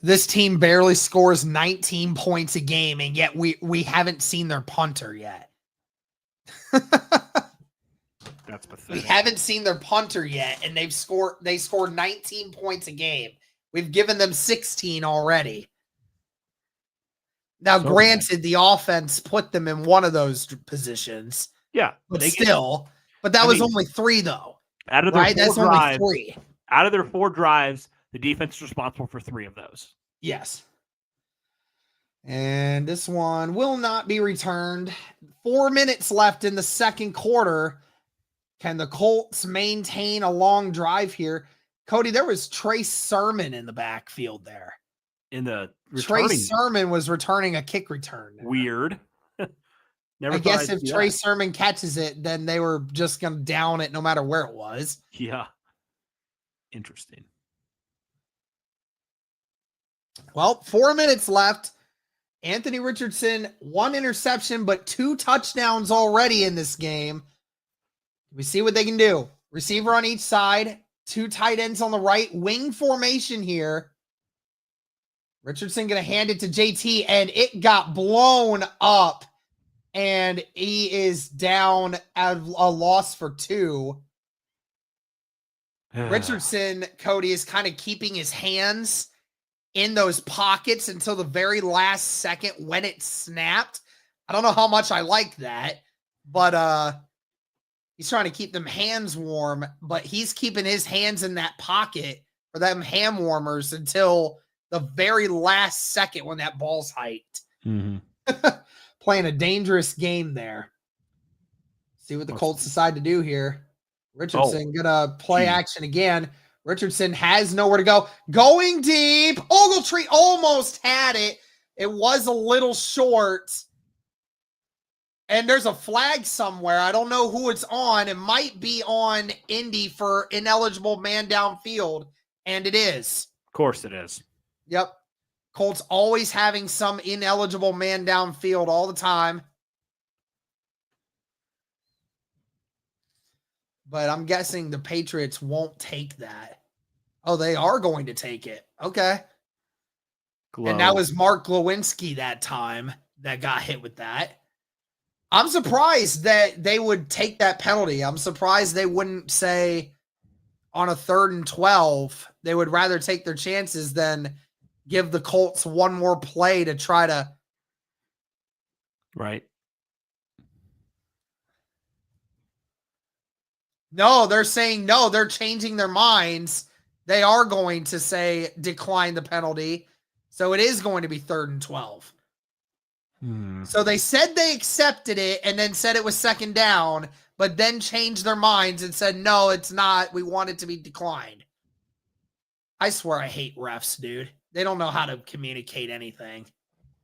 A: This team barely scores 19 points a game, and yet we haven't seen their punter yet.
D: That's pathetic.
A: We haven't seen their punter yet, and they scored 19 points a game. We've given them 16 already. Now, granted, the offense put them in one of those positions.
D: Yeah.
A: But that was only 3, though.
D: Out of their
A: right? That's
D: drives,
A: only 3.
D: Out of their 4 drives, the defense is responsible for 3 of those.
A: Yes. And this one will not be returned. 4 minutes left in the second quarter. Can the Colts maintain a long drive here? Cody, there was Trace Sermon in the backfield there. Trace Sermon was returning a kick return.
D: Weird.
A: I guess if Trace Sermon catches it, then they were just going to down it no matter where it was.
D: Yeah. Interesting.
A: Well, 4 minutes left. Anthony Richardson, 1 interception, but 2 touchdowns already in this game. We see what they can do. Receiver on each side, 2 tight ends on the right, wing formation here. Richardson going to hand it to JT, and it got blown up, and he is down at a loss for 2. Richardson, Cody, is kind of keeping his hands in those pockets until the very last second when it snapped. I don't know how much I like that, but he's trying to keep them hands warm, but he's keeping his hands in that pocket for them ham warmers until the very last second when that ball's hiked.
D: Mm-hmm.
A: Playing a dangerous game there. See what the Colts decide to do here. Richardson gonna play action again. Richardson has nowhere to go. Going deep. Ogletree almost had it. It was a little short. And there's a flag somewhere. I don't know who it's on. It might be on Indy for ineligible man downfield. And it is.
D: Of course it is.
A: Yep. Colts always having some ineligible man downfield all the time. But I'm guessing the Patriots won't take that. Oh, they are going to take it. Okay. And that was Mark Glowinski that time that got hit with that. I'm surprised that they would take that penalty. I'm surprised they wouldn't say on a 3rd and 12, they would rather take their chances than give the Colts one more play to try to.
D: Right.
A: No, they're saying no. They're changing their minds. They are going to say decline the penalty. So it is going to be 3rd and 12. So they said they accepted it and then said it was 2nd down, but then changed their minds and said, no, it's not. We want it to be declined. I swear I hate refs, dude. They don't know how to communicate anything.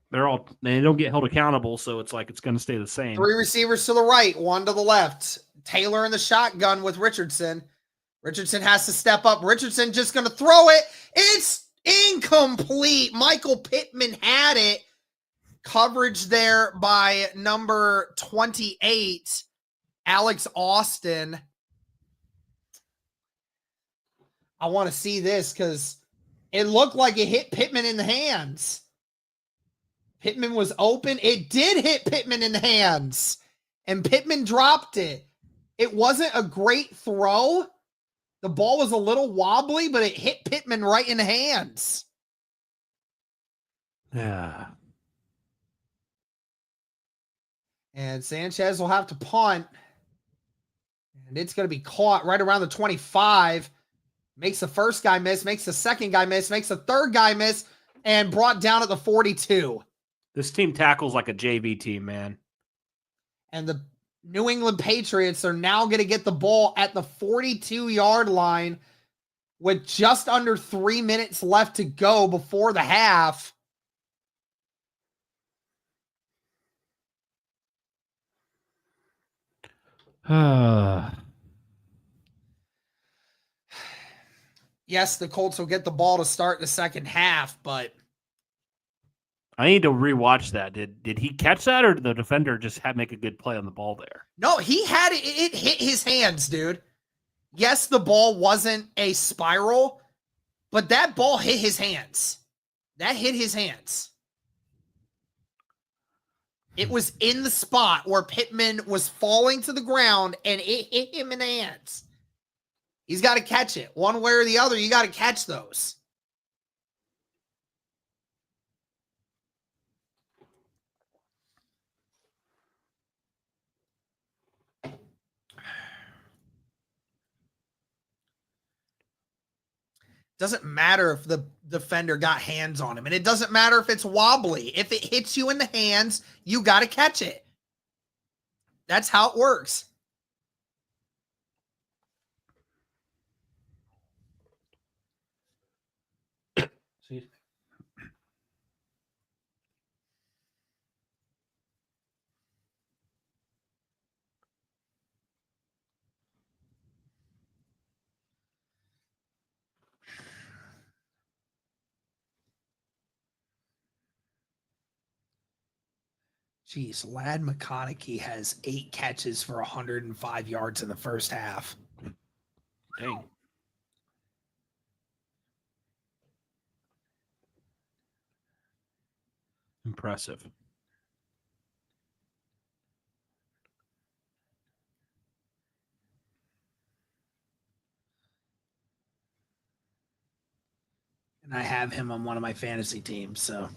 D: They don't get held accountable, so it's like it's going to stay the same.
A: 3 receivers to the right, 1 to the left. Taylor in the shotgun with Richardson. Richardson has to step up. Richardson just going to throw it. It's incomplete. Michael Pittman had it. Coverage there by number 28, Alex Austin. I want to see this because it looked like it hit Pittman in the hands. Pittman was open. It did hit Pittman in the hands, and Pittman dropped it. It wasn't a great throw. The ball was a little wobbly, but it hit Pittman right in the hands.
D: Yeah.
A: And Sanchez will have to punt. And it's going to be caught right around the 25. Makes the first guy miss, makes the second guy miss, makes the third guy miss, and brought down at the 42.
D: This team tackles like a JV team, man.
A: And the New England Patriots are now going to get the ball at the 42-yard line with just under 3 minutes left to go before the half. Yes, the Colts will get the ball to start the second half, but
D: I need to rewatch that. Did he catch that, or did the defender just make a good play on the ball there?
A: no, he had it. It hit his hands, dude. Yes, the ball wasn't a spiral, but that ball hit his hands. That hit his hands. It was in the spot where Pittman was falling to the ground, and it hit him in the hands. He's got to catch it. One way or the other, you got to catch those. Doesn't matter if the defender got hands on him, and it doesn't matter if it's wobbly. If it hits you in the hands, you got to catch it. That's how it works. Jeez, Lad McConaughey has 8 catches for 105 yards in the first half.
D: Dang. Impressive.
A: And I have him on one of my fantasy teams, so.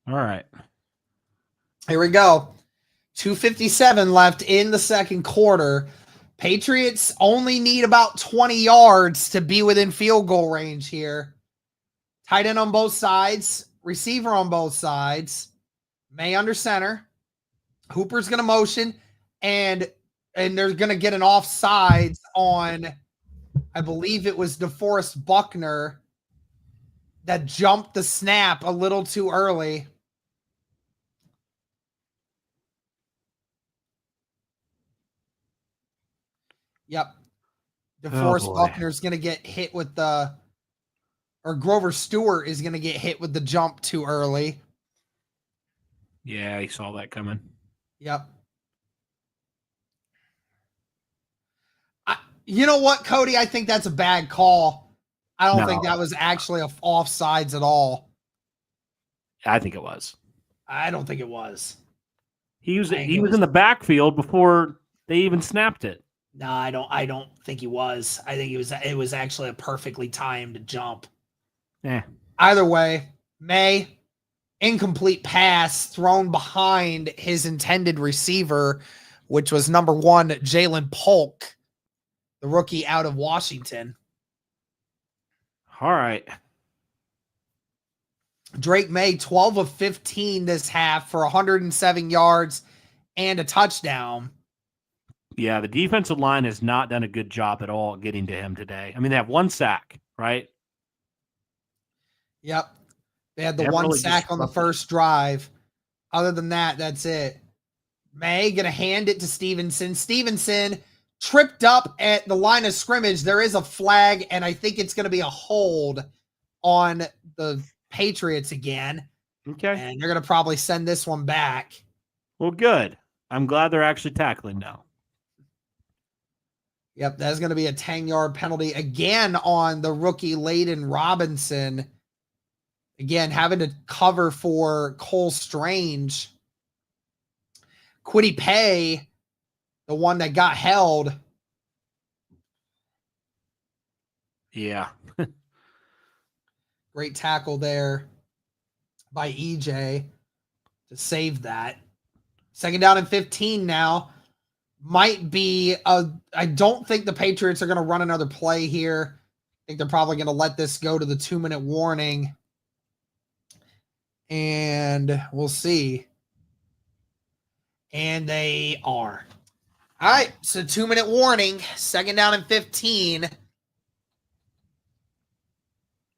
D: All right.
A: Here we go. 2:57 left in the second quarter. Patriots only need about 20 yards to be within field goal range here. Tight end on both sides. Receiver on both sides. May under center. Hooper's going to motion. And they're going to get an offsides on, I believe it was DeForest Buckner that jumped the snap a little too early. Yep. DeForest
D: boy.
A: Buckner's going to get hit with or Grover Stewart is going to get hit with the jump too early.
D: Yeah, he saw that coming.
A: Yep. You know what, Cody? I think that's a bad call. I don't think that was actually offsides at all.
D: I think it was.
A: I don't think it was.
D: He was in the backfield before they even snapped it.
A: No, I don't think he was. I think it was actually a perfectly timed jump.
D: Yeah.
A: Either way, May, incomplete pass thrown behind his intended receiver, which was number 1, Jalen Polk, the rookie out of Washington.
D: All right.
A: Drake May, 12 of 15 this half for 107 yards and a touchdown.
D: Yeah, the defensive line has not done a good job at all getting to him today. I mean, they have 1 sack, right?
A: Yep. They had the
D: They're
A: 1
D: really
A: sack on the first drive. Other than that, that's it. May going to hand it to Stevenson. Stevenson tripped up at the line of scrimmage. There is a flag, and I think it's going to be a hold on the Patriots again.
D: Okay.
A: And they're going to probably send this one back.
D: Well, good. I'm glad they're actually tackling now.
A: Yep, that's going to be a 10-yard penalty again on the rookie Layden Robinson. Again, having to cover for Cole Strange. Quiddy Pay, the one that got held.
D: Yeah.
A: Great tackle there by EJ to save that. 2nd down and 15 now. Might be I don't think the Patriots are going to run another play here. I think they're probably going to let this go to the 2-minute warning. And we'll see. And they are. All right, so 2-minute warning, 2nd down and 15.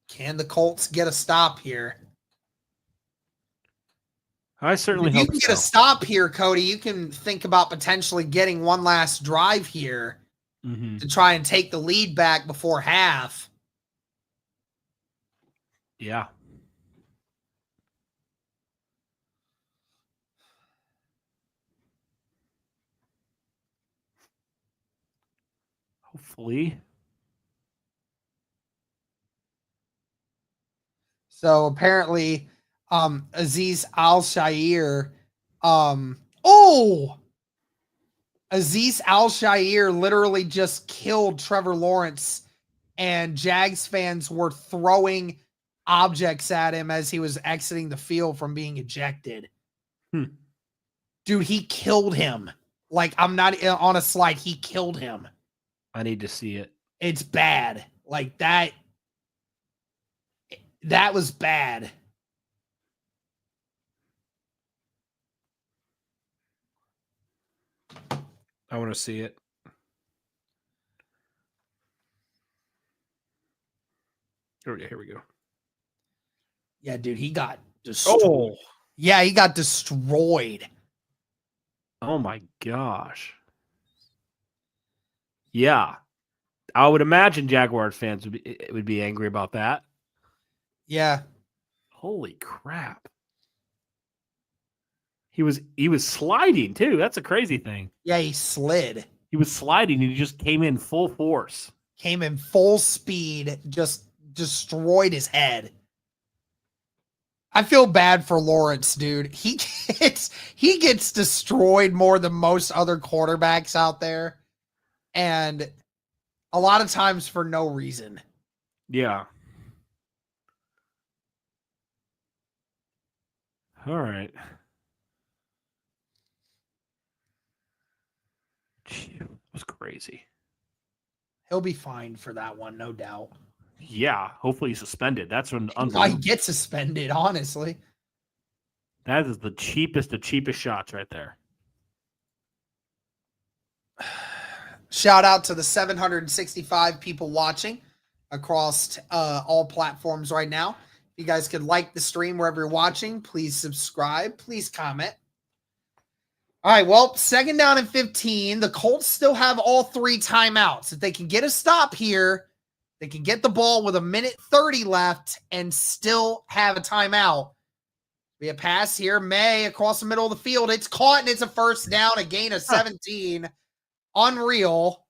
A: Can the Colts get a stop here?
D: I certainly
A: If you
D: hope
A: can
D: so.
A: get a stop here, Cody, you can think about potentially getting one last drive here to try and take the lead back before half.
D: Yeah. Hopefully.
A: So apparently, Aziz Al-Shair, Aziz Al-Shair literally just killed Trevor Lawrence, and Jags fans were throwing objects at him as he was exiting the field from being ejected. Dude, he killed him. Like, I'm not on a slide. He killed him.
D: I need to see it.
A: It's bad. Like, that was bad.
D: I want to see it. Here we go.
A: Yeah, dude, he got destroyed. Yeah, he got destroyed.
D: Oh my gosh. Yeah. I would imagine Jaguars fans would be angry about that.
A: Yeah.
D: Holy crap. He was sliding too. That's a crazy thing.
A: Yeah, he slid.
D: He was sliding and he just came in full force.
A: Came in full speed, just destroyed his head. I feel bad for Lawrence, dude. He gets destroyed more than most other quarterbacks out there. And a lot of times for no reason.
D: Yeah. All right. It was crazy.
A: He'll be fine for that one, no doubt.
D: Yeah, hopefully he's suspended. That's when
A: I get suspended, honestly.
D: That is the cheapest of cheapest shots right there.
A: Shout out to the 765 people watching across all platforms right now. If you guys could like the stream wherever you're watching, please subscribe, please comment. All right, well, 2nd down and 15. The Colts still have all 3 timeouts. If they can get a stop here, they can get the ball with 1:30 left and still have a timeout. Be a pass here. May across the middle of the field. It's caught and it's a 1st down, a gain of 17. Unreal.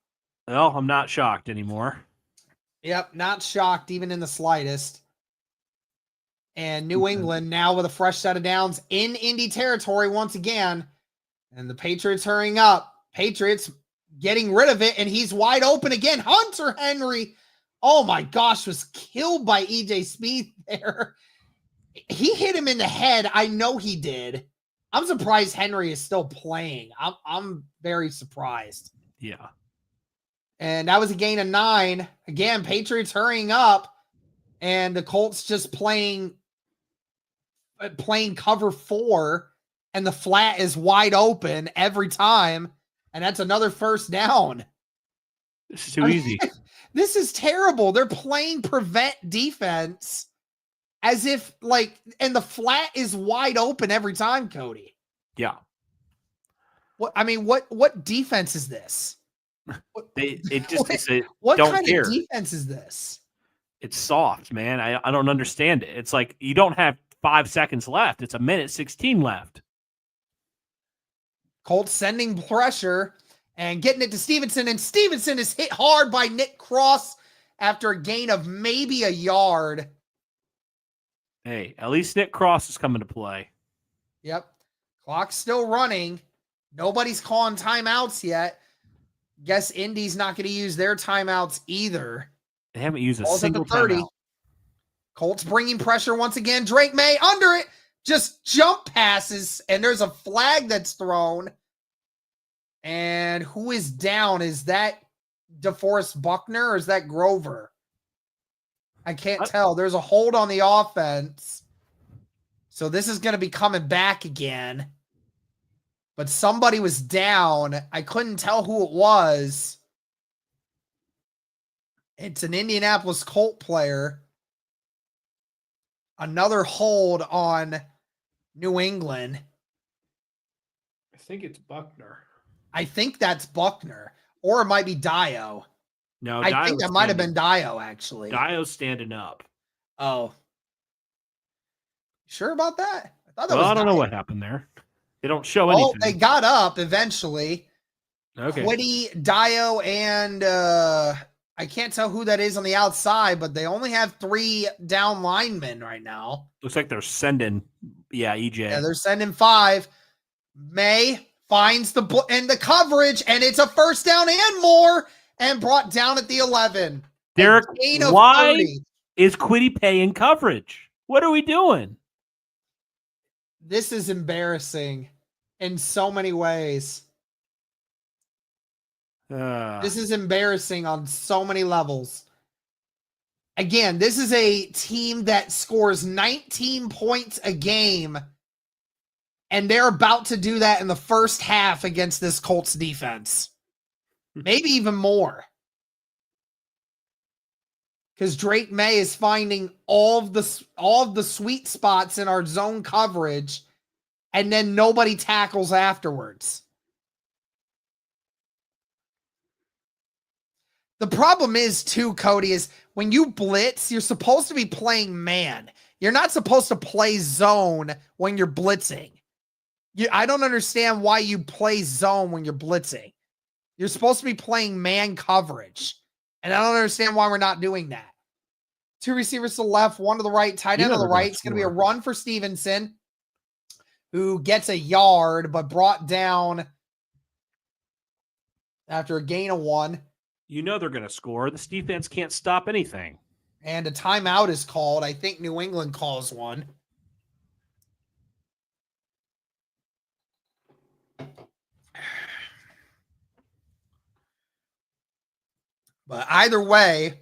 D: Well, I'm not shocked anymore.
A: Yep, not shocked even in the slightest. And New England now with a fresh set of downs in Indy territory once again. And the Patriots hurrying up. Patriots getting rid of it, and he's wide open again. Hunter Henry, oh my gosh, was killed by EJ Speed there. He hit him in the head. I know he did. I'm surprised Henry is still playing. I'm very surprised.
D: Yeah.
A: And that was a gain of 9. Again, Patriots hurrying up, and the Colts just playing cover 4, and the flat is wide open every time, and that's another 1st down.
D: This is too easy.
A: This is terrible. They're playing prevent defense as if and the flat is wide open every time, Cody.
D: Yeah.
A: What defense is this? What kind of defense is this?
D: It's soft, man. I don't understand it. It's like you don't have 5 seconds left. It's 1:16 left.
A: Colts sending pressure and getting it to Stevenson, and Stevenson is hit hard by Nick Cross after a gain of maybe a yard.
D: Hey, at least Nick Cross is coming to play.
A: Yep. Clock's still running. Nobody's calling timeouts yet. Guess Indy's not going to use their timeouts either.
D: They haven't used a
A: Ball's
D: single
A: at the 30.
D: timeout.
A: Colts bringing pressure once again. Drake May under it. Just jump passes, and there's a flag that's thrown. And who is down? Is that DeForest Buckner or is that Grover? I can't tell. There's a hold on the offense. So this is going to be coming back again. But somebody was down. I couldn't tell who it was. It's an Indianapolis Colt player. Another hold on New England.
D: I think it's Buckner.
A: I think that's Buckner. Or it might be Dio.
D: No,
A: I think that might have been Dio, actually.
D: Dio's standing up.
A: Oh. Sure about that? I
D: don't know what happened there. They don't show anything.
A: They got up eventually.
D: Okay.
A: Quiddy, Dio, and I can't tell who that is on the outside, but they only have 3 down linemen right now.
D: Looks like they're sending, EJ.
A: Yeah, they're sending 5. May finds the coverage, and it's a 1st down and more, and brought down at the 11.
D: Derek, why
A: 30.
D: is Quiddy paying coverage? What are we doing?
A: This is embarrassing in so many ways. This is embarrassing on so many levels. Again, this is a team that scores 19 points a game, and they're about to do that in the first half against this Colts defense. Maybe even more. Because Drake May is finding all of the sweet spots in our zone coverage, and then nobody tackles afterwards. The problem is, too, Cody, is when you blitz, you're supposed to be playing man. You're not supposed to play zone when you're blitzing. I don't understand why you play zone when you're blitzing. You're supposed to be playing man coverage. And I don't understand why we're not doing that. 2 receivers to the left, 1 to the right, tight end to the right. It's going to be a run for Stevenson, who gets a yard, but brought down after a gain of 1.
D: You know they're going to score. This defense can't stop anything.
A: And a timeout is called. I think New England calls one. But either way,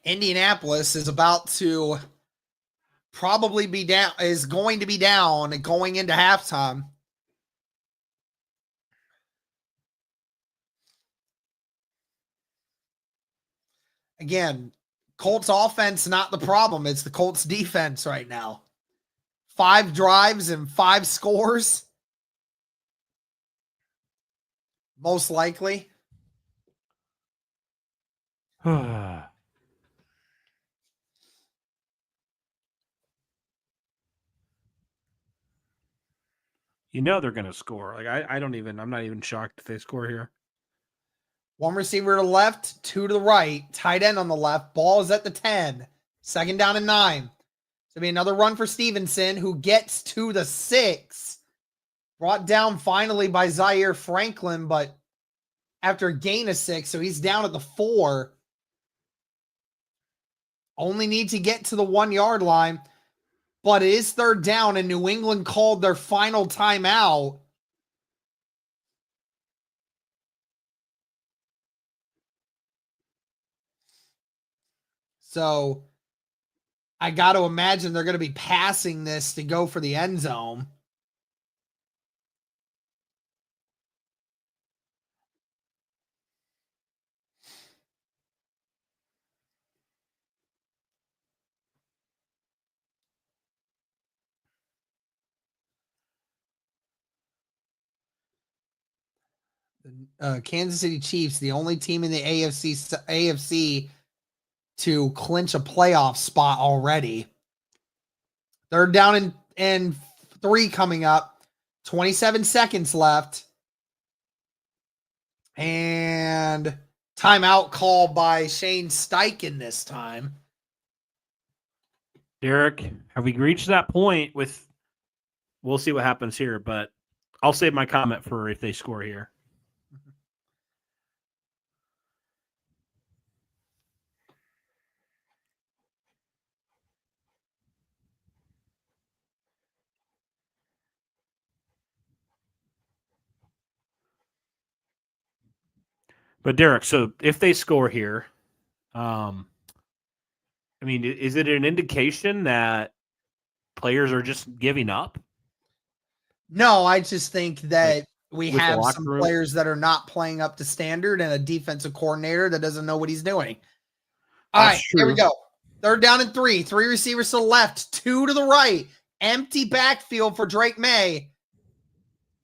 A: Indianapolis is about to probably be down, is going to be down going into halftime. Again, Colts offense, not the problem. It's the Colts defense right now. 5 drives and 5 scores. Most likely.
D: You know they're going to score. Like I'm not even shocked if they score here.
A: One receiver to the left, two to the right, tight end on the left. Ball is at the 10. Second down and 9. So be another run for Stevenson, who gets to the 6. Brought down finally by Zaire Franklin, but after a gain of 6, so he's down at the 4. Only need to get to the 1-yard line, but it is third down, and New England called their final timeout. So I got to imagine they're going to be passing this to go for the end zone. Kansas City Chiefs, the only team in the AFC to clinch a playoff spot already. Third down and 3 coming up. 27 seconds left. And timeout called by Shane Steichen this time.
D: Derek, have we reached that point with – we'll see what happens here, but I'll save my comment for if they score here. But Derek, so if they score here, I mean, is it an indication that players are just giving up?
A: No, I just think that we
D: with the
A: have
D: locker
A: some
D: room?
A: players that are not playing up to standard and a defensive coordinator that doesn't know what he's doing. All
D: That's
A: right, here we
D: true.
A: go. Third down and 3. 3 receivers to the left, 2 to the right. Empty backfield for Drake May.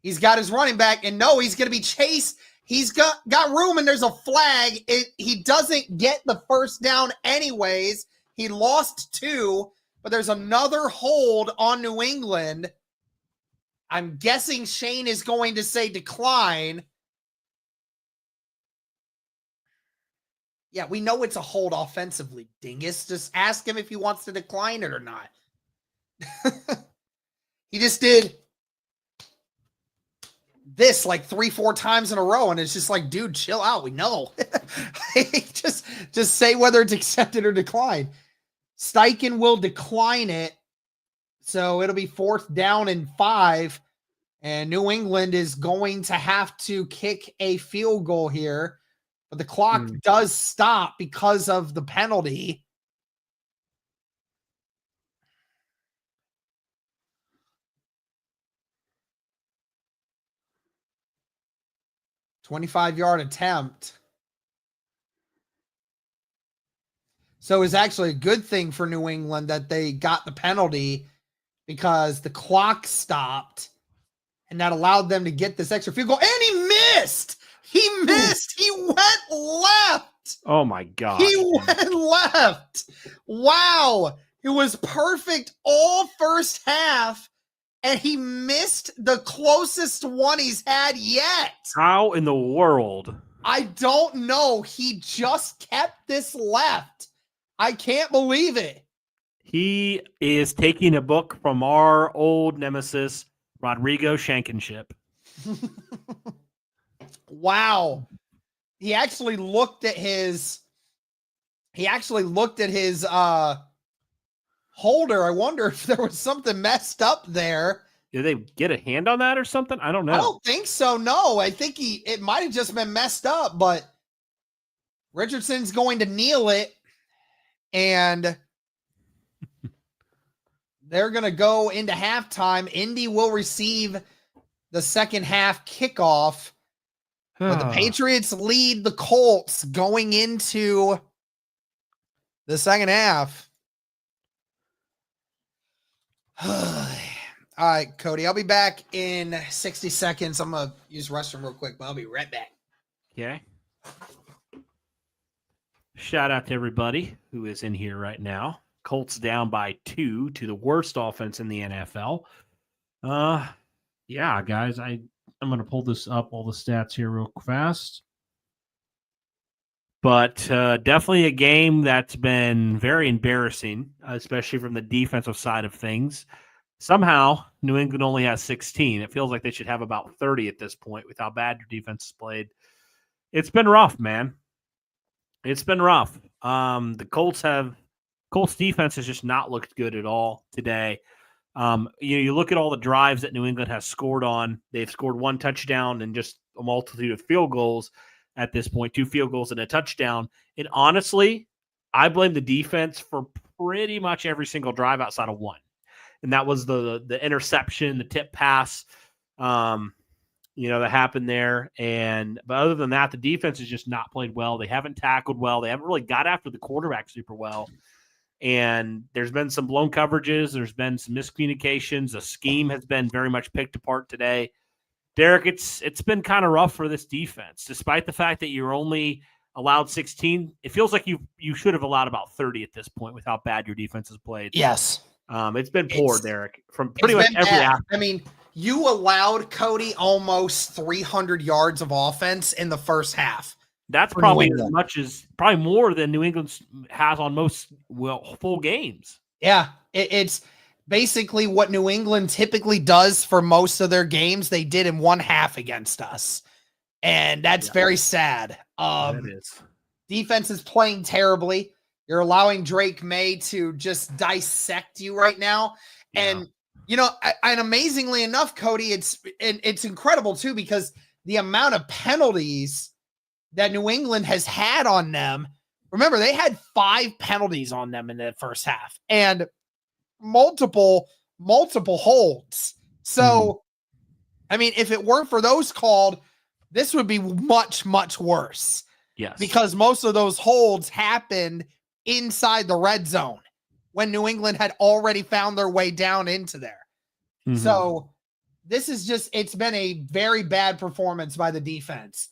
A: He's got his running back, and no, he's going to be chased. He's got room, and there's a flag. He doesn't get the first down anyways. He lost 2, but there's another hold on New England. I'm guessing Shane is going to say decline. Yeah, we know it's a hold offensively, dingus. Just ask him if he wants to decline it or not. He just did this like 3-4 times in a row, and it's just like, dude, chill out. We know. just say whether it's accepted or declined. Steichen will decline it, so it'll be 4th down and 5, and New England is going to have to kick a field goal here, but the clock does stop because of the penalty. $25-yard attempt. So it's actually a good thing for New England that they got the penalty because the clock stopped and that allowed them to get this extra field goal. And he missed. He missed. He went left.
D: Oh, my God.
A: He went left. Wow. It was perfect all first half, and he missed the closest one he's had yet.
D: How in the world?
A: I don't know. He just kept this left. I can't believe it.
D: He is taking a book from our old nemesis, Rodrigo Shankenship.
A: Wow. He actually looked at his holder. I wonder if there was something messed up there.
D: Did they get a hand on that or something? I don't know.
A: I don't think so. No, I think it might have just been messed up, but Richardson's going to kneel it, and they're going to go into halftime. Indy will receive the second half kickoff. But the Patriots lead the Colts going into the second half. All right, Cody. I'll be back in 60 seconds. I'm going to use the restroom real quick, but I'll be right back.
D: Okay. Shout out to everybody who is in here right now. Colts down by 2 to the worst offense in the NFL. Yeah, guys, I'm going to pull this up, all the stats here real fast. But definitely a game that's been very embarrassing, especially from the defensive side of things. Somehow, New England only has 16. It feels like they should have about 30 at this point with how bad your defense has played. It's been rough, man. It's been rough. The Colts defense has just not looked good at all today. You look at all the drives that New England has scored on. They've scored 1 touchdown and just a multitude of field goals at this point, 2 field goals and a touchdown. And honestly, I blame the defense for pretty much every single drive outside of one. And that was the interception, the tip pass, that happened there. But other than that, the defense has just not played well. They haven't tackled well. They haven't really got after the quarterback super well. And there's been some blown coverages. There's been some miscommunications. The scheme has been very much picked apart today. Derek, it's been kind of rough for this defense. Despite the fact that you're only allowed 16, it feels like you should have allowed about 30 at this point with how bad your defense has played.
A: Yes.
D: It's been poor, Derek, from pretty much every aspect.
A: I mean, you allowed, Cody, almost 300 yards of offense in the first half.
D: That's probably probably more than New England has on most full games.
A: Yeah, it's basically what New England typically does for most of their games. They did in one half against us, and that's very sad.
D: It is.
A: Defense is playing terribly. You're allowing Drake May to just dissect you right now, and and amazingly enough, Cody, it's incredible too, because the amount of penalties that New England has had on them. Remember, they had 5 penalties on them in the first half and multiple holds. So, I mean, if it weren't for those called, this would be much, much worse.
D: Yes.
A: Because most of those holds happened inside the red zone when New England had already found their way down into there. Mm-hmm. So this is it's been a very bad performance by the defense.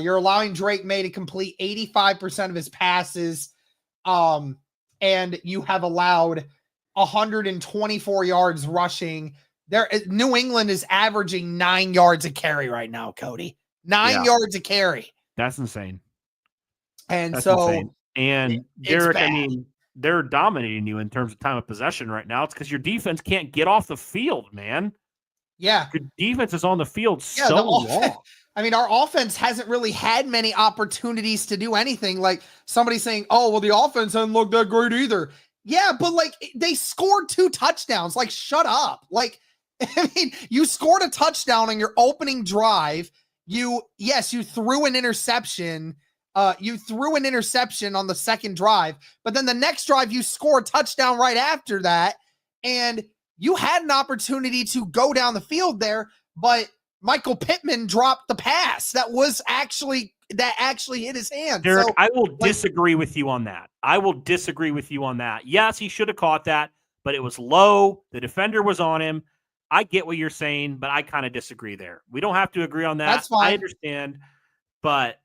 A: You're allowing Drake May to complete 85% of his passes, and you have allowed 124 yards rushing. New England is averaging 9 yards a carry right now, Cody. 9 yards a carry.
D: That's insane.
A: And
D: That's
A: so,
D: insane. And Derek, I mean, they're dominating you in terms of time of possession right now. It's because your defense can't get off the field, man.
A: Yeah.
D: Your defense is on the field so long.
A: I mean, our offense hasn't really had many opportunities to do anything. Like somebody saying, oh, well, the offense hasn't looked that great either. Yeah, but like they scored 2 touchdowns. Like, shut up. Like, I mean, you scored a touchdown on your opening drive. You threw an interception. You threw an interception on the second drive, but then the next drive you score a touchdown right after that. And you had an opportunity to go down the field there, but Michael Pittman dropped the pass that actually hit his hand.
D: Derek, I will disagree with you on that. Yes, he should have caught that, but it was low. The defender was on him. I get what you're saying, but I kind of disagree there. We don't have to agree on that.
A: That's fine.
D: I understand, but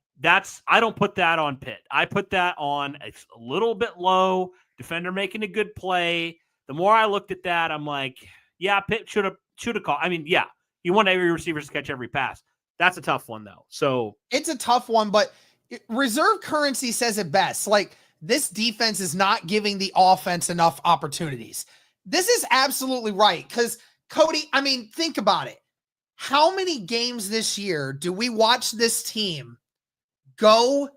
D: I don't put that on Pitt. I put that on a little bit low, defender making a good play. The more I looked at that, I'm like, yeah, Pitt should have caught. I mean, yeah. You want every receiver to catch every pass. That's a tough one, though. So
A: it's a tough one, but reserve currency says it best. Like, this defense is not giving the offense enough opportunities. This is absolutely right. Because, Cody, I mean, think about it. How many games this year do we watch this team go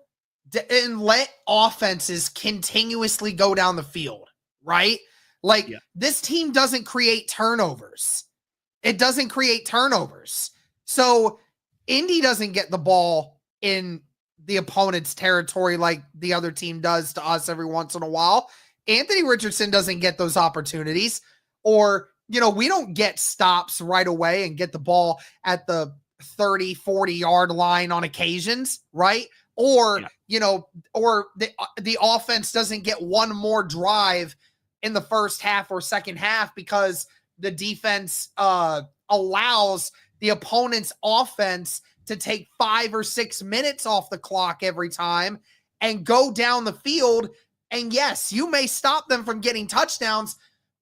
A: and let offenses continuously go down the field, right? Like, this team doesn't create turnovers. It doesn't create turnovers. So Indy doesn't get the ball in the opponent's territory like the other team does to us every once in a while. Anthony Richardson doesn't get those opportunities, or, we don't get stops right away and get the ball at the 30, 40-yard line on occasions, right? Or, or the offense doesn't get one more drive in the first half or second half because the defense allows the opponent's offense to take 5 or 6 minutes off the clock every time and go down the field. And yes, you may stop them from getting touchdowns,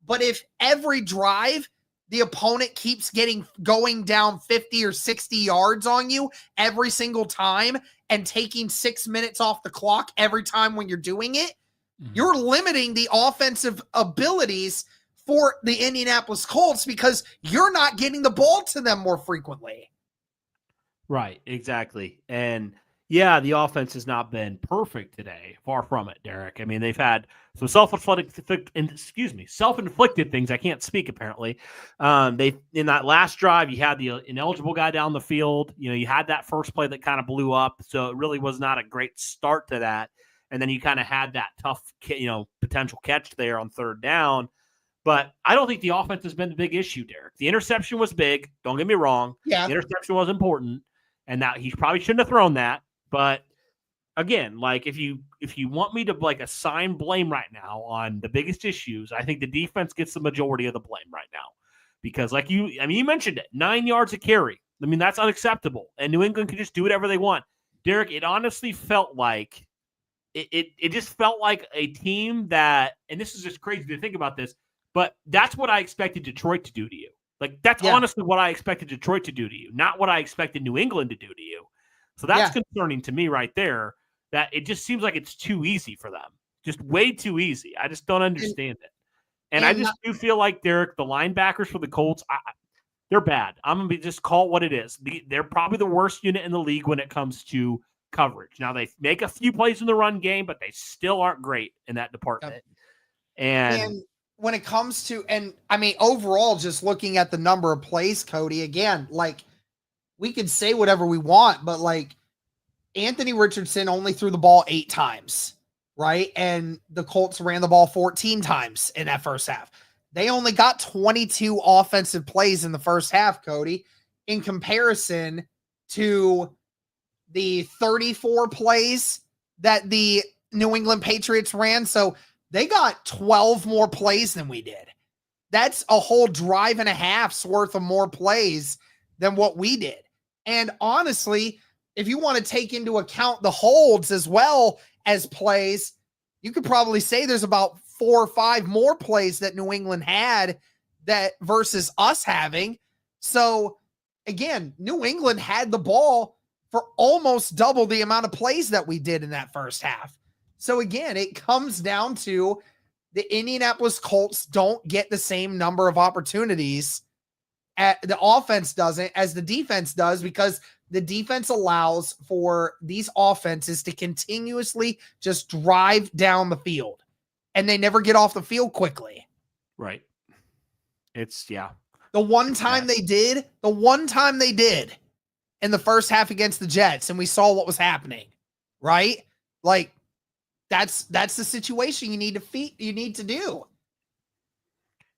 A: but if every drive the opponent keeps going down 50 or 60 yards on you every single time and taking 6 minutes off the clock every time when you're doing it, you're limiting the offensive abilities for the Indianapolis Colts because you're not getting the ball to them more frequently.
D: Right, exactly. And yeah, the offense has not been perfect today. Far from it, Derek. I mean, they've had some self-inflicted things. I can't speak, apparently. They in that last drive, you had the ineligible guy down the field. You know, you had that first play that kind of blew up. So it really was not a great start to that. And then you kind of had that tough, potential catch there on third down. But I don't think the offense has been the big issue, Derek. The interception was big. Don't get me wrong.
A: Yeah.
D: The interception was important. And that he probably shouldn't have thrown that. But again, like if you want me to assign blame right now on the biggest issues, I think the defense gets the majority of the blame right now. Because you mentioned it, 9 yards a carry. I mean, that's unacceptable. And New England can just do whatever they want. Derek, it honestly felt like it just felt like a team that, and this is just crazy to think about this, but that's what I expected Detroit to do to you. That's honestly what I expected Detroit to do to you, not what I expected New England to do to you. So that's concerning to me right there, that it just seems like it's too easy for them. Just way too easy. I just don't understand it. And I just do feel like, Derek, the linebackers for the Colts, they're bad. I'm going to just call it what it is. They're probably the worst unit in the league when it comes to coverage. Now, they make a few plays in the run game, but they still aren't great in that department. Yep.
A: And when it comes to, overall, just looking at the number of plays, Cody, again, we can say whatever we want, but Anthony Richardson only threw the ball 8 times, right? And the Colts ran the ball 14 times in that first half. They only got 22 offensive plays in the first half, Cody, in comparison to the 34 plays that the New England Patriots ran. So they got 12 more plays than we did. That's a whole drive and a half's worth of more plays than what we did. And honestly, if you want to take into account the holds as well as plays, you could probably say there's about 4 or 5 more plays that New England had that versus us having. So again, New England had the ball for almost double the amount of plays that we did in that first half. So again, it comes down to the Indianapolis Colts don't get the same number of opportunities the offense doesn't as the defense does, because the defense allows for these offenses to continuously just drive down the field and they never get off the field quickly.
D: Right.
A: The one time they did in the first half against the Jets, and we saw what was happening, right? That's the situation you need to do.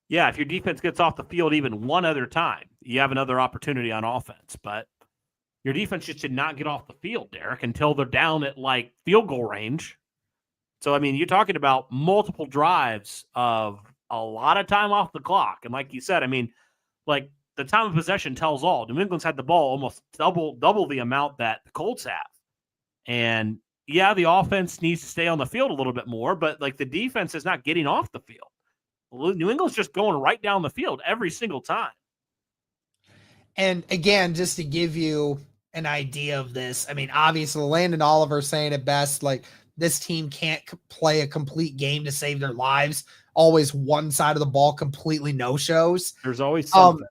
D: Yeah, if your defense gets off the field even one other time, you have another opportunity on offense. But your defense just should not get off the field, Derek, until they're down at field goal range. So, you're talking about multiple drives of a lot of time off the clock. And like you said, the time of possession tells all. New England's had the ball almost double the amount that the Colts have. And yeah, the offense needs to stay on the field a little bit more, but the defense is not getting off the field. New England's just going right down the field every single time.
A: And again, just to give you an idea of this, obviously Landon Oliver saying it best, this team can't play a complete game to save their lives. Always one side of the ball completely no-shows.
D: There's always something.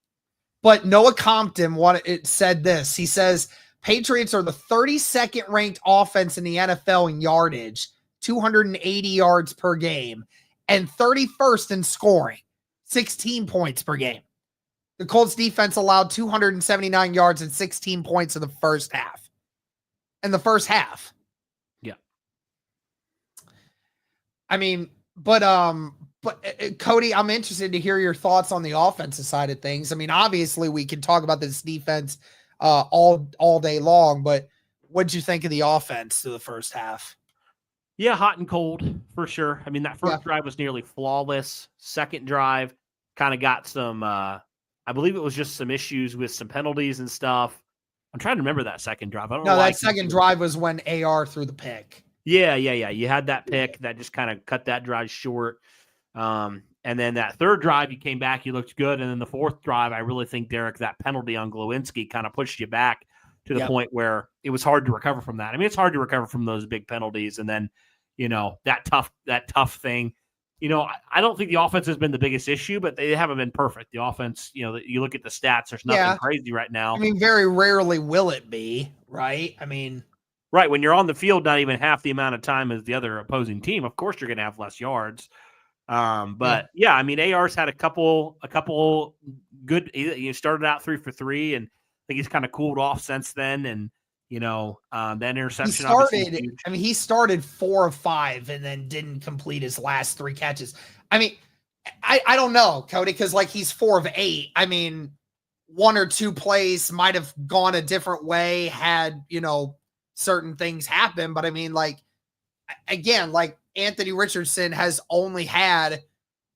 A: But Noah Compton said this. He says, Patriots are the 32nd ranked offense in the NFL in yardage, 280 yards per game, and 31st in scoring, 16 points per game. The Colts defense allowed 279 yards and 16 points in the first half.
D: Yeah.
A: But Cody, I'm interested to hear your thoughts on the offensive side of things. Obviously we can talk about this defense all day long, but what'd you think of the offense through the first half?
D: Yeah, hot and cold for sure. That first drive was nearly flawless. Second drive, kind of got some, I believe it was just some issues with some penalties and stuff. I'm trying to remember that second drive. I don't know.
A: No,
D: why
A: that second drive was when AR threw the pick.
D: Yeah. You had that pick that just kind of cut that drive short. And then that third drive, you came back, you looked good. And then the fourth drive, I really think, Derek, that penalty on Glowinski kind of pushed you back to the point where it was hard to recover from that. I mean, it's hard to recover from those big penalties. And then, that tough thing. I don't think the offense has been the biggest issue, but they haven't been perfect. The offense, you look at the stats, there's nothing crazy right now.
A: I mean, very rarely will it be, right? I mean,
D: right. When you're on the field, not even half the amount of time as the other opposing team, of course you're going to have less yards. But I mean, AR's had a couple good, started out 3 for 3, and I think he's kind of cooled off since then. And, that interception.
A: He started 4 of 5 and then didn't complete his last 3 catches. I mean, I don't know, Cody, because he's 4 of 8. I mean, 1 or 2 plays might have gone a different way had, certain things happen. But I mean, again, Anthony Richardson has only had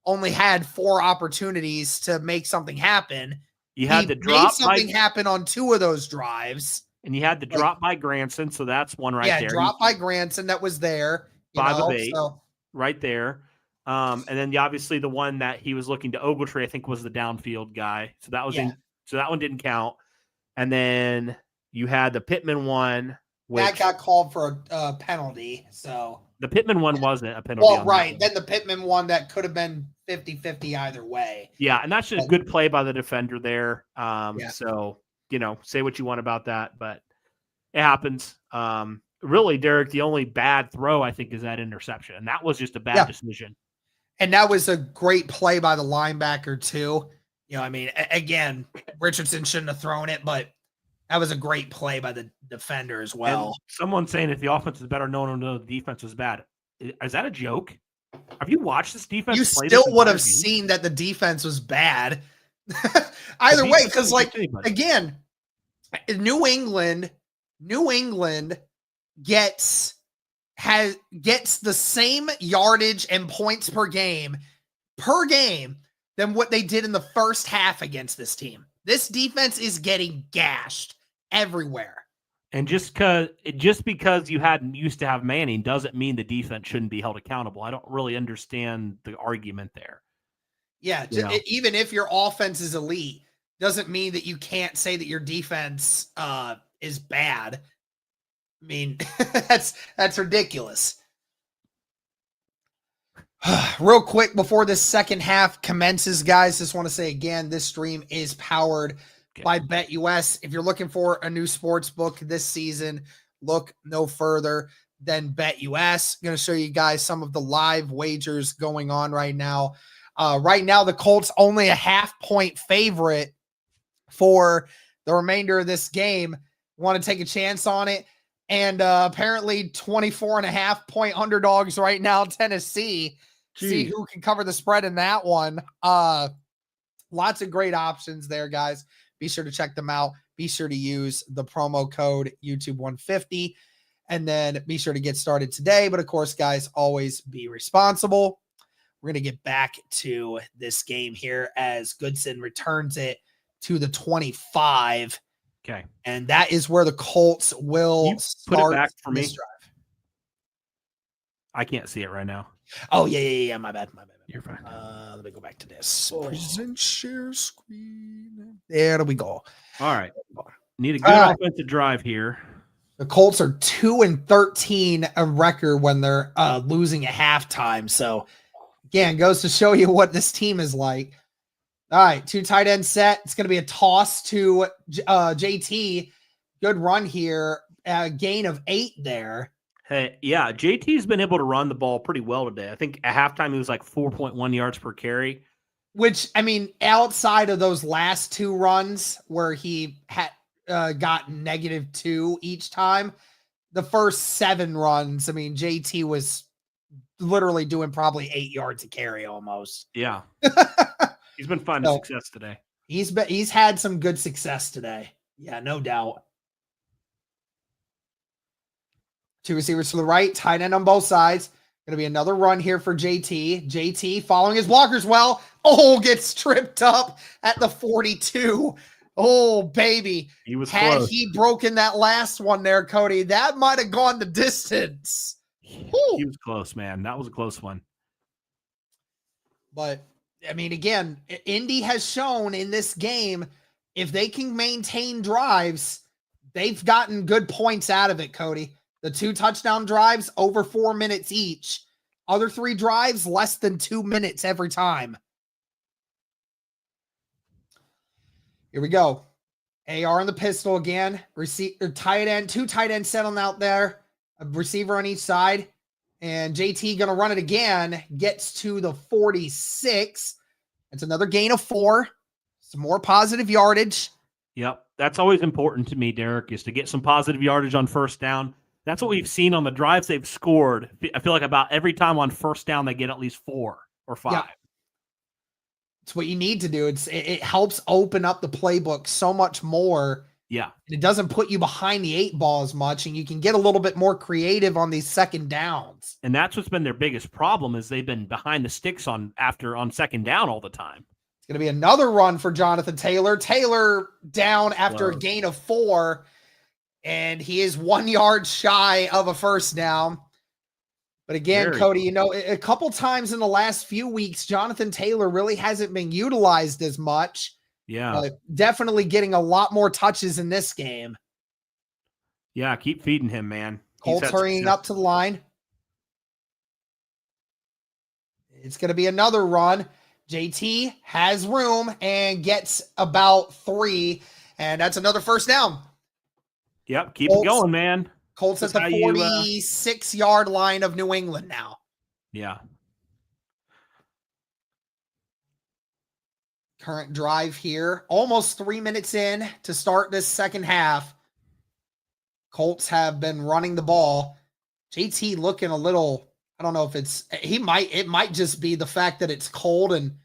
A: 4 opportunities to make something happen.
D: You had the drop
A: made something happen on 2 of those drives.
D: And you had the drop by Granson, so that's one right there.
A: Yeah, drop by Granson that was there.
D: 5 of 8, right there. And then obviously the one that he was looking to Ogletree, I think, was the downfield guy. So that was so that one didn't count. And then you had the Pittman one.
A: That got called for a penalty. So
D: the Pittman one wasn't a penalty.
A: Well, right. Then the Pittman one that could have been 50-50 either way.
D: Yeah, and that's just a good play by the defender there. So, say what you want about that, but it happens. Really, Derek, the only bad throw, I think, is that interception. And that was just a bad decision. And
A: that was a great play by the linebacker, too. Again, Richardson shouldn't have thrown it, but that was a great play by the defender as well.
D: And someone's saying if the offense is better, no, the defense was bad. Is that a joke? Have you watched this defense?
A: You still would have seen that the defense was bad. Either way, because again, New England gets the same yardage and points per game than what they did in the first half against this team. This defense is getting gashed everywhere.
D: And just because you hadn't used to have Manning doesn't mean the defense shouldn't be held accountable. I don't really understand the argument there.
A: Yeah, even if your offense is elite, doesn't mean that you can't say that your defense is bad. I mean, that's ridiculous. Real quick before this second half commences, guys, just want to say again, this stream is powered by BetUS. If you're looking for a new sports book this season, look no further than BetUS. I'm going to show you guys some of the live wagers going on right now. Right now, the Colts only a 0.5-point favorite for the remainder of this game. Want to take a chance on it? And apparently 24.5-point underdogs right now, Tennessee. Jeez. See who can cover the spread in that one. Lots of great options there, guys. Be sure to check them out. Be sure to use the promo code YouTube150. And then be sure to get started today. But of course, guys, always be responsible. We're going to get back to this game here as Goodson returns it to the 25.
D: Okay.
A: And that is where the Colts will start
D: put it back for
A: this
D: me.
A: drive.
D: I can't see it right now.
A: Oh, yeah. My bad.
D: You're fine.
A: Let me go back to this. Present share screen. There we go.
D: All right. Need a good offensive drive here.
A: The Colts are 2-13 a record when they're losing at halftime. So, again, goes to show you what this team is like. All right, 2 tight end set. It's going to be a toss to JT. Good run here. Gain of 8 there.
D: Hey, yeah, JT's been able to run the ball pretty well today. I think at halftime he was like 4.1 yards per carry.
A: Which, I mean, outside of those last 2 runs where he had got -2 each time, the first 7 runs, I mean, JT was literally doing probably 8 yards a carry almost.
D: Yeah. He's been finding success today.
A: He's had some good success today. Yeah, no doubt. 2 receivers to the right, tight end on both sides. Going to be another run here for JT. JT following his blockers well. Oh, gets tripped up at the 42. Oh, baby.
D: He was
A: Had
D: close.
A: he broken that last one there, Cody, that might have gone the distance.
D: He was close, man. That was a close one.
A: But, I mean, again, Indy has shown in this game, if they can maintain drives, they've gotten good points out of it, Cody. The 2 touchdown drives, over 4 minutes each. Other 3 drives, less than 2 minutes every time. Here we go. AR in the pistol again. Tight end, 2 tight ends settling out there. A receiver on each side. And JT going to run it again. Gets to the 46. It's another gain of 4. Some more positive yardage.
D: Yep. That's always important to me, Derek, is to get some positive yardage on first down. That's what we've seen on the drives they've scored. I feel like about every time on first down, they get at least 4 or 5.
A: Yeah. It's what you need to do. It helps open up the playbook so much more.
D: Yeah.
A: It doesn't put you behind the 8 ball as much, and you can get a little bit more creative on these second downs.
D: And that's what's been their biggest problem is they've been behind the sticks on second down all the time.
A: It's going to be another run for Jonathan Taylor. Taylor down after a gain of 4, and he is 1 yard shy of a first down. But again, Cody, you know, a couple times in the last few weeks, Jonathan Taylor really hasn't been utilized as much.
D: Yeah.
A: Definitely getting a lot more touches in this game.
D: Yeah, keep feeding him, man.
A: Colts hurrying up to the line. It's going to be another run. JT has room and gets about 3, and that's another first down.
D: Yep, keep it going, man.
A: Colts at the 46-yard line of New England now.
D: Yeah.
A: Current drive here, almost 3 minutes in to start this second half. Colts have been running the ball. JT looking a little, I don't know if it might just be the fact that it's cold and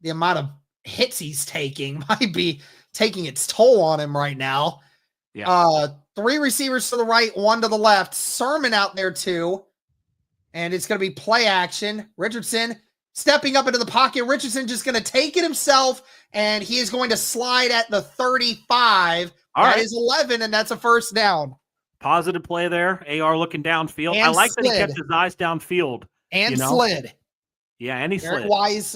A: the amount of hits he's taking might be taking its toll on him right now.
D: Yeah.
A: 3 receivers to the right, 1 to the left. Sermon out there too. And it's going to be play action. Richardson stepping up into the pocket. Richardson just going to take it himself, and he is going to slide at the 35. That is 11, and that's a first down.
D: Positive play there. AR looking downfield.
A: And
D: I like
A: slid.
D: that he kept his eyes downfield.
A: And slid.
D: Yeah, and he slid.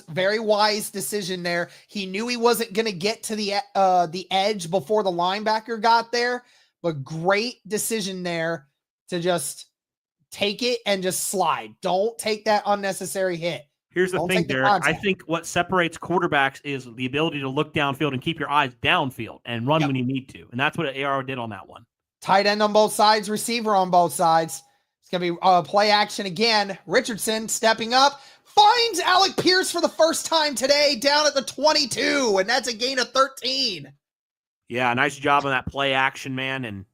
A: Very wise decision there. He knew he wasn't going to get to the edge before the linebacker got there, but great decision there to just take it and just slide. Don't take that unnecessary hit.
D: Here's the thing, Derek. I think what separates quarterbacks is the ability to look downfield and keep your eyes downfield and run when you need to. And that's what AR did on that one.
A: Tight end on both sides, receiver on both sides. It's going to be play action again. Richardson stepping up, finds Alec Pierce for the first time today down at the 22, and that's a gain of 13.
D: Yeah, nice job on that play action, man. And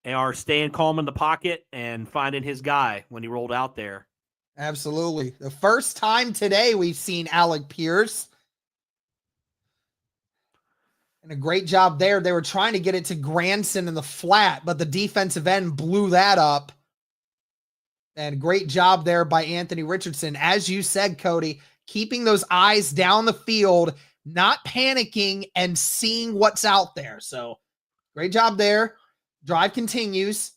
D: AR staying calm in the pocket and finding his guy when he rolled out there.
A: Absolutely. The first time today we've seen Alec Pierce. And a great job there. They were trying to get it to Granson in the flat, but the defensive end blew that up. And great job there by Anthony Richardson. As you said, Cody, keeping those eyes down the field, not panicking, and seeing what's out there. So great job there. Drive continues.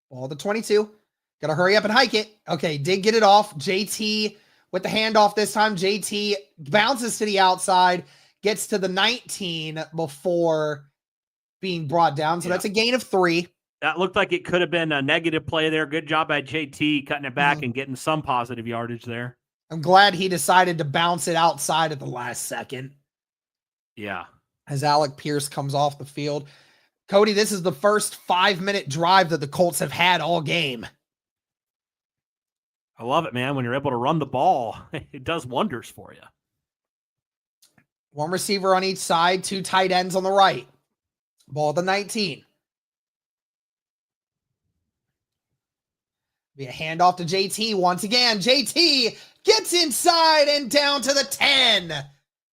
A: Ball to 22. Got to hurry up and hike it. Okay, did get it off. JT with the handoff this time. JT bounces to the outside, gets to the 19 before being brought down. So that's a gain of 3.
D: That looked like it could have been a negative play there. Good job by JT cutting it back and getting some positive yardage there.
A: I'm glad he decided to bounce it outside at the last second.
D: Yeah.
A: As Alec Pierce comes off the field. Cody, this is the first 5-minute drive that the Colts have had all game.
D: I love it, man. When you're able to run the ball, it does wonders for you.
A: 1 receiver on each side, 2 tight ends on the right. Ball to 19. Be a handoff to JT once again. JT gets inside and down to the 10.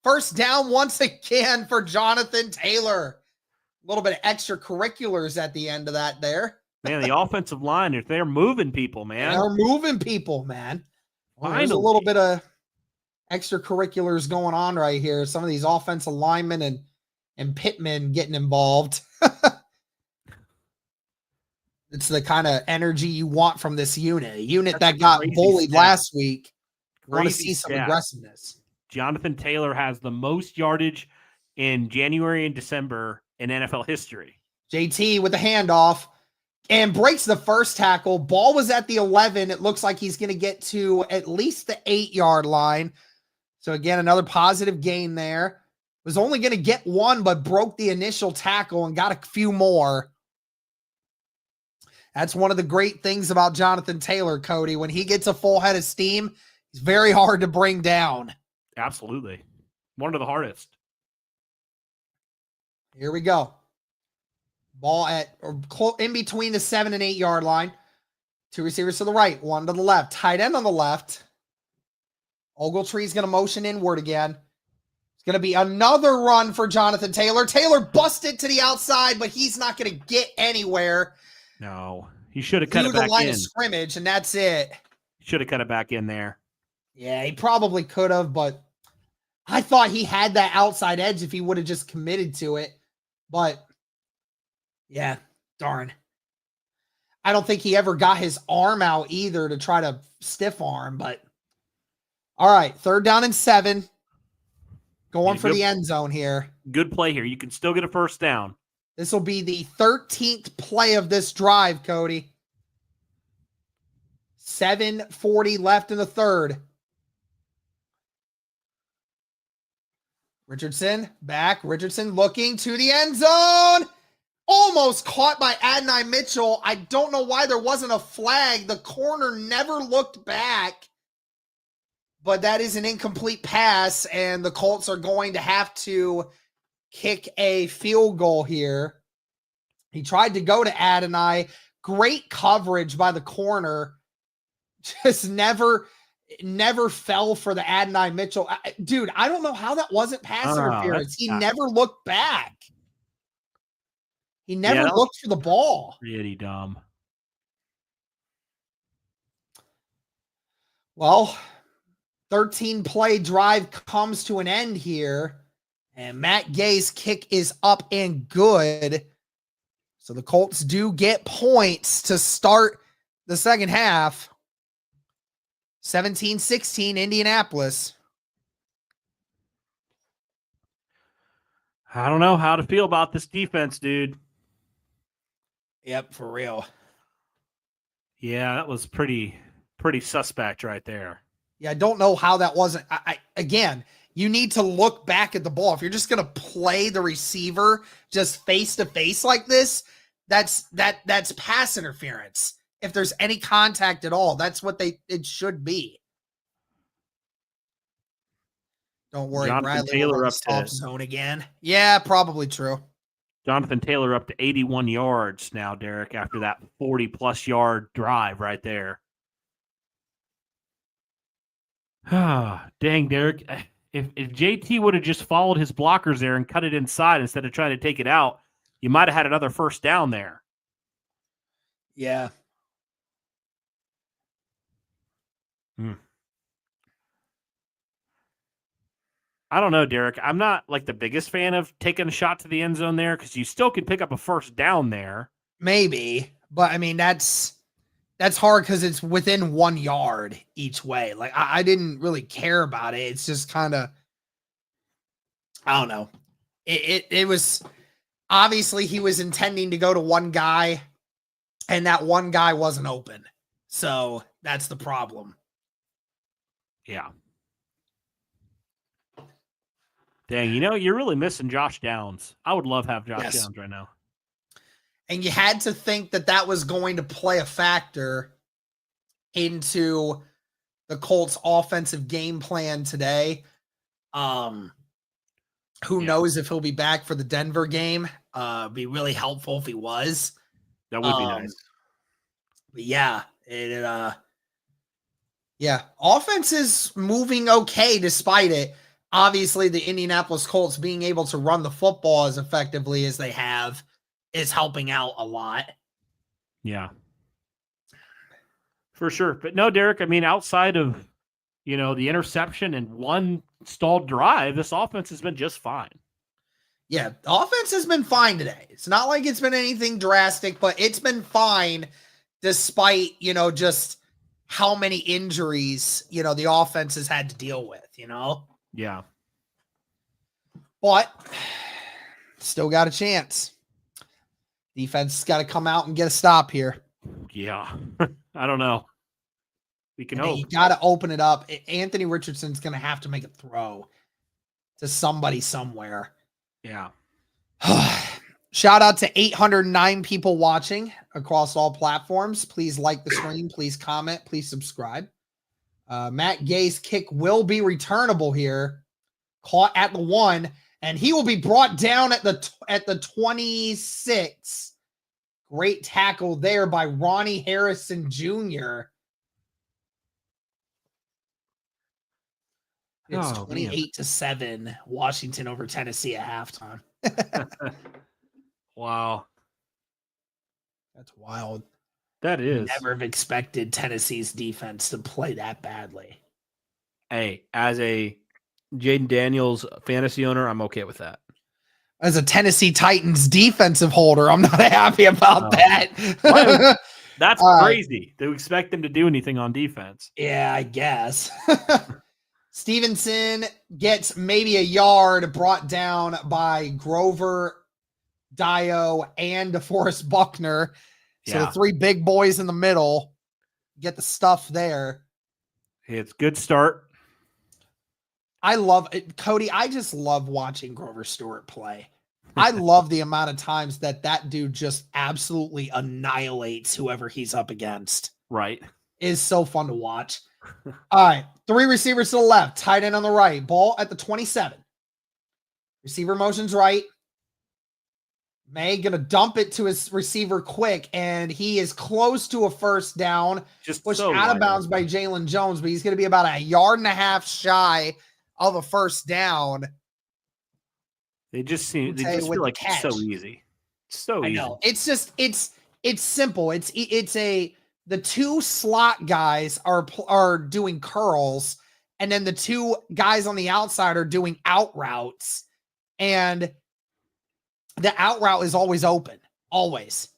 A: First down once again for Jonathan Taylor. A little bit of extracurriculars at the end of that there.
D: Man, the offensive line, if they're moving people, man.
A: They're moving people, man. Well, there's a
D: Finally.
A: little bit of extracurriculars going on right here. Some of these offensive linemen and pitmen getting involved. It's the kind of energy you want from this unit. A unit
D: That's
A: that got
D: crazy
A: bullied
D: stat.
A: last week. You want to
D: Crazy
A: see some
D: stat.
A: aggressiveness.
D: Jonathan Taylor has the most yardage in January and December in NFL history.
A: JT with the handoff and breaks the first tackle. Ball was at the 11. It looks like he's going to get to at least the 8-yard line. So again, another positive gain there. Was only going to get one, but broke the initial tackle and got a few more. That's one of the great things about Jonathan Taylor, Cody. When he gets a full head of steam, he's very hard to bring down.
D: Absolutely. One of the hardest.
A: Here we go. Ball at or in between the 7 and 8 yard line. 2 receivers to the right, 1 to the left. Tight end on the left. Ogletree's going to motion inward again. It's going to be another run for Jonathan Taylor. Taylor busted to the outside, but he's not going to get anywhere.
D: No, he should have cut
A: Through
D: it
A: the
D: back
A: line
D: in.
A: of scrimmage, and that's it.
D: Should have cut it back in there.
A: Yeah, he probably could have, but I thought he had that outside edge if he would have just committed to it. But, yeah, darn. I don't think he ever got his arm out either to try to stiff arm, but all right, 3rd down and 7. Going for the end zone here.
D: Good play here. You can still get a first down.
A: This will be the 13th play of this drive, Cody. 7:40 left in the third. Richardson back. Richardson looking to the end zone. Almost caught by Adonai Mitchell. I don't know why there wasn't a flag. The corner never looked back. But that is an incomplete pass, and the Colts are going to have to kick a field goal here. He tried to go to Adonai. Great coverage by the corner. Just never fell for the Adonai Mitchell. Dude, I don't know how that wasn't pass interference. He never looked back. He never looked for the ball.
D: Pretty dumb.
A: Well, 13-play drive comes to an end here. And Matt Gay's kick is up and good. So the Colts do get points to start the second half. 17-16 Indianapolis.
D: I don't know how to feel about this defense, dude.
A: Yep, for real.
D: Yeah, that was pretty suspect right there.
A: Yeah, I don't know how that wasn't. Again, you need to look back at the ball. If you're just going to play the receiver just face to face like this, that's pass interference. If there's any contact at all, that's what it should be. Don't worry,
D: Jonathan
A: Bradley
D: Taylor
A: will
D: up
A: stop
D: to
A: zone again. Yeah, probably true.
D: Jonathan Taylor up to 81 yards now, Derek, after that 40-plus yard drive right there. Dang, Derek. If JT would have just followed his blockers there and cut it inside instead of trying to take it out, you might have had another first down there.
A: Yeah.
D: I don't know, Derek. I'm not like the biggest fan of taking a shot to the end zone there because you still can pick up a first down there.
A: Maybe, but I mean, that's hard because it's within 1 yard each way. Like I didn't really care about it. It's just kind of, I don't know. It was obviously he was intending to go to one guy and that one guy wasn't open. So that's the problem.
D: Yeah. Dang, you're really missing Josh Downs. I would love to have Josh Downs right now.
A: And you had to think that was going to play a factor into the Colts offensive game plan today. Who knows if he'll be back for the Denver game? Be really helpful if he was.
D: That would be nice.
A: But yeah, offense is moving okay despite it. Obviously, the Indianapolis Colts being able to run the football as effectively as they have is helping out a lot.
D: Yeah. For sure. But no, Derek, I mean, outside of, the interception and one stalled drive, this offense has been just fine.
A: Yeah, the offense has been fine today. It's not like it's been anything drastic, but it's been fine despite, just how many injuries, the offense has had to deal with,
D: Yeah.
A: But still got a chance. Defense has got to come out and get a stop here.
D: Yeah. I don't know. We can hope.
A: You got to open it up. Anthony Richardson's going to have to make a throw to somebody somewhere.
D: Yeah.
A: Shout out to 809 people watching across all platforms. Please like the stream. Please comment. Please subscribe. Matt Gay's kick will be returnable here. Caught at the 1, and he will be brought down at the 26. Great tackle there by Ronnie Harrison Jr. It's 28-7, Washington over Tennessee at halftime.
D: Wow.
A: That's wild.
D: That is.
A: Never have expected Tennessee's defense to play that badly.
D: Hey, as a Jaden Daniels fantasy owner, I'm okay with that.
A: As a Tennessee Titans defensive holder, I'm not happy about that.
D: That's crazy to expect them to do anything on defense.
A: Yeah, I guess. Stevenson gets maybe a yard, brought down by Grover, Dio, and DeForest Buckner. So the three big boys in the middle get the stuff there.
D: It's a good start.
A: I love it. Cody, I just love watching Grover Stewart play. I love the amount of times that dude just absolutely annihilates whoever he's up against.
D: Right.
A: It's so fun to watch. All right. 3 receivers to the left, tight end on the right, ball at the 27. Receiver motions right. May gonna dump it to his receiver quick, and he is close to a first down.
D: Just
A: pushed
D: so
A: out of bounds by Jalen Jones, but he's gonna be about a yard and a half shy of a first down.
D: They just feel like it's so easy. So easy.
A: I know. It's just it's simple. The two slot guys are doing curls, and then the two guys on the outside are doing out routes, and the out route is always open. Always.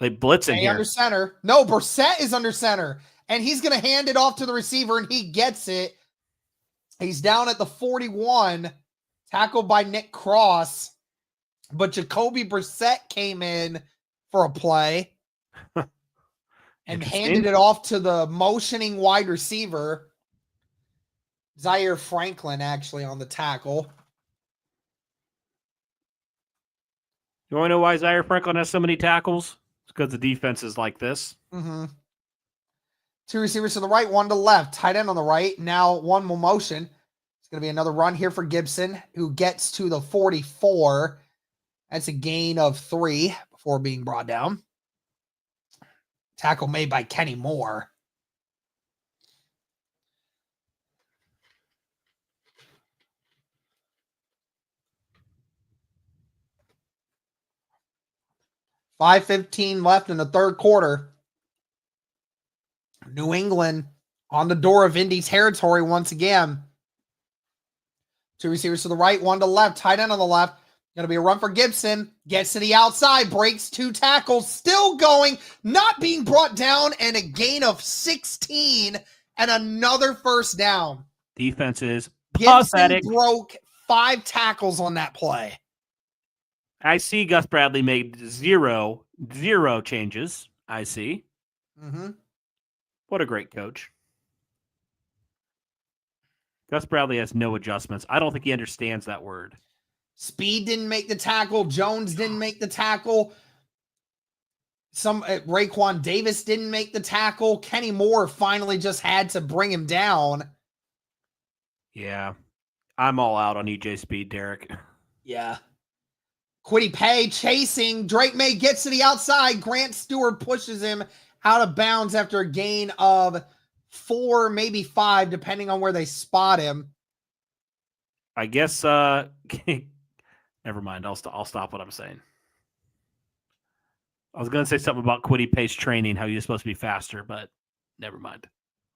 A: They blitz in here. Under center. No, Brissett is under center. And he's going to hand it off to the receiver, and he gets it. He's down at the 41, tackled by Nick Cross. But Jacoby Brissett came in for a play and handed it off to the motioning wide receiver, Zaire Franklin, actually, on the tackle.
D: You want to know why Zaire Franklin has so many tackles? It's because the defense is like this.
A: Mm-hmm. 2 receivers to the right, 1 to the left. Tight end on the right. Now 1 will motion. It's going to be another run here for Gibson, who gets to the 44. That's a gain of 3 before being brought down. Tackle made by Kenny Moore. $5:15 left in the third quarter. New England on the door of Indy territory once again. 2 receivers to the right, 1 to the left. Tight end on the left. Going to be a run for Gibson. Gets to the outside. Breaks 2 tackles. Still going. Not being brought down. And a gain of 16. And another first down.
D: Defense is
A: pathetic. Gibson broke 5 tackles on that play.
D: I see Gus Bradley made zero changes. I see.
A: Mm-hmm.
D: What a great coach. Gus Bradley has no adjustments. I don't think he understands that word.
A: Speed didn't make the tackle. Jones didn't make the tackle. Raekwon Davis didn't make the tackle. Kenny Moore finally just had to bring him down.
D: Yeah. I'm all out on EJ Speed, Derek.
A: Yeah. Kwity Paye chasing. Drake May gets to the outside. Grant Stewart pushes him out of bounds after a gain of 4, maybe 5, depending on where they spot him.
D: I guess, never mind. I'll stop what I'm saying. I was going to say something about Quiddy pace training, how you're supposed to be faster, but never mind.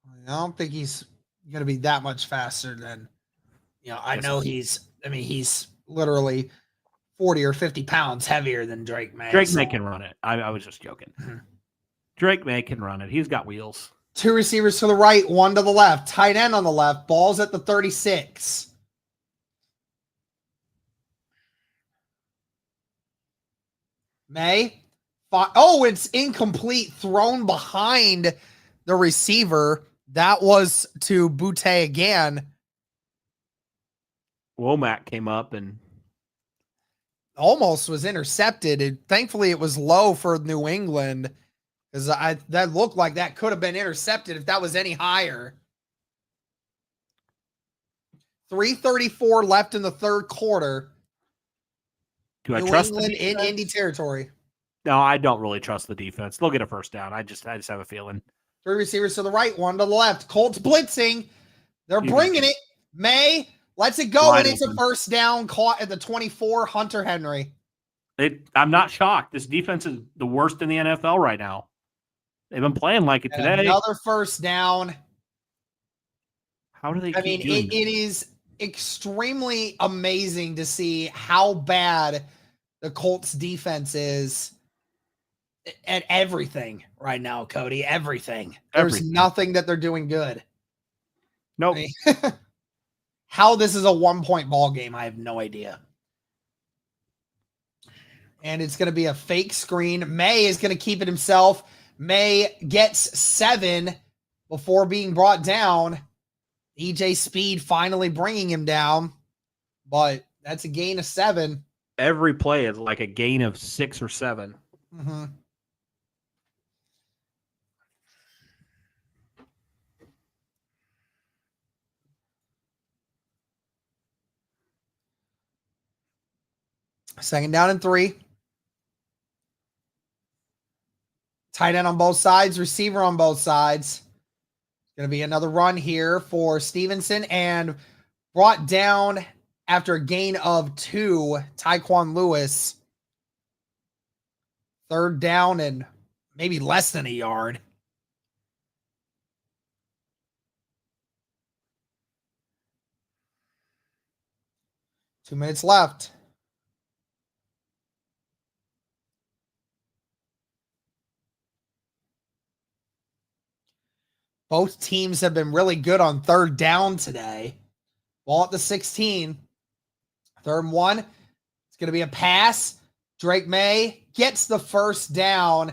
A: I don't think he's going to be that much faster than, I know he's literally 40 or 50 pounds heavier than Drake May.
D: Drake May can run it. I was just joking.
A: Mhm.
D: Drake May can run it. He's got wheels.
A: 2 receivers to the right, 1 to the left. Tight end on the left. Ball's at the 36. May. Oh, it's incomplete. Thrown behind the receiver. That was to Butte again.
D: Womack came up and
A: almost was intercepted. Thankfully, it was low for New England because that looked like that could have been intercepted if that was any higher. 3:34 left in the third quarter.
D: do I
A: New
D: trust
A: England
D: the
A: in
D: defense?
A: Indy territory.
D: No, I don't really trust the defense. They'll get a first down. I just have a feeling.
A: 3 receivers to the right, 1 to the left. Colts blitzing. They're bringing it. May lets it go,
D: Wide
A: and it's a
D: open.
A: first down caught at the 24. Hunter Henry.
D: I'm not shocked. This defense is the worst in the NFL right now. They've been playing like it
A: And
D: today.
A: another first down.
D: How do they
A: I
D: keep
A: mean,
D: doing
A: it is extremely amazing to see how bad the Colts defense is at everything right now, Cody. Everything. There's
D: Everything.
A: nothing that they're doing good.
D: Nope.
A: I mean, how this is a 1-point ball game, I have no idea. And it's going to be a fake screen. May is going to keep it himself. May gets 7 before being brought down. EJ Speed finally bringing him down, but that's a gain of 7.
D: Every play is like a gain of 6 or 7.
A: Mm-hmm. Second down and 3. Tight end on both sides, receiver on both sides. Going to be another run here for Stevenson and brought down after a gain of 2, Tyquan Lewis. Third down and maybe less than a yard. Two minutes left. Both teams have been really good on third down today. Ball at the 16. 3rd and 1. It's going to be a pass. Drake May gets the first down.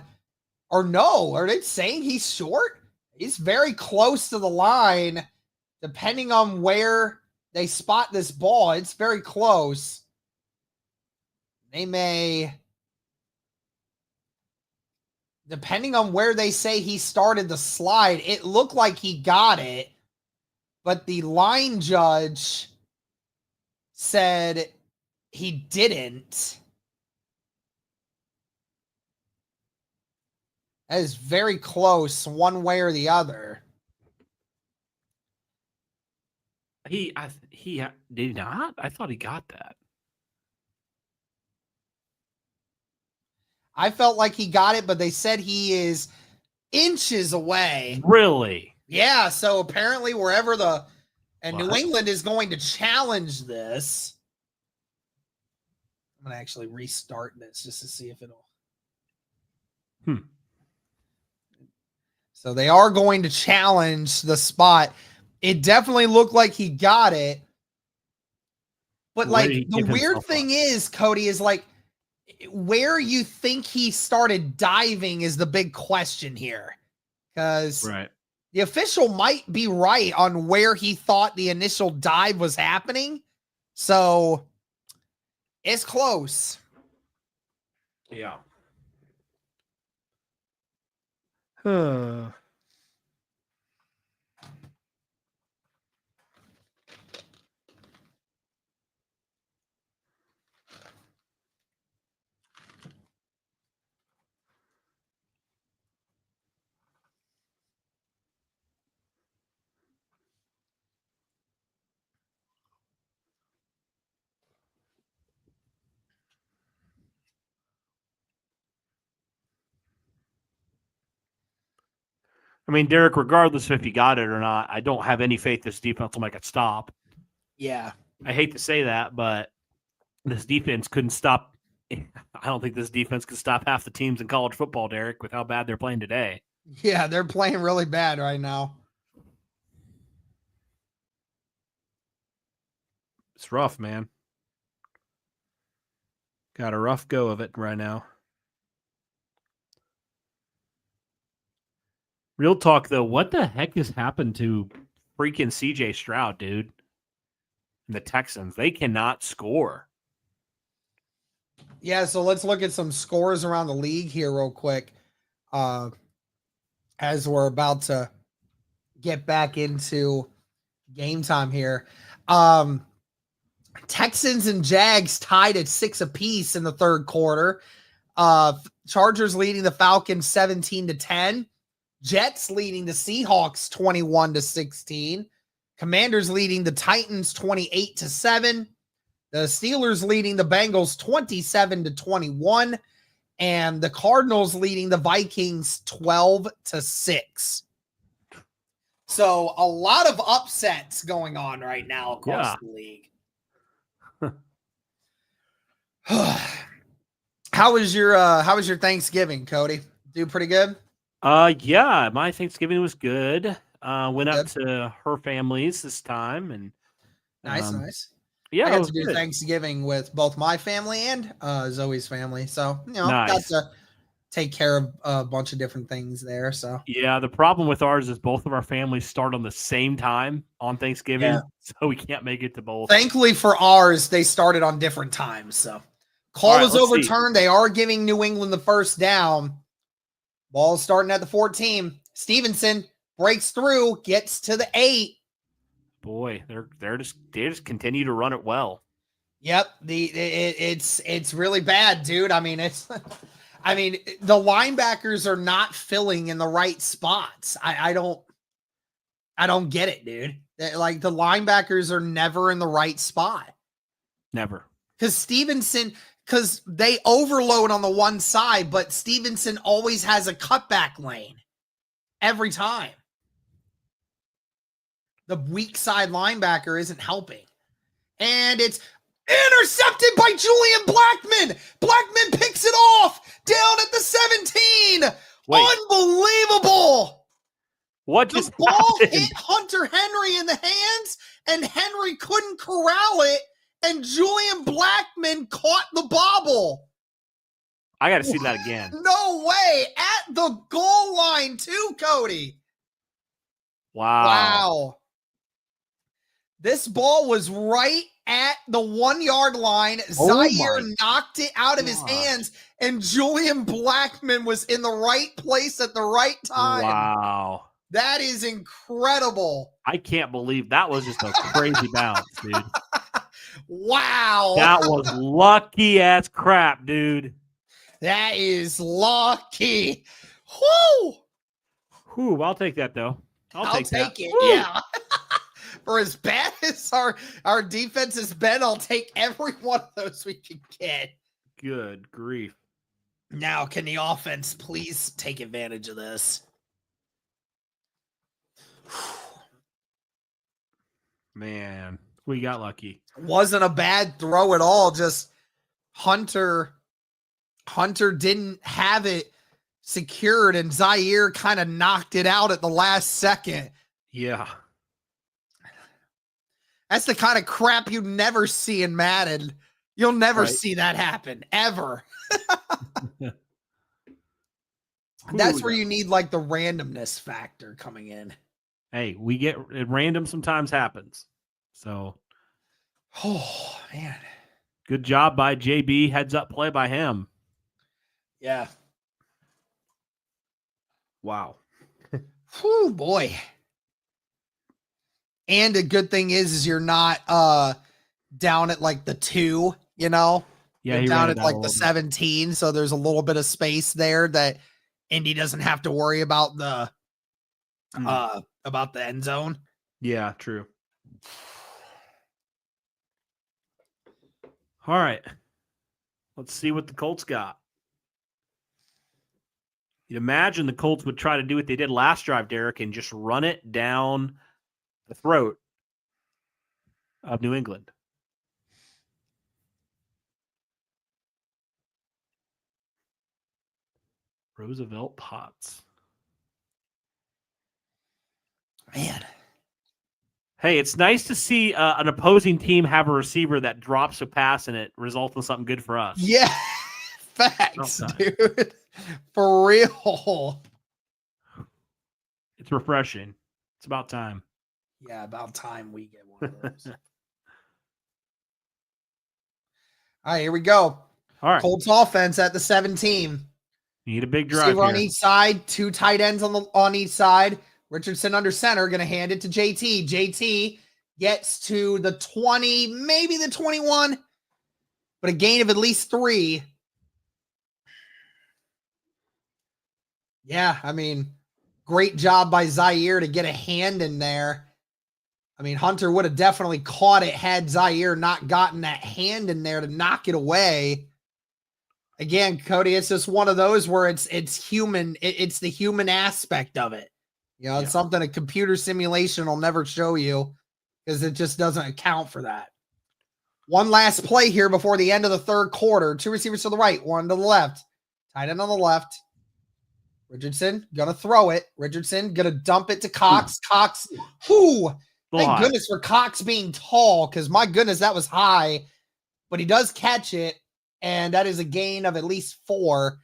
A: Or no, are they saying he's short? He's very close to the line. Depending on where they spot this ball, it's very close. They may, depending on where they say he started the slide, it looked like he got it, but the line judge said he didn't. That is very close, one way or the other.
D: He did he not? I thought he got that.
A: I felt like he got it, but they said he is inches away.
D: Really?
A: Yeah, so apparently wherever New
D: What?
A: England is going to challenge this. I'm going to actually restart this just to see if it'll. So they are going to challenge the spot. It definitely looked like he got it. But
D: Where
A: like
D: did he
A: the
D: give
A: weird
D: himself
A: thing
D: up?
A: is, Cody, is like where you think he started diving is the big question here. Because
D: Right.
A: the official might be right on where he thought the initial dive was happening. So it's close.
D: Yeah. I mean, Derek, regardless of if you got it or not, I don't have any faith this defense will make it stop.
A: Yeah.
D: I hate to say that, but this defense couldn't stop. I don't think this defense could stop half the teams in college football, Derek, with how bad they're playing today.
A: Yeah, they're playing really bad right now.
D: It's rough, man. Got a rough go of it right now. Real talk, though, what the heck has happened to freaking CJ Stroud, dude? And the Texans, they cannot score.
A: Yeah, so let's look at some scores around the league here real quick. As we're about to get back into game time here. Texans and Jags tied at 6 apiece in the third quarter. Chargers leading the Falcons 17-10. Jets leading the Seahawks 21-16. Commanders leading the Titans 28-7. The Steelers leading the Bengals 27-21. And the Cardinals leading the Vikings 12-6. So a lot of upsets going on right now across the league. How was your Thanksgiving, Cody? Do pretty good?
D: Yeah, my Thanksgiving was good. Went up to her family's this time, and
A: nice.
D: Yeah,
A: I got to do good. Thanksgiving with both my family and Zoe's family, so got to take care of a bunch of different things there. So
D: yeah, the problem with ours is both of our families start on the same time on Thanksgiving, so we can't make it to both.
A: Thankfully for ours, they started on different times. So call was overturned. They are giving New England the first down. Ball starting at the 14. Stevenson breaks through, gets to the 8.
D: Boy, they just continue to run it well.
A: Yep, it's really bad, dude. I mean, the linebackers are not filling in the right spots. I don't get it, dude. Like the linebackers are never in the right spot.
D: Never. Because they overload on the one side, but Stevenson always has a cutback lane every time. The weak side linebacker isn't helping. And it's intercepted by Julian Blackmon. Blackmon picks it off down at the 17. Wait. Unbelievable.
C: What just
A: the ball
C: happened?
A: hit Hunter Henry in the hands, and Henry couldn't corral it, and Julian Blackmon caught the bobble.
C: I got to see that again.
A: No way. At the goal line too, Cody. Wow. This ball was right at the 1 yard line. Zaire knocked it out of his hands, and Julian Blackmon was in the right place at the right time.
C: Wow.
A: That is incredible.
C: I can't believe that was just a crazy bounce, dude.
A: Wow.
C: That was lucky as crap, dude.
A: That is lucky. Whoo!
C: Whew, I'll take that, though. I'll take
A: it,
C: Woo!
A: yeah. For as bad as our defense has been, I'll take every one of those we can get.
C: Good grief.
A: Now, can the offense please take advantage of this?
C: Man, we got lucky.
A: Wasn't a bad throw at all. Just Hunter didn't have it secured, and Zaire kind of knocked it out at the last second.
C: Yeah.
A: That's the kind of crap you never see in Madden. You'll never see that happen, ever. That's where you need like the randomness factor coming in.
C: Hey, we get random sometimes happens. So,
A: oh, man.
C: Good job by JB. Heads up play by him.
A: Yeah.
C: Wow.
A: Whew, boy. And a good thing is you're not down at like the 2, you know?
C: Yeah,
A: you're down at like the 17, so there's a little bit of space there that Indy doesn't have to worry about the end zone.
C: Yeah, true. All right. Let's see what the Colts got.
D: You'd imagine the Colts would try to do what they did last drive, Derek, and just run it down the throat of New England. Roosevelt Potts.
A: Man.
D: Hey, it's nice to see an opposing team have a receiver that drops a pass and it results in something good for us.
A: Yeah. Facts, dude. For real.
D: It's refreshing. It's about time.
A: Yeah, about time we get one of those. All right, here we go.
D: All right.
A: Colts offense at the 17.
D: Need a big drive
A: Receiver on
D: here.
A: each side, 2 tight ends on each side. Richardson under center, going to hand it to JT. JT gets to the 20, maybe the 21, but a gain of at least 3. Yeah, I mean, great job by Zaire to get a hand in there. I mean, Hunter would have definitely caught it had Zaire not gotten that hand in there to knock it away. Again, Cody, it's just one of those where it's human. It's the human aspect of it. You know, it's something a computer simulation will never show you because it just doesn't account for that. One last play here before the end of the third quarter. 2 receivers to the right, 1 to the left. Tight end on the left. Richardson gonna throw it. Richardson gonna dump it to Cox. Cox, thank goodness for Cox being tall, because my goodness, that was high. But he does catch it, and that is a gain of at least 4.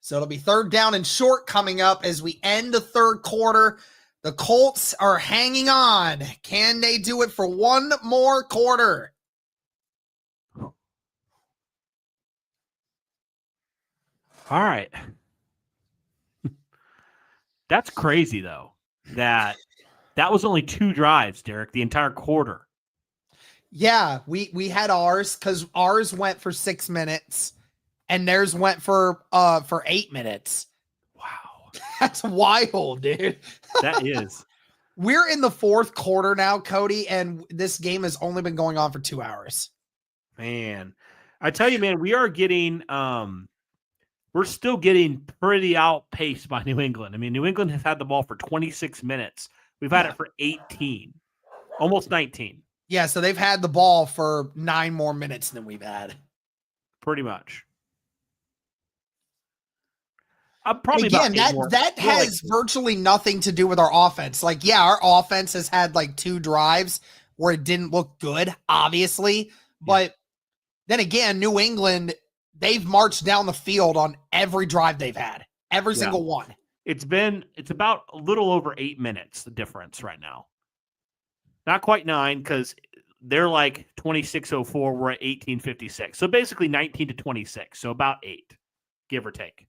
A: So it'll be 3rd down and short coming up as we end the third quarter. The Colts are hanging on. Can they do it for one more quarter?
D: All right. That's crazy, though, that was only 2 drives, Derek, the entire quarter.
A: Yeah, we had ours because ours went for 6 minutes and theirs went for 8 minutes.
D: Wow.
A: That's wild, dude.
D: That is.
A: We're in the 4th quarter now, Cody, and this game has only been going on for 2 hours.
D: Man, I tell you, man, we are getting we're still getting pretty outpaced by New England. I mean, New England has had the ball for 26 minutes. We've had it for 18, almost 19.
A: Yeah, so they've had the ball for 9 more minutes than we've had.
D: Pretty much. Probably
A: again, that has virtually nothing to do with our offense. Like, yeah, our offense has had like 2 drives where it didn't look good, obviously. But then again, New England, they've marched down the field on every drive they've had. Every single one.
D: It's about a little over 8 minutes, the difference right now. Not quite 9, because they're like 26:04. We're at 18:56. So basically 19 to 26. So about 8, give or take.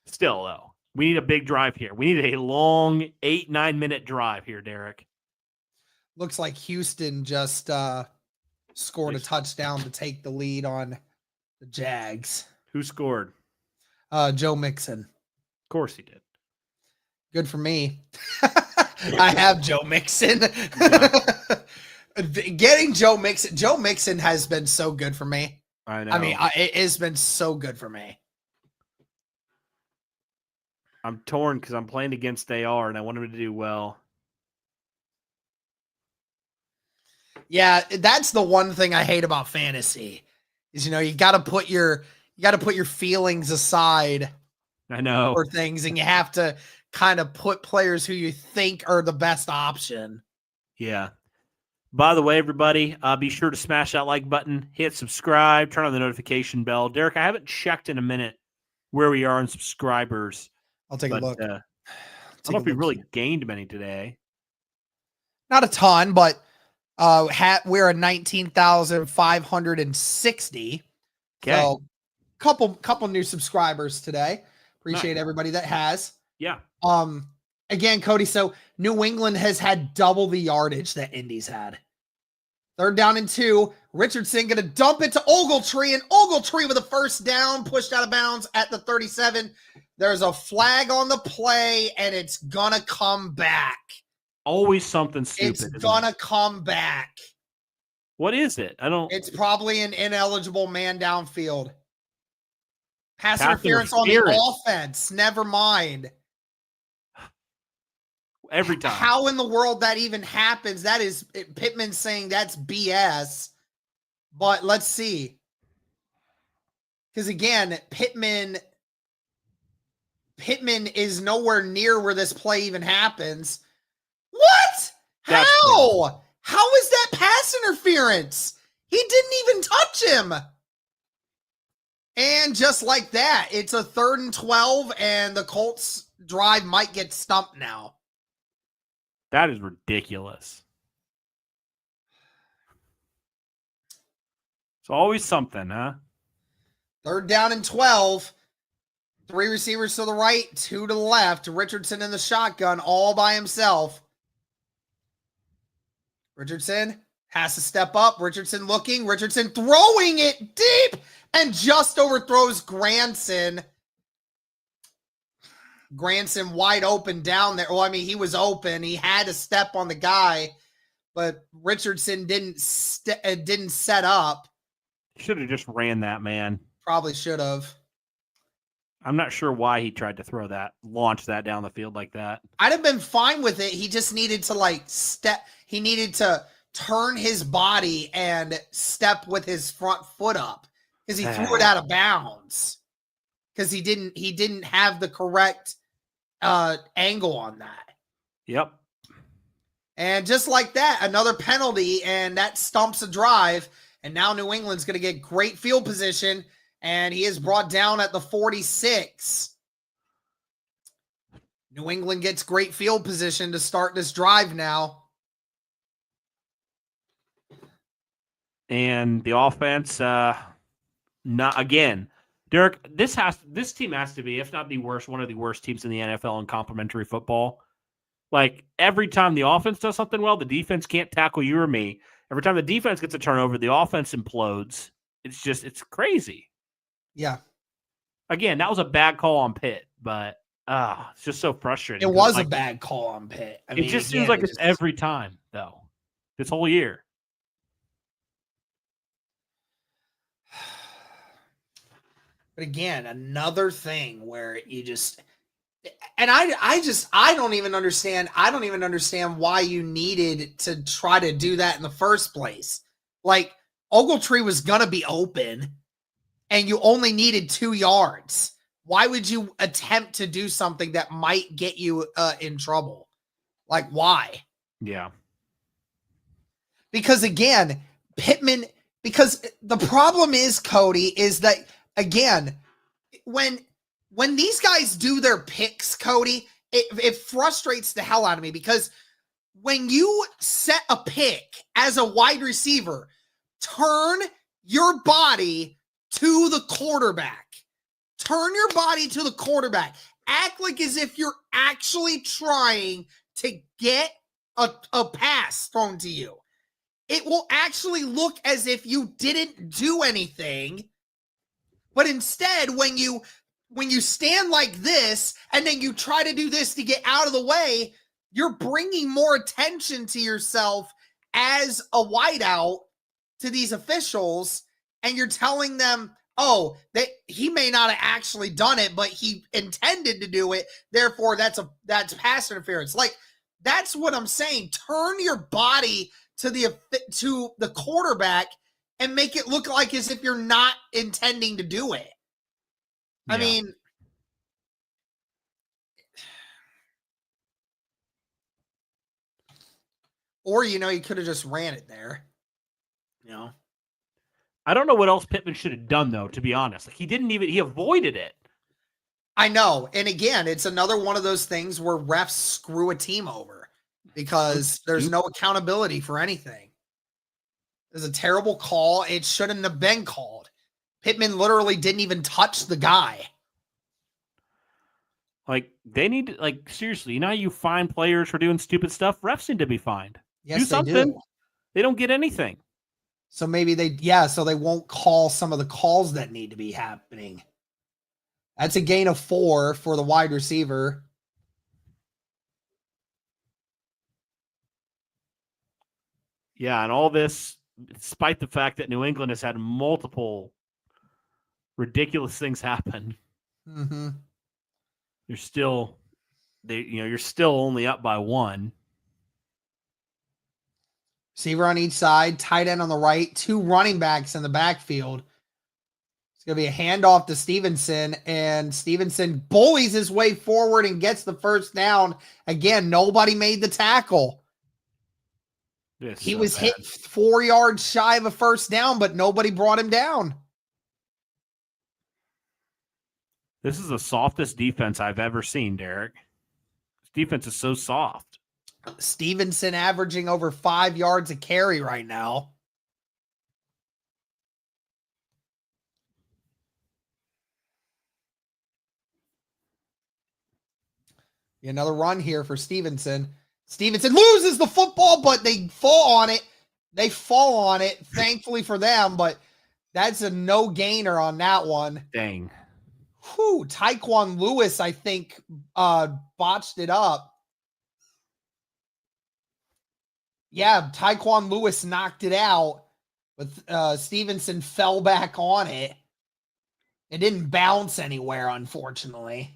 D: Still, though, we need a big drive here. We need a long 8-9 minute drive here, Derek.
A: Looks like Houston just scored a touchdown to take the lead on the Jags.
D: Who scored?
A: Joe Mixon.
D: Of course he did.
A: Good for me. I have Joe Mixon. Getting Joe Mixon has been so good for me.
D: I know.
A: I mean, it has been so good for me.
D: I'm torn because I'm playing against AR and I want him to do well.
A: Yeah, that's the one thing I hate about fantasy is, you know, you got to put your feelings aside.
D: I know.
A: For things, and you have to kind of put players who you think are the best option.
D: Yeah. By the way, everybody, be sure to smash that like button, hit subscribe, turn on the notification bell. Derek, I haven't checked in a minute where we are in subscribers.
A: I'll take a look.
D: I don't know if we really gained many today.
A: Not a ton, but we're at 19,560.
D: Okay.
A: So couple new subscribers today. Appreciate everybody that has.
D: Yeah.
A: Again, Cody, so New England has had double the yardage that Indy's had. 3rd down and 2. Richardson going to dump it to Ogletree, and Ogletree with a 1st down, pushed out of bounds at the 37. There's a flag on the play, and it's going to come back.
D: Always something stupid.
A: It's going to come back.
D: What is it?
A: It's probably an ineligible man downfield. Pass interference on the offense. Never mind.
D: Every time.
A: How in the world that even happens? That is Pittman saying that's BS. But let's see. Because again, Pittman is nowhere near where this play even happens. What? How? How is that pass interference? He didn't even touch him. And just like that, it's a 3rd and 12, and the Colts drive might get stumped now.
D: That is ridiculous. It's always something, huh?
A: 3rd down and 12. 3 receivers to the right, 2 to the left. Richardson in the shotgun all by himself. Richardson has to step up. Richardson looking. Richardson throwing it deep and just overthrows Granson. Granson wide open down there. Well, I mean, he was open. He had to step on the guy, but Richardson didn't set up.
D: Should have just ran that, man.
A: Probably should have.
D: I'm not sure why he tried to launch that down the field like that.
A: I'd have been fine with it. He just needed to he needed to turn his body and step with his front foot up because he threw it out of bounds because he didn't have the correct angle on that.
D: Yep.
A: And just like that, another penalty, and that stumps a drive. And now New England's going to get great field position, and he is brought down at the 46. New England gets great field position to start this drive now.
D: And the offense, not again. Derek, this team has to be, if not the worst, one of the worst teams in the NFL in complimentary football. Like, every time the offense does something well, the defense can't tackle you or me. Every time the defense gets a turnover, the offense implodes. It's crazy.
A: Yeah.
D: Again, that was a bad call on Pitt, but it's just so frustrating.
A: It was a bad call on Pitt.
D: I mean, it just seems like it's every time, though, this whole year.
A: But again, another thing where you just, and I don't even understand. I don't even understand why you needed to try to do that in the first place. Like, Ogletree was going to be open and you only needed 2 yards. Why would you attempt to do something that might get you in trouble? Like, why?
D: Yeah.
A: Because again, Pittman, because the problem is, Cody, is that, again, when these guys do their picks, Cody, it frustrates the hell out of me because when you set a pick as a wide receiver, turn your body to the quarterback. Turn your body to the quarterback. Act like as if you're actually trying to get a pass thrown to you. It will actually look as if you didn't do anything. But instead, when you stand like this and then you try to do this to get out of the way, you're bringing more attention to yourself as a wideout to these officials, and you're telling them, oh, that he may not have actually done it, but he intended to do it. Therefore, that's pass interference. Like, that's what I'm saying. Turn your body to the quarterback and make it look like as if you're not intending to do it. Yeah. I mean, or, you could have just ran it there.
D: I don't know what else Pittman should have done, though, to be honest. Like, he avoided it.
A: I know. And again, it's another one of those things where refs screw a team over because there's no accountability for anything. There's a terrible call. It shouldn't have been called. Pittman literally didn't even touch the guy.
D: Like, they need to, like, seriously, you know how you fine players for doing stupid stuff? Refs need to be fined.
A: Yes,
D: do something.
A: They do.
D: They don't get anything.
A: So maybe so they won't call some of the calls that need to be happening. That's a gain of 4 for the wide receiver.
D: Yeah, and all this, despite the fact that New England has had multiple ridiculous things happen.
A: Mm-hmm.
D: You're still only up by 1.
A: Receiver on each side, tight end on the right, 2 running backs in the backfield. It's going to be a handoff to Stevenson, and Stevenson bullies his way forward and gets the first down. Again, nobody made the tackle. He was hit 4 yards shy of a first down, but nobody brought him down.
D: This is the softest defense I've ever seen, Derek. This defense is so soft.
A: Stevenson averaging over 5 yards a carry right now. Another run here for Stevenson. Stevenson loses the football, but they fall on it. Thankfully for them, but that's a no gainer on that one.
D: Dang.
A: Whew, Tyquan Lewis, I think, botched it up. Yeah, Tyquan Lewis knocked it out, but Stevenson fell back on it. It didn't bounce anywhere, unfortunately.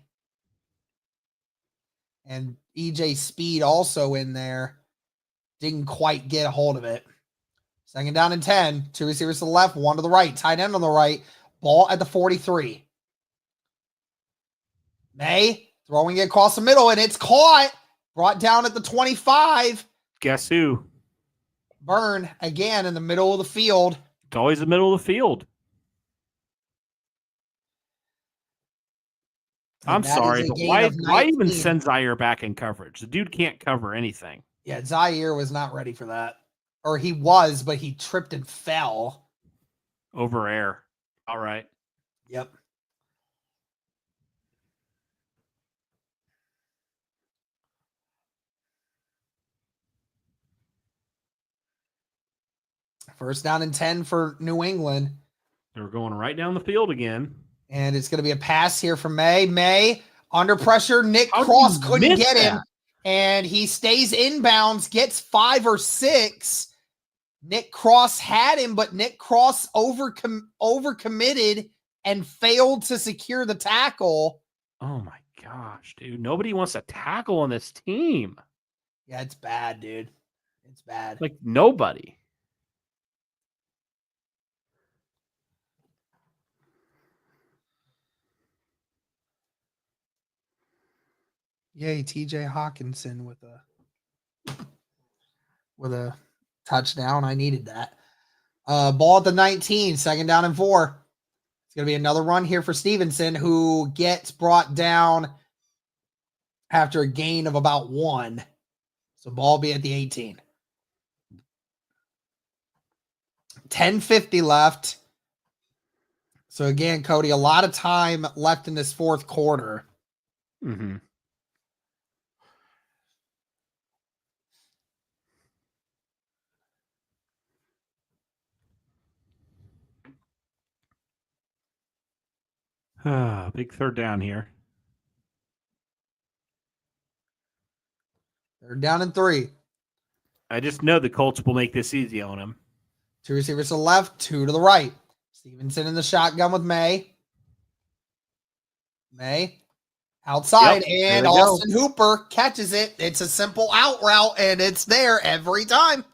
A: And EJ Speed also in there. Didn't quite get a hold of it. 2nd down and 10. 2 receivers to the left, 1 to the right. Tight end on the right. Ball at the 43. May throwing it across the middle, and it's caught. Brought down at the 25.
D: Guess who?
A: Burn again in the middle of the field.
D: It's always the middle of the field. I'm sorry, but why even send Zaire back in coverage? The dude can't cover anything.
A: Yeah, Zaire was not ready for that. Or he was, but he tripped and fell.
D: Over air. All right.
A: Yep. First down and 10 for New England.
D: They're going right down the field again.
A: And it's going to be a pass here from May. May under pressure. Nick Cross couldn't get him. And he stays inbounds, gets 5 or 6. Nick Cross had him, but Nick Cross overcommitted and failed to secure the tackle.
D: Oh my gosh, dude. Nobody wants to tackle on this team.
A: Yeah, it's bad, dude. It's bad.
D: Like nobody.
A: Yay, TJ Hawkinson with a touchdown. I needed that. Ball at the 19, 2nd down and 4. It's going to be another run here for Stevenson, who gets brought down after a gain of about 1. So ball be at the 18. 10:50 left. So again, Cody, a lot of time left in this 4th quarter.
D: Mm-hmm. Big 3rd down here.
A: 3rd down and 3.
D: I just know the Colts will make this easy on him.
A: 2 receivers to the left, 2 to the right. Stevenson in the shotgun with May. May outside, and Austin Hooper catches it. It's a simple out route, and it's there every time.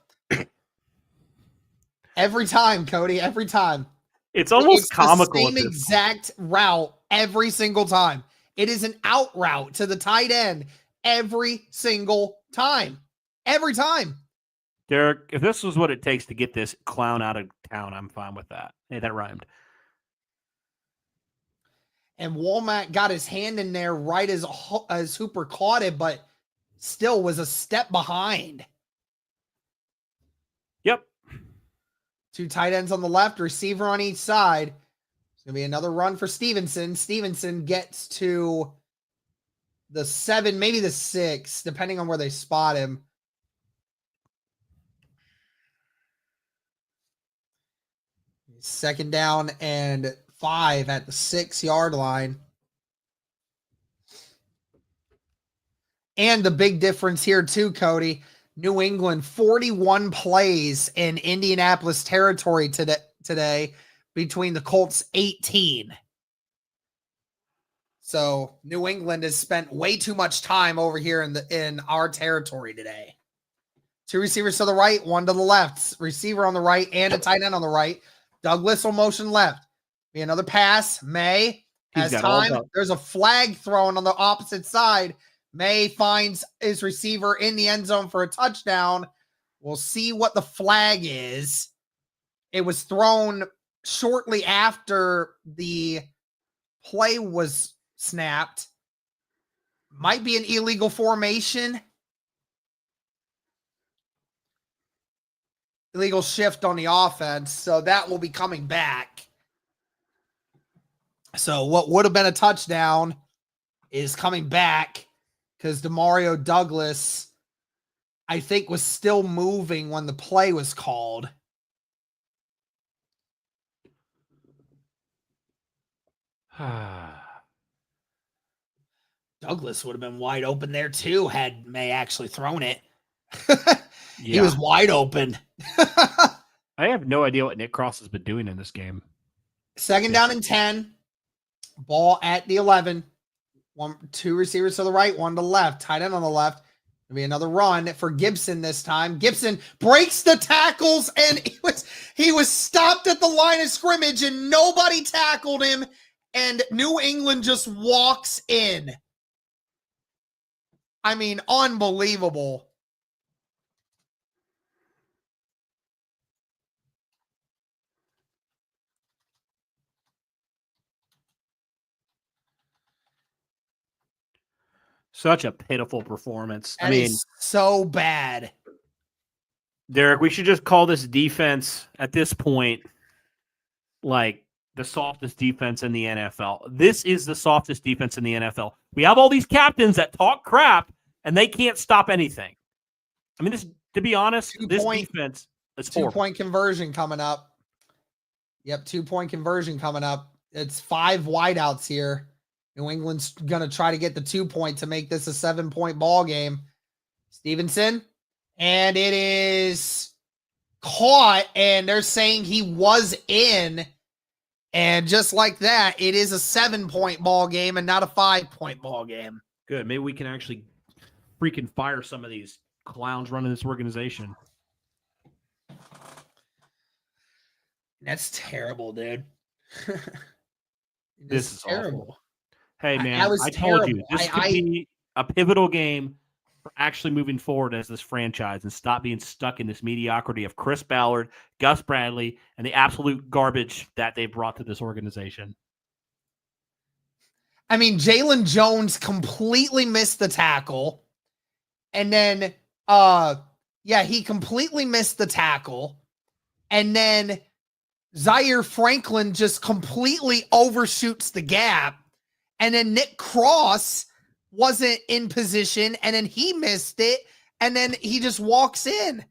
A: Every time, Cody, every time.
D: It's almost comical.
A: The same exact route every single time. It is an out route to the tight end every single time. Every time.
D: Derek, if this was what it takes to get this clown out of town, I'm fine with that. Hey, that rhymed.
A: And Womack got his hand in there right as Hooper caught it, but still was a step behind.
D: Yep.
A: 2 tight ends on the left, receiver on each side. It's going to be another run for Stevenson. Stevenson gets to the 7, maybe the 6, depending on where they spot him. Second down and 5 at the 6-yard line. And the big difference here too, Cody, New England 41 plays in Indianapolis territory today between the Colts 18. So New England has spent way too much time over here in our territory today. 2 receivers to the right, 1 to the left. Receiver on the right and a tight end on the right. Douglas will motion left. Be another pass. May has time. There's a flag thrown on the opposite side. May finds his receiver in the end zone for a touchdown. We'll see what the flag is. It was thrown shortly after the play was snapped. Might be an illegal formation. Illegal shift on the offense. So that will be coming back. So what would have been a touchdown is coming back because Demario Douglas, I think, was still moving when the play was called. Douglas would have been wide open there too had May actually thrown it. He was wide open.
D: I have no idea what Nick Cross has been doing in this game.
A: 2nd down and 10. Ball at the 11. 2 receivers to the right, 1 to the left. Tight end on the left. There'll be another run for Gibson this time. Gibson breaks the tackles, and he was stopped at the line of scrimmage, and nobody tackled him, and New England just walks in. I mean, unbelievable.
D: Such a pitiful performance.
A: That is so bad.
D: Derek, we should just call this defense at this point like the softest defense in the NFL. This is the softest defense in the NFL. We have all these captains that talk crap, and they can't stop anything. I mean, to be honest, this defense is horrible.
A: 2-point conversion coming up. Yep, 2-point conversion coming up. It's 5 wideouts here. New England's going to try to get the 2-point to make this a 7-point ball game. Stevenson, and it is caught, and they're saying he was in, and just like that, it is a 7-point ball game and not a 5-point ball game.
D: Good. Maybe we can actually freaking fire some of these clowns running this organization.
A: That's terrible, dude.
D: This is terrible.
A: Awful.
D: Hey, man, I told you, this could be a pivotal game for actually moving forward as this franchise and stop being stuck in this mediocrity of Chris Ballard, Gus Bradley, and the absolute garbage that they brought to this organization.
A: I mean, Jalen Jones completely missed the tackle. And then, he completely missed the tackle. And then Zaire Franklin just completely overshoots the gap. And then Nick Cross wasn't in position, and then he missed it, and then he just walks in.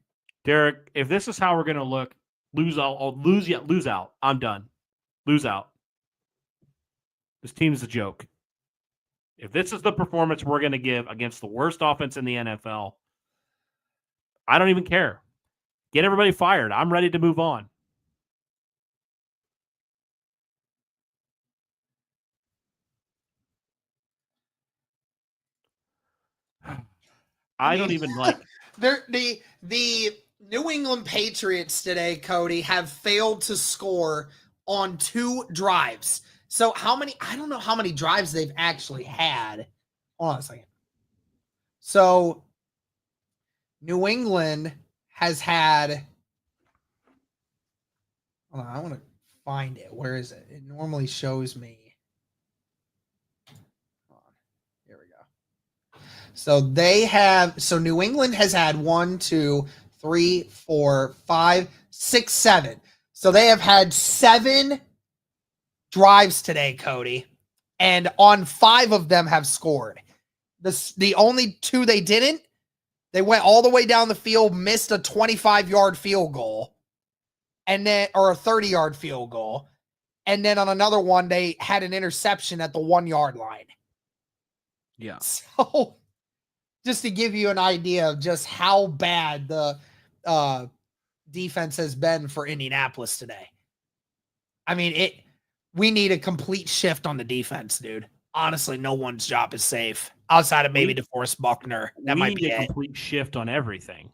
D: Derek, if this is how we're going to look, lose out. I'm done. Lose out. This team is a joke. If this is the performance we're going to give against the worst offense in the NFL, I don't even care. Get everybody fired. I'm ready to move on. I don't even like
A: the New England Patriots today, Cody, have failed to score on 2 drives. So I don't know how many drives they've actually had. Hold on a second. So New England has had, hold on, I want to find it. Where is it? It normally shows me. So New England has had 1, 2, 3, 4, 5, 6, 7. So they have had 7 drives today, Cody. And on 5 of them have scored. The only 2 they didn't, they went all the way down the field, missed a 25-yard field goal, and then, or a 30-yard field goal. And then on another one, they had an interception at the 1-yard line.
D: Yeah.
A: So just to give you an idea of just how bad the defense has been for Indianapolis today. I mean, we need a complete shift on the defense, dude. Honestly, no one's job is safe outside of maybe DeForest Buckner. That might be
D: a
A: it.
D: complete shift on everything.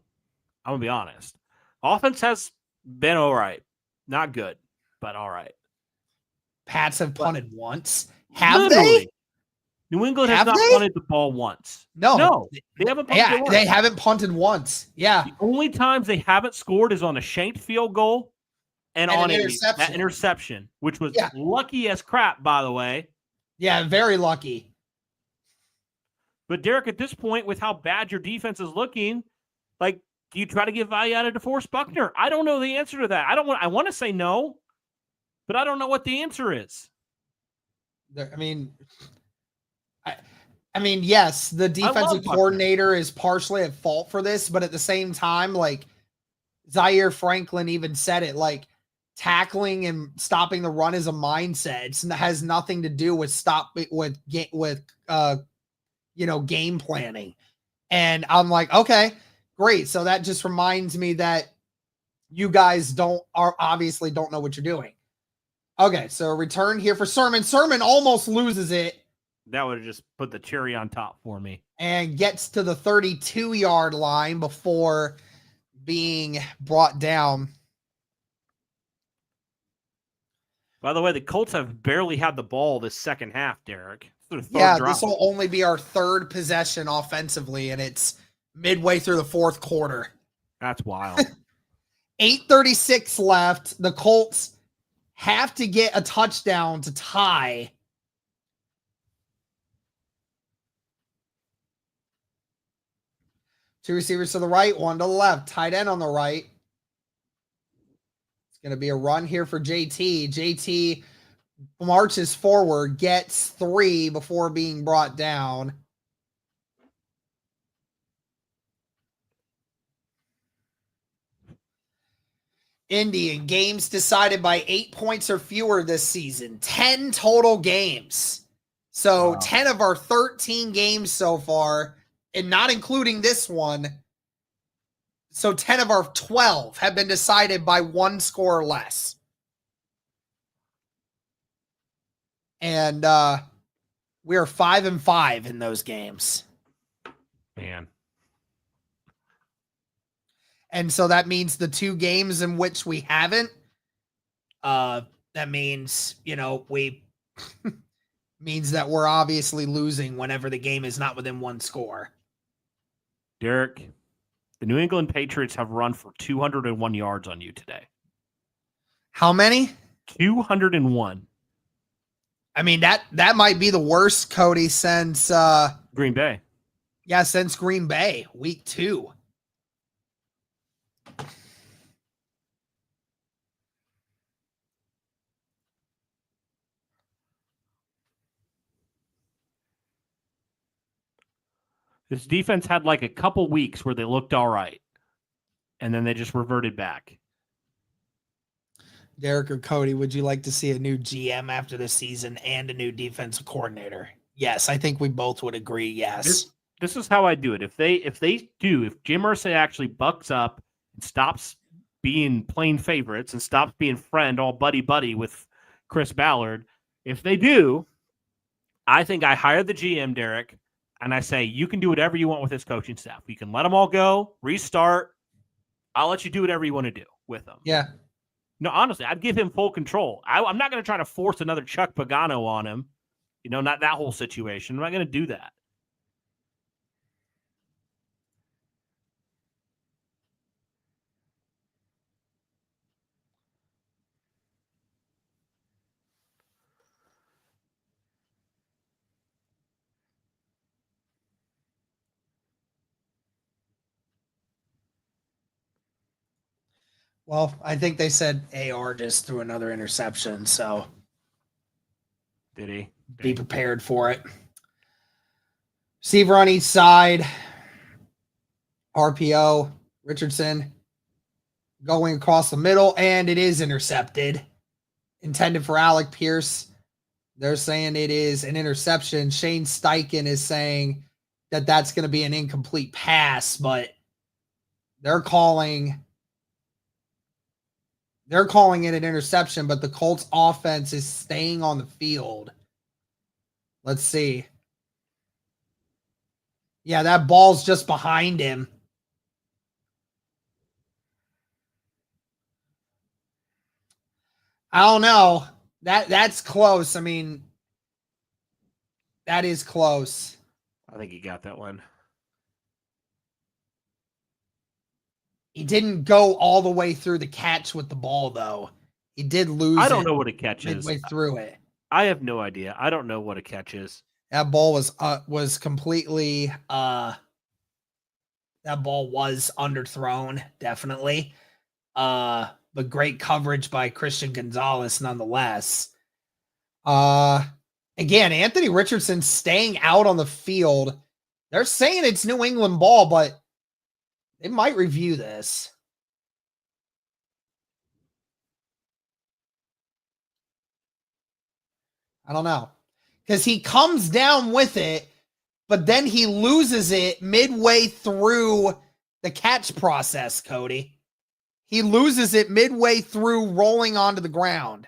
D: I'm going to be honest. Offense has been all right. Not good, but all right.
A: Pats have punted once. Have
D: Literally.
A: they?
D: New England has not punted the ball once.
A: No.
D: They haven't punted once.
A: They haven't punted once. Yeah.
D: The only times they haven't scored is on a shanked field goal and on that interception, which was lucky as crap, by the way.
A: Yeah, very lucky.
D: But Derek, at this point, with how bad your defense is looking, like, do you try to get value out of DeForest Buckner? I don't know the answer to that. I want to say no, but I don't know what the answer is.
A: I mean, yes, the defensive coordinator is partially at fault for this, but at the same time, like Zaire Franklin even said it, like tackling and stopping the run is a mindset. It has nothing to do with game planning. And I'm like, okay, great. So that just reminds me that you guys obviously don't know what you're doing. Okay, so a return here for Sermon. Sermon almost loses it.
D: That would have just put the cherry on top for me.
A: And gets to the 32-yard line before being brought down.
D: By the way, the Colts have barely had the ball this second half, Derek.
A: This will only be our third possession offensively, and it's midway through the fourth quarter.
D: That's wild.
A: 8:36 left. The Colts have to get a touchdown to tie. Two receivers to the right, one to the left. Tight end on the right. It's going to be a run here for JT. JT marches forward, gets 3 before being brought down. Indian games decided by 8 points or fewer this season. 10 total games. So wow. 10 of our 13 games so far, and not including this one. So 10 of our 12 have been decided by 1 score or less. And we are 5-5 in those games.
D: Man.
A: And so that means the 2 games in which we haven't, that means, we means that we're obviously losing whenever the game is not within 1 score.
D: Derek, the New England Patriots have run for 201 yards on you today.
A: How many?
D: 201.
A: I mean, that might be the worst, Cody, since
D: Green Bay.
A: Yeah, since Green Bay, week 2.
D: This defense had like a couple weeks where they looked all right, and then they just reverted back.
A: Derek or Cody, would you like to see a new GM after the season and a new defensive coordinator? Yes, I think we both would agree. Yes.
D: This is how I do it. If Jim Irsay actually bucks up and stops being plain favorites and stops being friend all buddy with Chris Ballard, if they do, I think I hire the GM, Derek, and I say, you can do whatever you want with this coaching staff. You can let them all go, restart. I'll let you do whatever you want to do with them.
A: Yeah.
D: No, honestly, I'd give him full control. I'm not going to try to force another Chuck Pagano on him. Not that whole situation. I'm not going to do that.
A: Well, I think they said AR just threw another interception, so
D: did he?
A: Be prepared for it. Receiver on each side. RPO. Richardson going across the middle, and it is intercepted. Intended for Alec Pierce. They're saying it is an interception. Shane Steichen is saying that that's going to be an incomplete pass, but they're calling They're calling it an interception, but the Colts offense is staying on the field. Let's see. Yeah, that ball's just behind him. I don't know. That's close. I mean, that is close.
D: I think he got that one.
A: He didn't go all the way through the catch with the ball, though. He did lose.
D: I don't know what a catch is.
A: Midway through it.
D: I have no idea. I don't know what a catch is.
A: That ball was completely that ball was underthrown, definitely. But great coverage by Christian Gonzalez nonetheless. Again, Anthony Richardson staying out on the field. They're saying it's New England ball, but they might review this. I don't know. Because he comes down with it, but then he loses it midway through the catch process, Cody. He loses it midway through rolling onto the ground.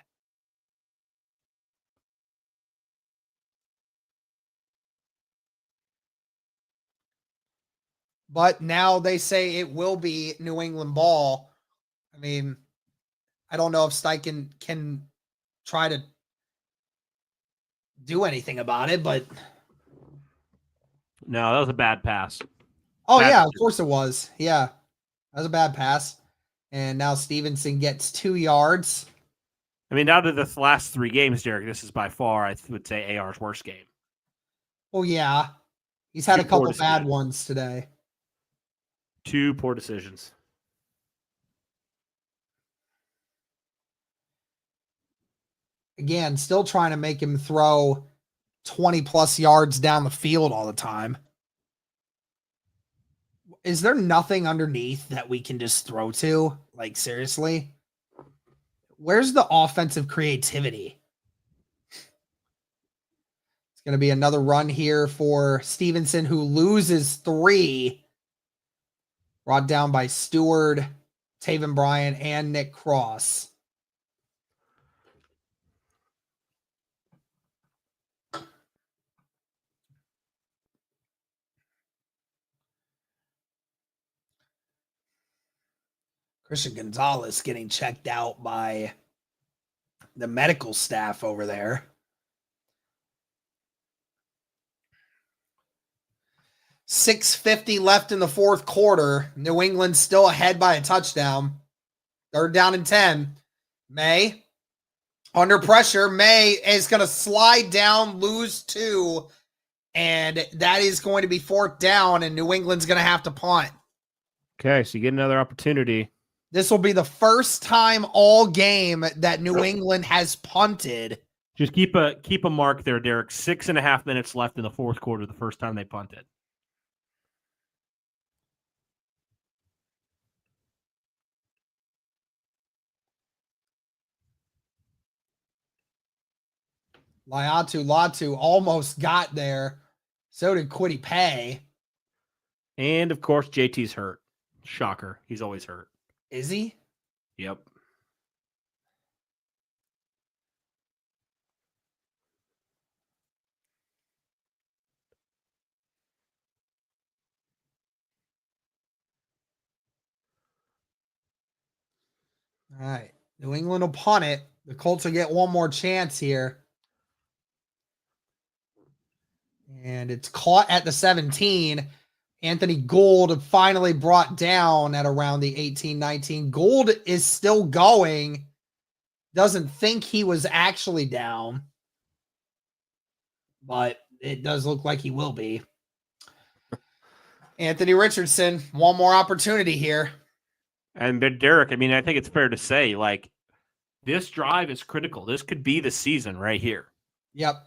A: But now they say it will be New England ball. I mean, I don't know if Steichen can try to do anything about it, but
D: No, that was a bad pass.
A: oh
D: Bad
A: yeah, of
D: decision.
A: course it was. Yeah, that was a bad pass. And now Stevenson gets 2 yards.
D: I mean, out of the last 3 games, Derek, this is by far, I would say, AR's worst game.
A: Oh yeah, he's had a
D: 2 poor
A: couple bad
D: decisions.
A: ones today.
D: 2 poor decisions.
A: Again, still trying to make him throw 20 plus yards down the field all the time. Is there nothing underneath that we can just throw to? Like, seriously? Where's the offensive creativity? It's going to be another run here for Stevenson, who loses 3. Brought down by Stewart, Taven Bryan, and Nick Cross. Christian Gonzalez getting checked out by the medical staff over there. .650 left in the fourth quarter. New England still ahead by a touchdown. 3rd down and 10. May under pressure. May is going to slide down, lose 2, and that is going to be 4th down, and New England's going to have to punt.
D: Okay, so you get another opportunity.
A: This will be the first time all game that New England has punted.
D: Just keep a mark there, Derek. 6.5 minutes left in the fourth quarter, the first time they punted.
A: Latu almost got there. So did Kwity Paye.
D: And, of course, JT's hurt. Shocker. He's always hurt.
A: Is he?
D: Yep.
A: All right. New England will punt it. The Colts will get one more chance here. And it's caught at the 17. Anthony Gould finally brought down at around the 18-19. Gould is still going. Doesn't think he was actually down. But it does look like he will be. Anthony Richardson, one more opportunity here.
D: And Derek, I mean, I think it's fair to say, like, this drive is critical. This could be the season right here.
A: Yep.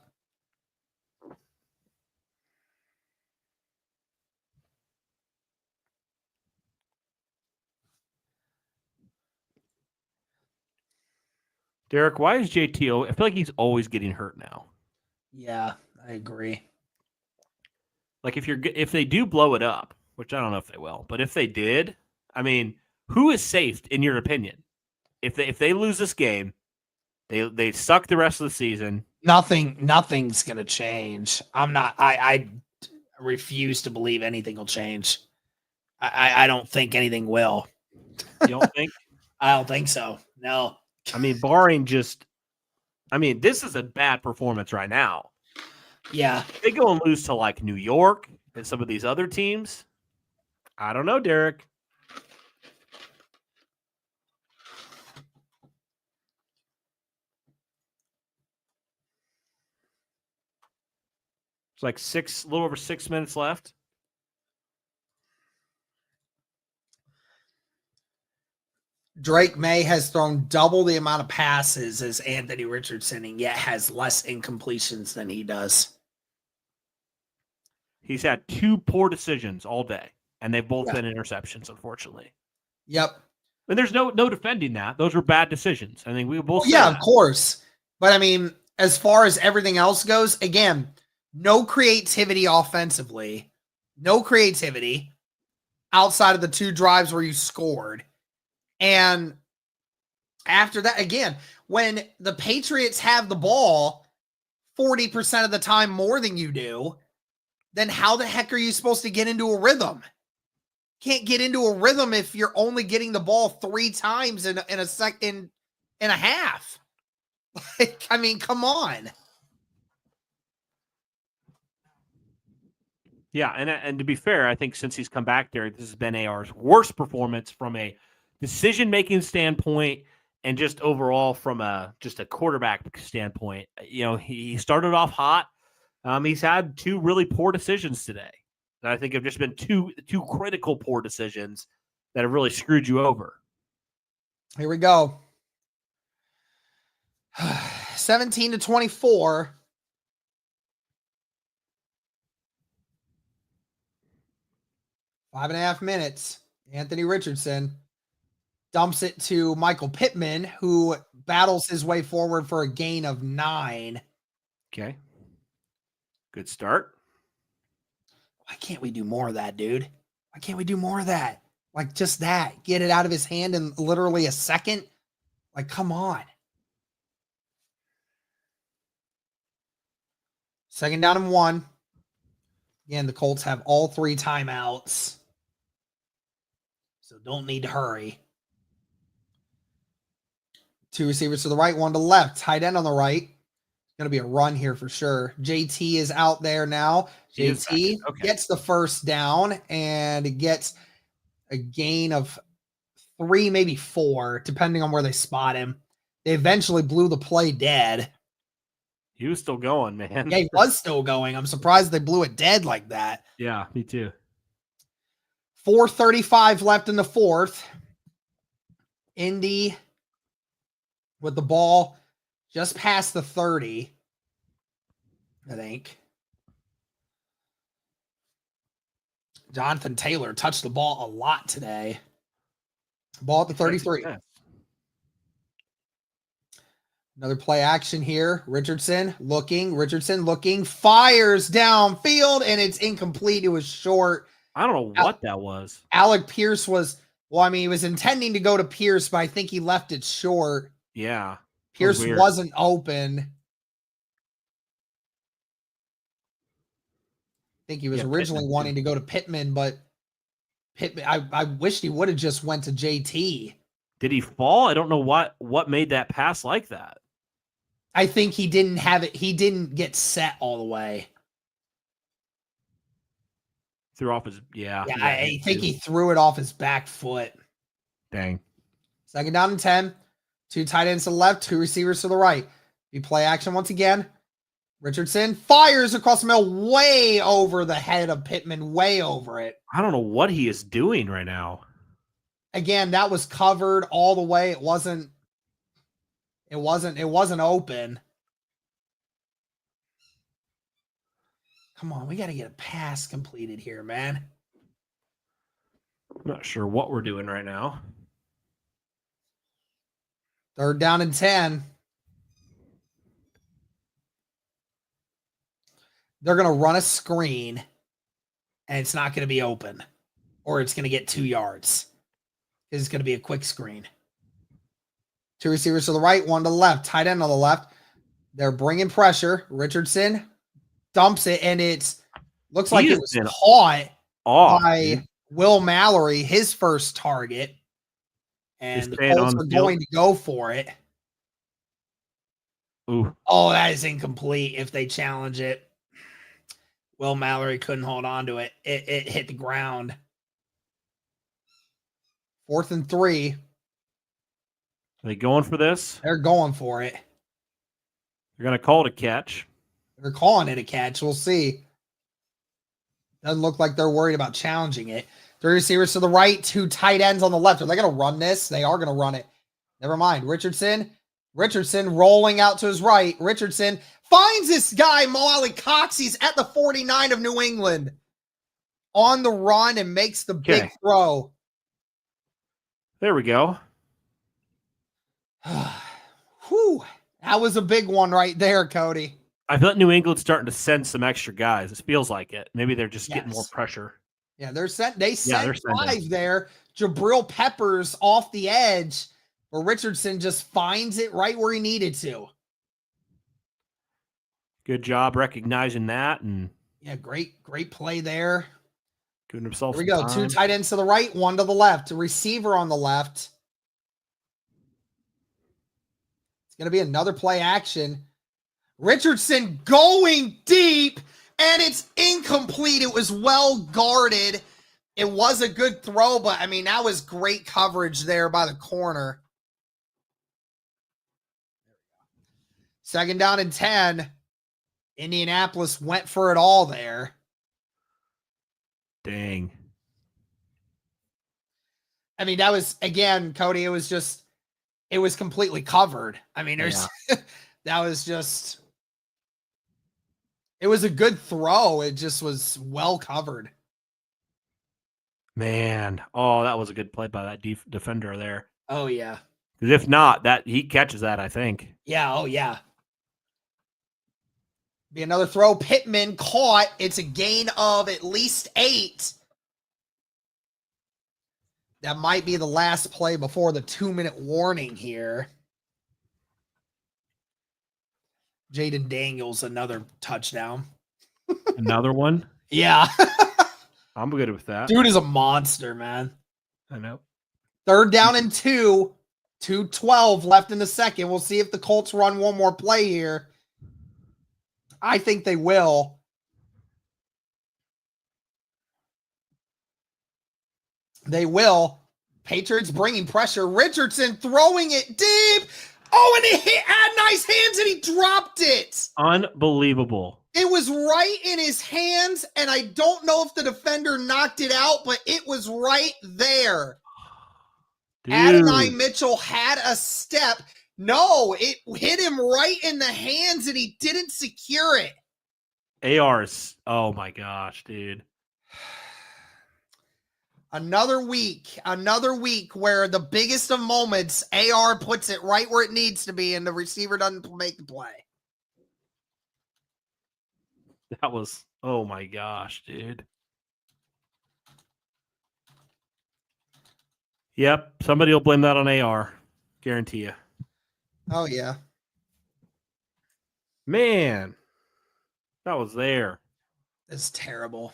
D: Derek, why is JT? I feel like he's always getting hurt now.
A: Yeah, I agree.
D: Like if they do blow it up, which I don't know if they will, but if they did, I mean, who is safe in your opinion? if they lose this game, they suck the rest of the season.
A: Nothing's gonna change. I refuse to believe anything will change. I don't think anything will.
D: You don't think?
A: I don't think so. No.
D: I mean, barring just, I mean, this is a bad performance right now.
A: Yeah.
D: If they go and lose to like New York and some of these other teams, I don't know, Derek. It's like a little over 6 minutes left.
A: Drake May has thrown double the amount of passes as Anthony Richardson, and yet has less incompletions than he does.
D: He's had 2 poor decisions all day, and they've both been interceptions, unfortunately.
A: Yep.
D: And there's no defending that. Those were bad decisions. I think we both
A: Yeah, of course. But I mean, as far as everything else goes, again, no creativity offensively. No creativity outside of the 2 drives where you scored. And after that, again, when the Patriots have the ball 40% of the time more than you do, then how the heck are you supposed to get into a rhythm? Can't get into a rhythm if you're only getting the ball 3 times in a half. Like, I mean, come on.
D: Yeah, and to be fair, I think since he's come back there, this has been AR's worst performance from a decision-making standpoint and just overall from just a quarterback standpoint. You know, he started off hot. He's had 2 really poor decisions today that I think have just been two critical poor decisions that have really screwed you over.
A: Here we go. 17-24. Five and a half minutes. Anthony Richardson dumps it to Michael Pittman, who battles his way forward for a gain of 9.
D: Okay. Good start.
A: Why can't we do more of that, dude? Why can't we do more of that? Like, just that. Get it out of his hand in literally a second. Like, come on. 2nd down and 1. Again, the Colts have all 3 timeouts, so don't need to hurry. 2 receivers to the right, 1 to the left. Tight end on the right. Going to be a run here for sure. JT is out there now. JT gets the first down and gets a gain of 3, maybe 4, depending on where they spot him. They eventually blew the play dead.
D: He was still going, man.
A: Yeah, he was still going. I'm surprised they blew it dead like that.
D: Yeah, me too.
A: 4:35 left in the 4th. Indy with the ball just past the 30, I think. Jonathan Taylor touched the ball a lot today. Ball at the 33. Another play action here. Richardson looking, fires downfield, and it's incomplete. It was short.
D: I don't know what that was.
A: Alec Pierce was, well, I mean, he was intending to go to Pierce, but I think he left it short.
D: Yeah.
A: Pierce wasn't open. I think he was originally wanting to go to Pittman, but Pittman, I wished he would have just went to JT.
D: Did he fall? I don't know what made that pass like that.
A: I think he didn't have it. He didn't get set all the way.
D: Threw off his,
A: I think he threw it off his back foot.
D: Dang.
A: 2nd down and 10. 2 tight ends to the left, 2 receivers to the right. We play action once again. Richardson fires across the middle, way over the head of Pittman, way over it.
D: I don't know what he is doing right now.
A: Again, that was covered all the way. It wasn't open. Come on, we got to get a pass completed here, man.
D: I'm not sure what we're doing right now.
A: 3rd down and 10. They're going to run a screen, and it's not going to be open, or it's going to get 2 yards. It's going to be a quick screen. Two receivers to the right, one to the left. Tight end on the left. They're bringing pressure. Richardson dumps it, and looks like it was caught by Will Mallory, his first target. And the Colts are going to go for it.
D: Ooh.
A: Oh, that is incomplete if they challenge it. Will Mallory couldn't hold on to it. It hit the ground. 4th and 3.
D: Are they going for this?
A: They're going for it.
D: They're going to call it a catch.
A: They're calling it a catch. We'll see. Doesn't look like they're worried about challenging it. 3 receivers to the right, 2 tight ends on the left. Are they going to run this? They are going to run it. Never mind. Richardson rolling out to his right. Richardson finds this guy, Mo Cox. He's at the 49 of New England. On the run and makes the big throw.
D: There we go.
A: Whew. That was a big one right there, Cody.
D: I feel like New England's starting to send some extra guys. It feels like it. Maybe they're just getting more pressure.
A: Yeah, they sent 5 there. Jabril Peppers off the edge, where Richardson just finds it right where he needed to.
D: Good job recognizing that. And
A: yeah, great play there.
D: Giving himself
A: Here we go.
D: Time.
A: 2 tight ends to the right, 1 to the left. A receiver on the left. It's going to be another play action. Richardson going deep, and it's incomplete. It was well guarded. It was a good throw, but, I mean, that was great coverage there by the corner. 2nd down and 10. Indianapolis went for it all there.
D: Dang.
A: I mean, that was, again, Cody, it was completely covered. I mean, that was just, it was a good throw. It just was well covered.
D: Man. Oh, that was a good play by that defender there.
A: Oh, yeah.
D: Because if not, he catches that, I think.
A: Yeah, oh, yeah. Be another throw. Pittman caught. It's a gain of at least 8. That might be the last play before the 2-minute warning here. Jaden Daniels, another touchdown.
D: Another one?
A: Yeah.
D: I'm good with that.
A: Dude is a monster, man.
D: I know.
A: 3rd down and 2. 2:12 left in the second. We'll see if the Colts run one more play here. I think they will. They will. Patriots bringing pressure. Richardson throwing it deep. Oh, and it had nice hands, and he dropped it.
D: Unbelievable.
A: It was right in his hands, and I don't know if the defender knocked it out, but it was right there. Dude. Adonai Mitchell had a step. No, it hit him right in the hands, and he didn't secure it.
D: AR's, oh my gosh, dude.
A: Another week where the biggest of moments, AR puts it right where it needs to be, and the receiver doesn't make the play.
D: That was, oh my gosh, dude. Yep, somebody will blame that on AR. Guarantee you.
A: Oh, yeah.
D: Man, that was there.
A: It's terrible.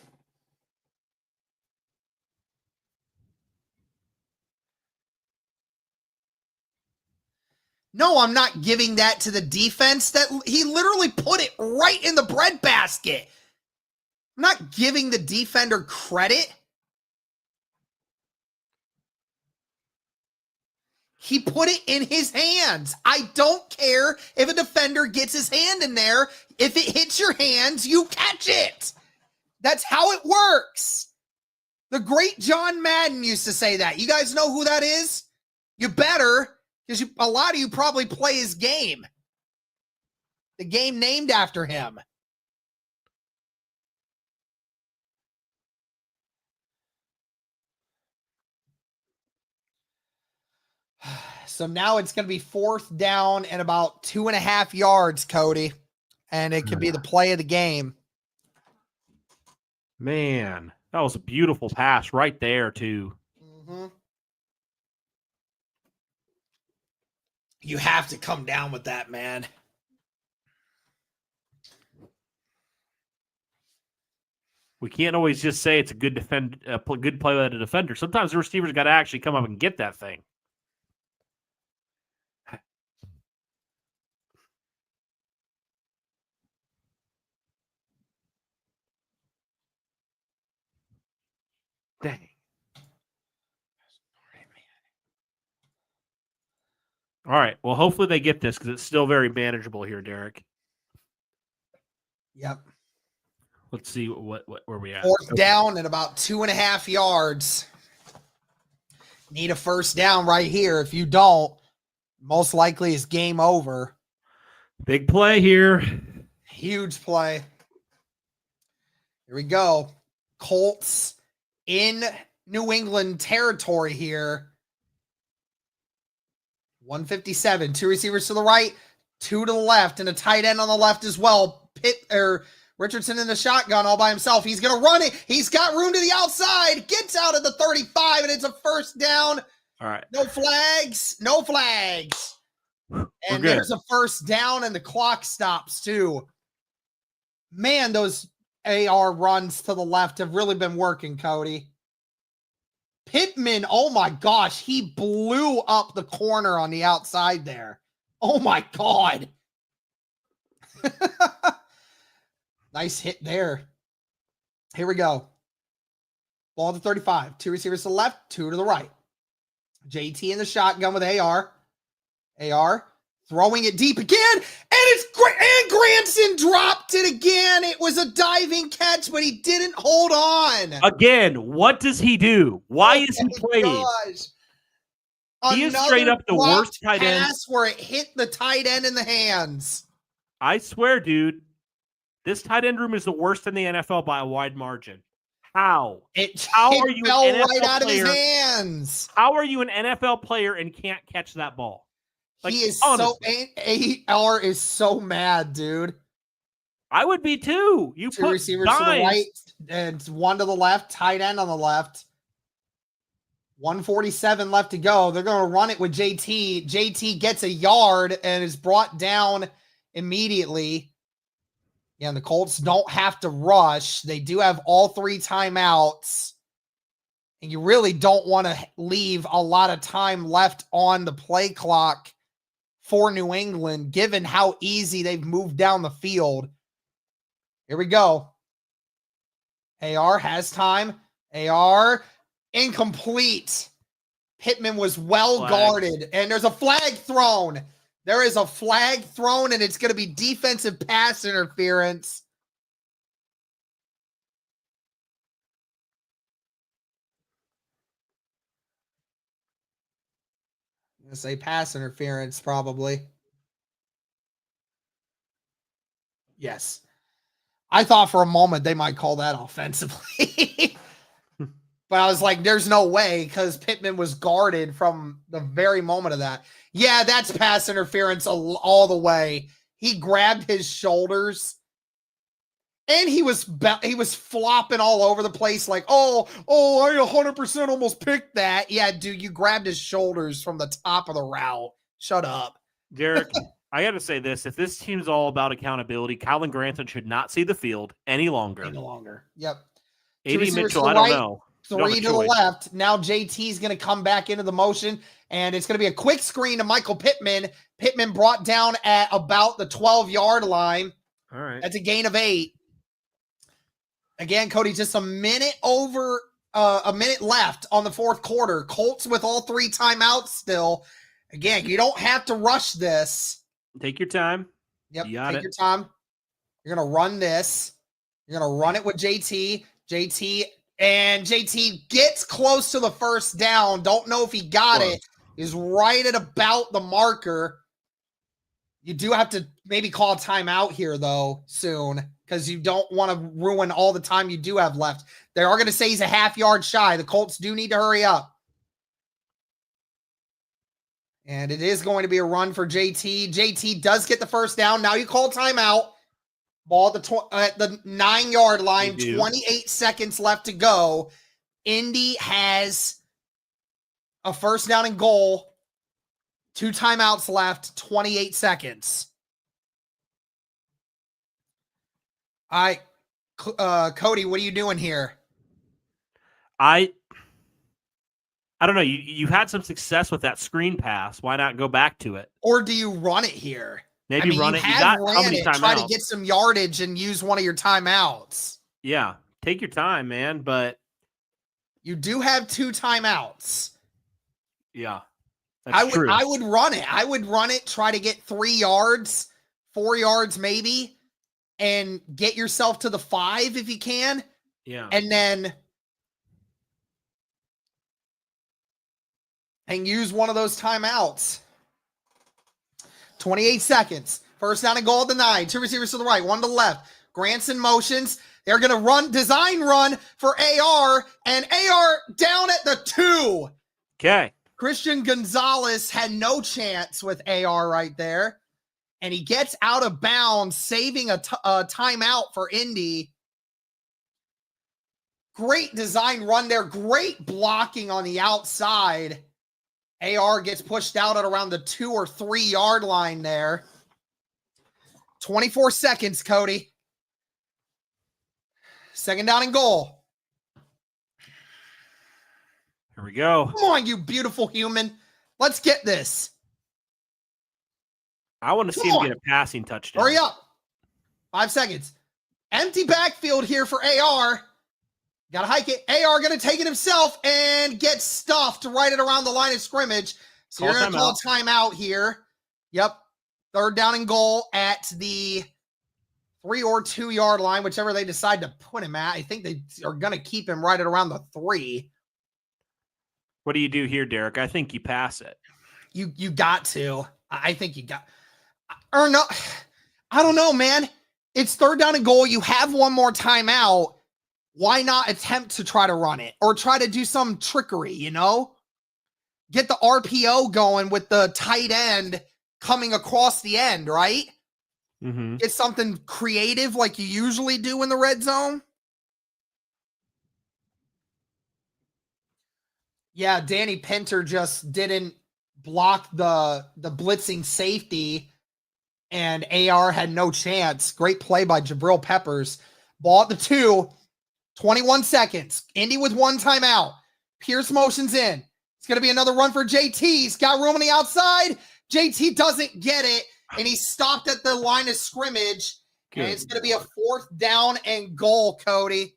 A: No, I'm not giving that to the defense. That he literally put it right in the breadbasket. I'm not giving the defender credit. He put it in his hands. I don't care if a defender gets his hand in there. If it hits your hands, you catch it. That's how it works. The great John Madden used to say that. You guys know who that is? You better, because a lot of you probably play his game. The game named after him. So now it's going to be 4th down and about 2.5 yards, Cody. And it could be the play of the game.
D: Man, that was a beautiful pass right there, too.
A: Mm-hmm. You have to come down with that, man.
D: We can't always just say it's a good good play by the defender. Sometimes the receivers got to actually come up and get that thing. Dang. All right. Well, hopefully they get this because it's still very manageable here, Derek.
A: Yep.
D: Let's see where we at.
A: Fourth down and about 2.5 yards. Need a first down right here. If you don't, most likely it's game over.
D: Big play here.
A: Huge play. Here we go. Colts in New England territory here. 157. 2 receivers to the right, 2 to the left, and a tight end on the left as well. Richardson in the shotgun all by himself. He's going to run it. He's got room to the outside. Gets out of the 35, and it's a first down.
D: All right.
A: No flags. No flags. And
D: good.
A: There's a first down, and the clock stops too. Man, those AR runs to the left have really been working, Cody. Pittman, oh my gosh, he blew up the corner on the outside there. Oh my God. Nice hit there. Here we go. Ball to 35. 2 receivers to the left, 2 to the right. JT in the shotgun with AR. AR throwing it deep again. And and Granson dropped it again. It was a diving catch, but he didn't hold on.
D: Again, what does he do? Why is he playing? He is straight up the worst tight end.
A: Where it hit the tight end in the hands.
D: I swear, dude, this tight end room is the worst in the NFL by a wide margin. How? How are you
A: fell
D: an NFL
A: right out
D: player?
A: of his hands.
D: How are you an NFL player and can't catch that ball? Like,
A: he is
D: honestly.
A: AR is so mad, dude.
D: I would be too. You
A: 2
D: put
A: receivers to the right and 1 to the left, tight end on the left. 147 left to go. They're going to run it with JT. JT gets a yard and is brought down immediately. Yeah, and the Colts don't have to rush. They do have all 3 timeouts. And you really don't want to leave a lot of time left on the play clock for New England, given how easy they've moved down the field. Here we go. AR has time. AR incomplete. Pittman was well guarded, and there's a flag thrown. There is a flag thrown, and it's going to be defensive pass interference. I'm going to say pass interference, probably. Yes. I thought for a moment they might call that offensively. But I was like, there's no way, because Pittman was guarded from the very moment of that. Yeah, that's pass interference all the way. He grabbed his shoulders, and he was flopping all over the place like, oh, I 100% almost picked that. Yeah, dude, you grabbed his shoulders from the top of the route. Shut up.
D: Derek, I got to say this. If this team's all about accountability, Kylan Granson should not see the field any longer.
A: Yep.
D: A.D. Mitchell, I don't know.
A: 3 to the left. Now JT's going to come back into the motion, and it's going to be a quick screen to Michael Pittman. Pittman brought down at about the 12-yard line.
D: All right.
A: That's a gain of 8. Again, Cody, just a minute left on the fourth quarter. Colts with all 3 timeouts still. Again, you don't have to rush this.
D: Take your time.
A: Yep, take your time. You're going to run this. You're going to run it with JT. JT gets close to the first down. Don't know if he got it. Is right at about the marker. You do have to maybe call a timeout here, though, soon, because you don't want to ruin all the time you do have left. They are going to say he's a half yard shy. The Colts do need to hurry up. And it is going to be a run for JT. JT does get the first down. Now you call timeout. Ball at the 9-yard line, 28 seconds left to go. Indy has a first down and goal. 2 timeouts left, 28 seconds. All right, Cody, what are you doing here?
D: I don't know. You had some success with that screen pass. Why not go back to it?
A: Or do you run it here?
D: Maybe run it. You got how many timeouts?
A: Try to get some yardage and use one of your timeouts.
D: Yeah, take your time, man. But
A: you do have 2 timeouts.
D: Yeah, that's true.
A: I would run it. I would run it. Try to get 3 yards, 4 yards maybe, and get yourself to the 5 if you can.
D: Yeah,
A: and then use one of those timeouts. 28 seconds. First down and goal at the 9. 2 receivers to the right, 1 to the left. Granson motions. They're going to design run for AR, and AR down at the 2.
D: Okay.
A: Christian Gonzalez had no chance with AR right there, and he gets out of bounds, saving a timeout for Indy. Great design run there. Great blocking on the outside. AR gets pushed out at around the 2 or 3 yard line there. 24 seconds, Cody. Second down and goal.
D: Here we go.
A: Come on, you beautiful human. Let's get this.
D: I want to see him get a passing touchdown.
A: Hurry up. 5 seconds. Empty backfield here for AR. Got to hike it. AR going to take it himself and get stuffed right at around the line of scrimmage. So you're going to call timeout here. Yep. Third down and goal at the 3 or 2 yard line, whichever they decide to put him at. I think they are going to keep him right at around the 3.
D: What do you do here, Derek? I think you pass it.
A: You got to. I think you got. Or no, I don't know, man. It's third down and goal. You have one more timeout. Why not attempt to try to run it or try to do some trickery, you know? Get the RPO going with the tight end coming across the end, right?
D: Mm-hmm.
A: Get something creative like you usually do in the red zone. Yeah, Danny Pinter just didn't block the blitzing safety, and AR had no chance. Great play by Jabril Peppers. Ball at the 2, 21 seconds. Indy with 1 timeout. Pierce motions in. It's going to be another run for JT. He's got room on the outside. JT doesn't get it, and he's stopped at the line of scrimmage.
D: Good
A: and it's going to be a 4th down and goal, Cody.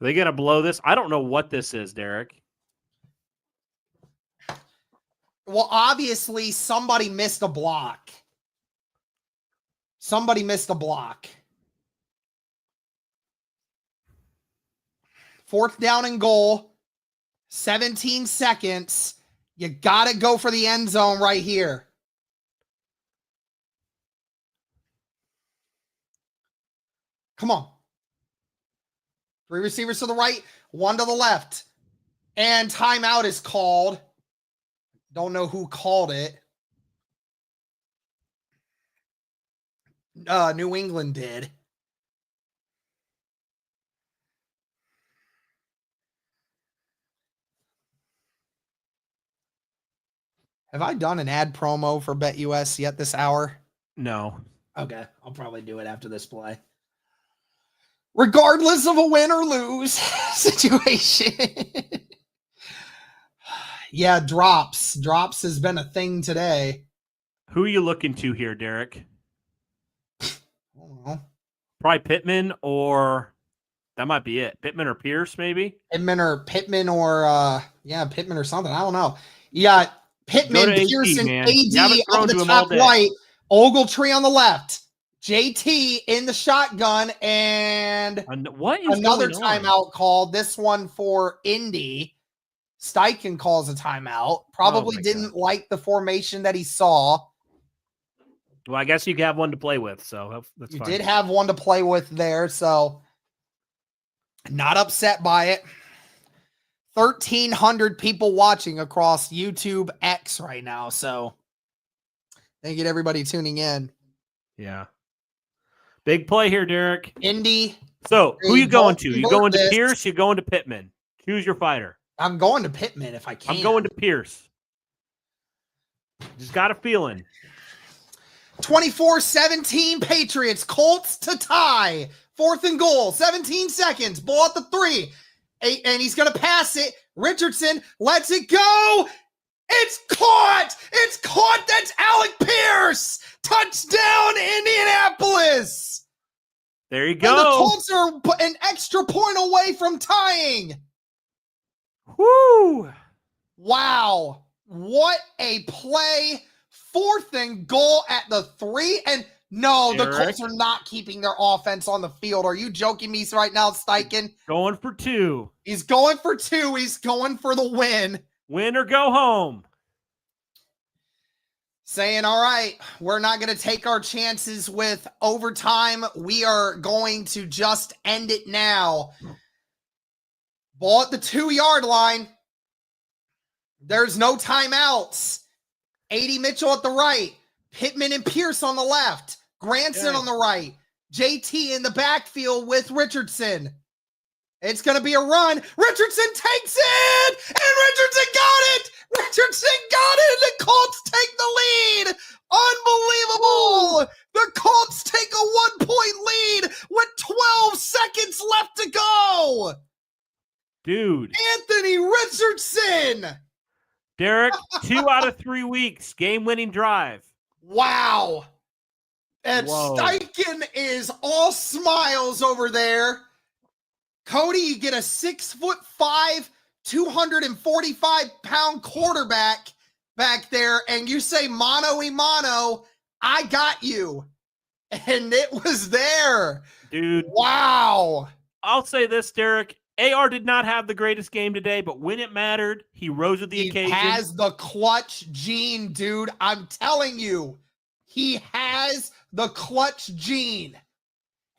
D: Are they going to blow this? I don't know what this is, Derek.
A: Well, obviously, somebody missed a block. Somebody missed a block. 4th down and goal. 17 seconds. You got to go for the end zone right here. Come on. 3 receivers to the right, 1 to the left. And timeout is called. Don't know who called it. New England did. Have I done an ad promo for BetUS yet this hour?
D: No.
A: Okay, I'll probably do it after this play. Regardless of a win or lose situation. Yeah, drops. Drops has been a thing today.
D: Who are you looking to here, Derek?
A: I don't know.
D: Probably Pittman, or that might be it. Pittman or Pierce, maybe?
A: Pittman or Pittman or something. I don't know. You got Pittman, Pearson, AD on the top right, Ogletree on the left. JT in the shotgun, and another timeout called. This one for Indy. Steichen calls a timeout. Probably didn't like the formation that he saw.
D: Well, I guess you have one to play with, so that's fine.
A: You did have one to play with there, so not upset by it. 1,300 people watching across YouTube X right now, so thank you to everybody tuning in.
D: Yeah. Big play here, Derek.
A: Indy.
D: So, who you going to? You going to Pierce? You going to Pittman? Choose your fighter.
A: I'm going to Pittman if I can.
D: I'm going to Pierce. Just got a feeling.
A: 24-17 Patriots. Colts to tie. 4th and goal. 17 seconds. Ball at the 3. 8, and he's going to pass it. Richardson lets it go. It's caught. It's caught. That's Alec Pierce. Touchdown, Indianapolis.
D: There you
A: And
D: go.
A: the Colts are an extra point away from tying.
D: Woo!
A: Wow. What a play. 4th and goal at the 3. And no, the
D: Eric.
A: Colts are not keeping their offense on the field. Are you joking me right now, Steichen?
D: Going for 2.
A: He's going for 2. He's going for the win.
D: Win or go home.
A: Saying, all right, we're not going to take our chances with overtime. We are going to just end it now. Ball at the 2-yard line. There's no timeouts. 80 Mitchell at the right. Pittman and Pierce on the left. Granson on the right. JT in the backfield with Richardson. It's going to be a run. Richardson takes it, and Richardson got it. Richardson got it, and the Colts take the lead. Unbelievable. The Colts take a 1-point lead with 12 seconds left to go.
D: Dude.
A: Anthony Richardson.
D: Derek, 2 out of 3 weeks. Game-winning drive.
A: Wow. And
D: Whoa.
A: Steichen is all smiles over there. Cody, you get a 6'5", 245-pound quarterback back there, and you say mano a mano, I got you. And it was there.
D: Dude.
A: Wow.
D: I'll say this, Derek. AR did not have the greatest game today, but when it mattered, he rose with the occasion.
A: He has the clutch gene, dude. I'm telling you. He has the clutch gene.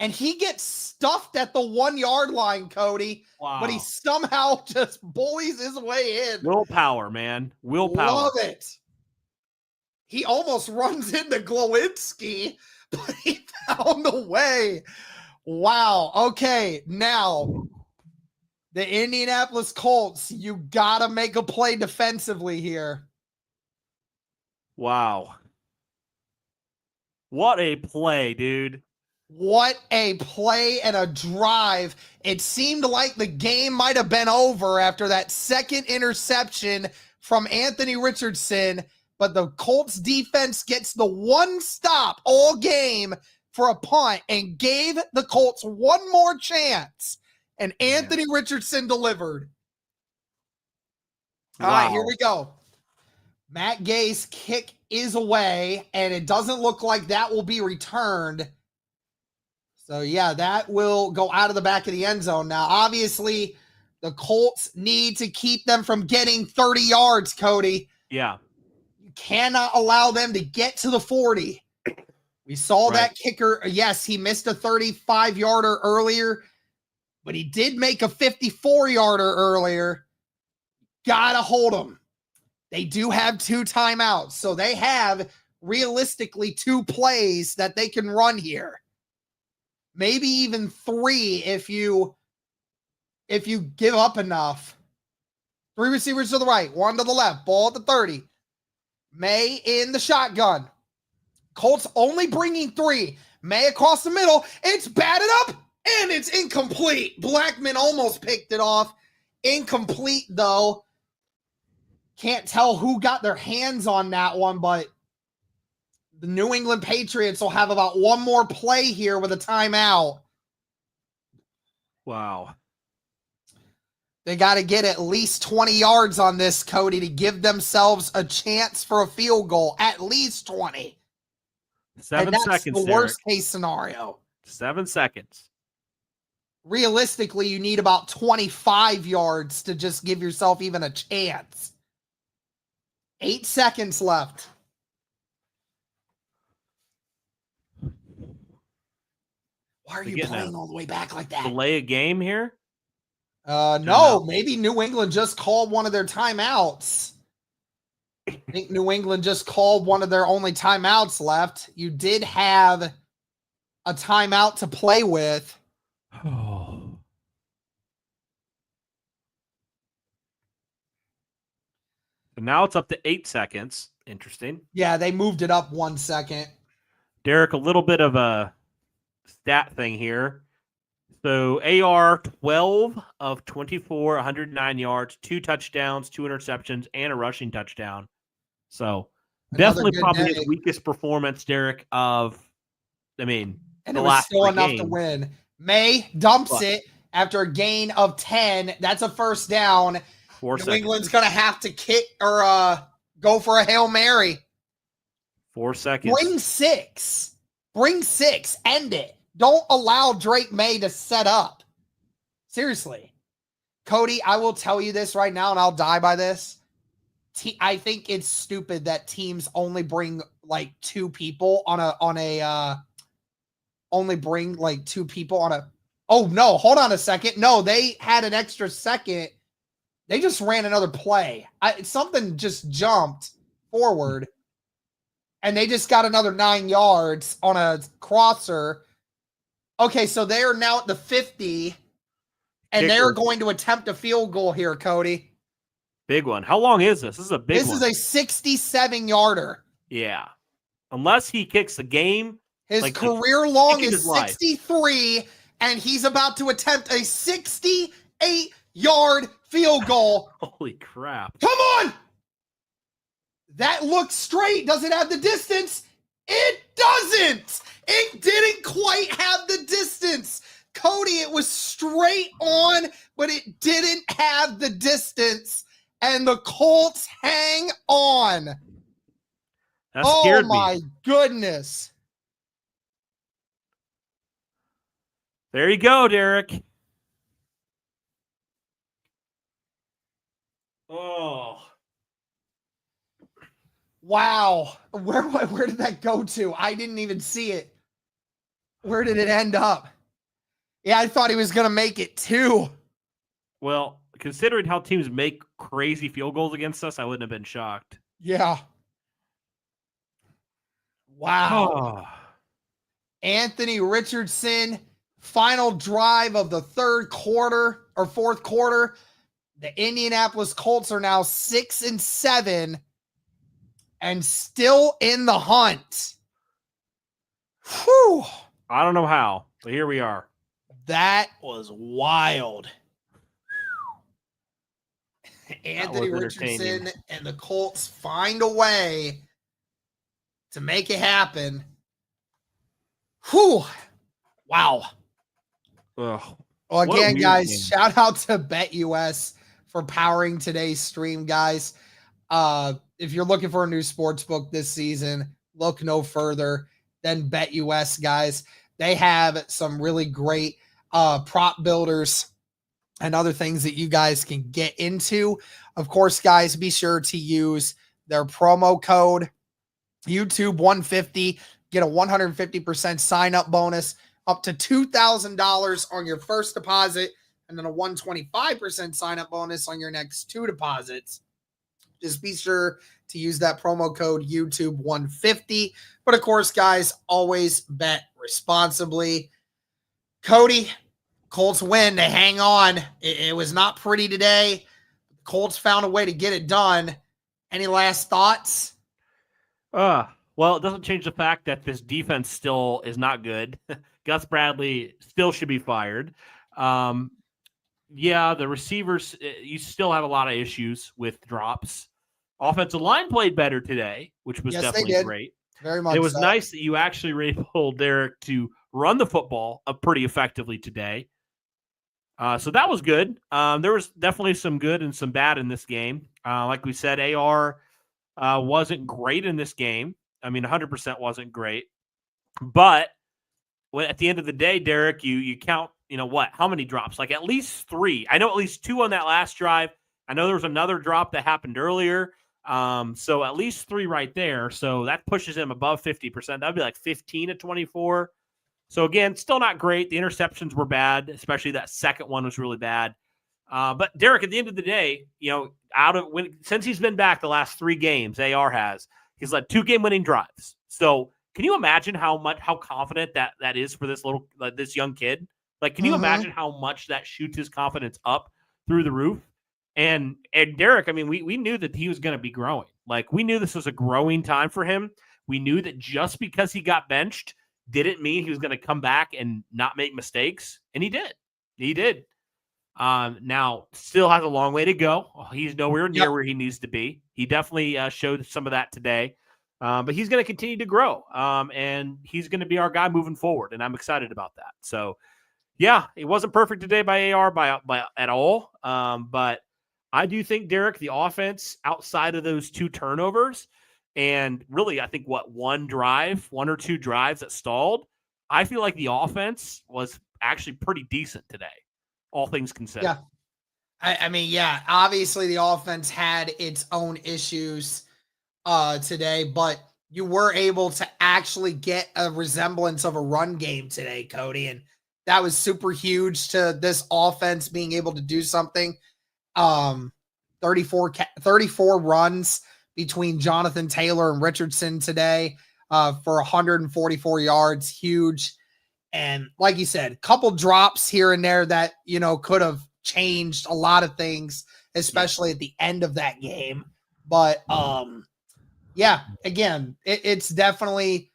A: And he gets stuffed at the 1-yard line, Cody.
D: Wow.
A: But he somehow just bullies his way in.
D: Willpower, man. Willpower.
A: Love it. He almost runs into Glowinski, but he found a way. Wow. Okay, now the Indianapolis Colts, you got to make a play defensively here.
D: Wow. What a play, dude.
A: What a play and a drive. It seemed like the game might have been over after that second interception from Anthony Richardson, but the Colts defense gets the one stop all game for a punt and gave the Colts one more chance, and Anthony Richardson delivered. All right, here we go. Matt Gay's kick is away, and it doesn't look like that will be returned. So, yeah, that will go out of the back of the end zone. Now, obviously, the Colts need to keep them from getting 30 yards, Cody.
D: Yeah.
A: You cannot allow them to get to the 40. We saw that kicker. Yes, he missed a 35-yarder earlier, but he did make a 54-yarder earlier. Gotta hold them. They do have 2 timeouts, so they have realistically 2 plays that they can run here. Maybe even 3 if you give up enough. 3 receivers to the right, 1 to the left, ball at the 30. May in the shotgun. Colts only bringing 3. May across the middle. It's batted up, and it's incomplete. Blackman almost picked it off. Incomplete, though. Can't tell who got their hands on that one, but the New England Patriots will have about 1 more play here with a timeout.
D: Wow.
A: They got to get at least 20 yards on this, Cody, to give themselves a chance for a field goal. At least 20.
D: 7
A: and that's
D: seconds,
A: the worst case scenario.
D: 7 seconds.
A: Realistically, you need about 25 yards to just give yourself even a chance. 8 seconds left. Why are you playing all the way back like that?
D: Delay a game here?
A: No, maybe New England just called one of their timeouts. I think New England just called one of their only timeouts left. You did have a timeout to play with.
D: And now it's up to 8 seconds. Interesting.
A: Yeah, they moved it up 1 second.
D: Derek, a little bit of a stat thing here. So AR 12 of 24, 109 yards, 2 touchdowns, 2 interceptions, and a rushing touchdown. So
A: Another
D: definitely
A: good
D: probably
A: day.
D: his weakest performance, Derek,
A: And
D: the
A: it was
D: last
A: still
D: 3
A: enough to
D: games.
A: win. May dumps
D: But-
A: it after a gain of 10. That's a first down.
D: 4
A: New
D: seconds.
A: England's going to have to kick or go for a Hail Mary.
D: 4 seconds.
A: Bring six. End it. Don't allow Drake May to set up. Seriously. Cody, I will tell you this right now, and I'll die by this. I think it's stupid that teams only bring like 2 people only bring like 2 people on a. Oh, no. Hold on a second. No, they had an extra second. They just ran another play. Something just jumped forward, and they just got another 9 yards on a crosser. Okay, so they are now at the 50, and they're going to attempt a field goal here, Cody.
D: Big one. How long is this? This is a big one.
A: This is a 67-yarder.
D: Yeah. Unless he kicks the game.
A: His
D: like
A: career long
D: kicking
A: is
D: his life.
A: 63, and he's about to attempt a 68-yard field goal.
D: Holy crap.
A: Come on! That looks straight. Does it have the distance? It doesn't. It didn't quite have the distance. Cody, it was straight on, but it didn't have the distance. And the Colts hang on.
D: That scared
A: Oh, my goodness.
D: There you go, Derek. Oh.
A: Wow. Where did that go to? I didn't even see it. Where did it end up? Yeah, I thought he was going to make it too.
D: Well, considering how teams make crazy field goals against us, I wouldn't have been shocked.
A: Yeah. Wow.
D: Oh.
A: Anthony Richardson, final drive of the fourth quarter. The Indianapolis Colts are now 6-7 and still in the hunt. Whew.
D: I don't know how, but here we are.
A: That was wild. Anthony Richardson and the Colts find a way to make it happen. Whew. Wow.
D: Ugh.
A: Well, again, guys,
D: game.
A: shout out to BetUS for powering today's stream, guys. If you're looking for a new sports book this season, look no further than BetUS, guys. They have some really great prop builders and other things that you guys can get into. Of course, guys, be sure to use their promo code YouTube150. Get a 150% sign-up bonus, up to $2,000 on your first deposit, and then a 125% sign-up bonus on your next 2 deposits. Just be sure to use that promo code YouTube150. But of course, guys, always bet responsibly. Cody, Colts win. They hang on. It was not pretty today. Colts found a way to get it done. Any last thoughts?
D: Well, it doesn't change the fact that this defense still is not good. Gus Bradley still should be fired. Yeah, the receivers, you still have a lot of issues with drops. Offensive line played better today, which was definitely great.
A: Very much.
D: It was nice that you actually were able, Derek, to run the football pretty effectively today. So that was good. There was definitely some good and some bad in this game. Like we said, AR wasn't great in this game. I mean, 100% wasn't great. But at the end of the day, Derek, you count, how many drops? Like at least 3. I know at least 2 on that last drive. I know there was another drop that happened earlier. So at least 3 right there. So that pushes him above 50%. That'd be like 15 to 24. So again, still not great. The interceptions were bad, especially that second one was really bad. But Derek, at the end of the day, since he's been back the last 3 games, he's led 2 game-winning drives. So can you imagine how confident that is for this young kid? Like, can you imagine how much that shoots his confidence up through the roof? And Derek, I mean, we knew that he was going to be growing. Like, we knew this was a growing time for him. We knew that just because he got benched didn't mean he was going to come back and not make mistakes. And he did. He did. Now, still has a long way to go. He's nowhere near where he needs to be. He definitely showed some of that today. But he's going to continue to grow. And he's going to be our guy moving forward. And I'm excited about that. So, yeah, it wasn't perfect today by AR by at all. But I do think, Derek, the offense outside of those 2 turnovers and really, I think, one or two drives that stalled, I feel like the offense was actually pretty decent today, all things considered.
A: Yeah. I mean, yeah, obviously the offense had its own issues today, but you were able to actually get a resemblance of a run game today, Cody, and that was super huge to this offense being able to do something. 34 runs between Jonathan Taylor and Richardson today for 144 yards, huge. And like you said, a couple drops here and there that, could have changed a lot of things, especially at the end of that game. But yeah, again, it's definitely,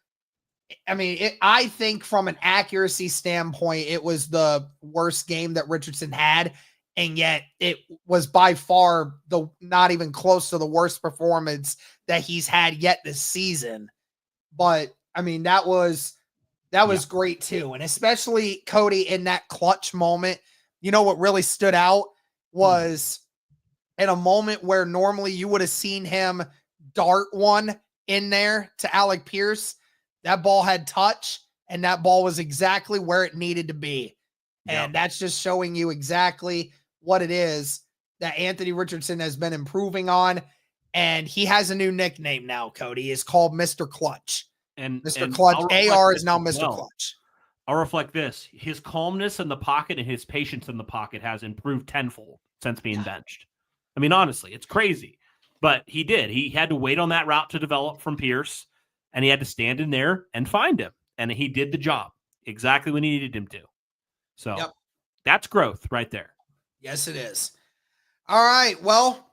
A: I mean, I think from an accuracy standpoint, it was the worst game that Richardson had. And yet it was by far not even close to the worst performance that he's had yet this season. But I mean, that was great too. And especially Cody in that clutch moment, what really stood out was in a moment where normally you would have seen him dart one in there to Alec Pierce. That ball had touch and that ball was exactly where it needed to be. And that's just showing you exactly what it is that Anthony Richardson has been improving on. And he has a new nickname now, Cody. It's called Mr. Clutch.
D: And
A: Mr. Clutch. AR is now Mr. Clutch.
D: I'll reflect this. His calmness in the pocket and his patience in the pocket has improved tenfold since being benched. I mean, honestly, it's crazy. But he did. He had to wait on that route to develop from Pierce, and he had to stand in there and find him. And he did the job exactly when he needed him to. So that's growth right there.
A: Yes, it is. All right. Well,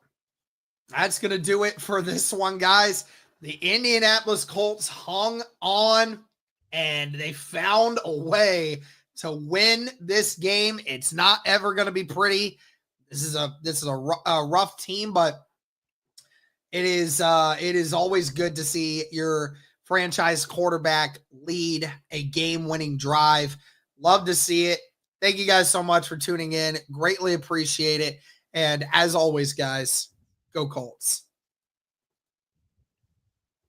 A: that's going to do it for this one, guys. The Indianapolis Colts hung on and they found a way to win this game. It's not ever going to be pretty. This is a rough team, but it is always good to see your franchise quarterback lead a game-winning drive. Love to see it. Thank you guys so much for tuning in. Greatly appreciate it. And as always, guys, go Colts.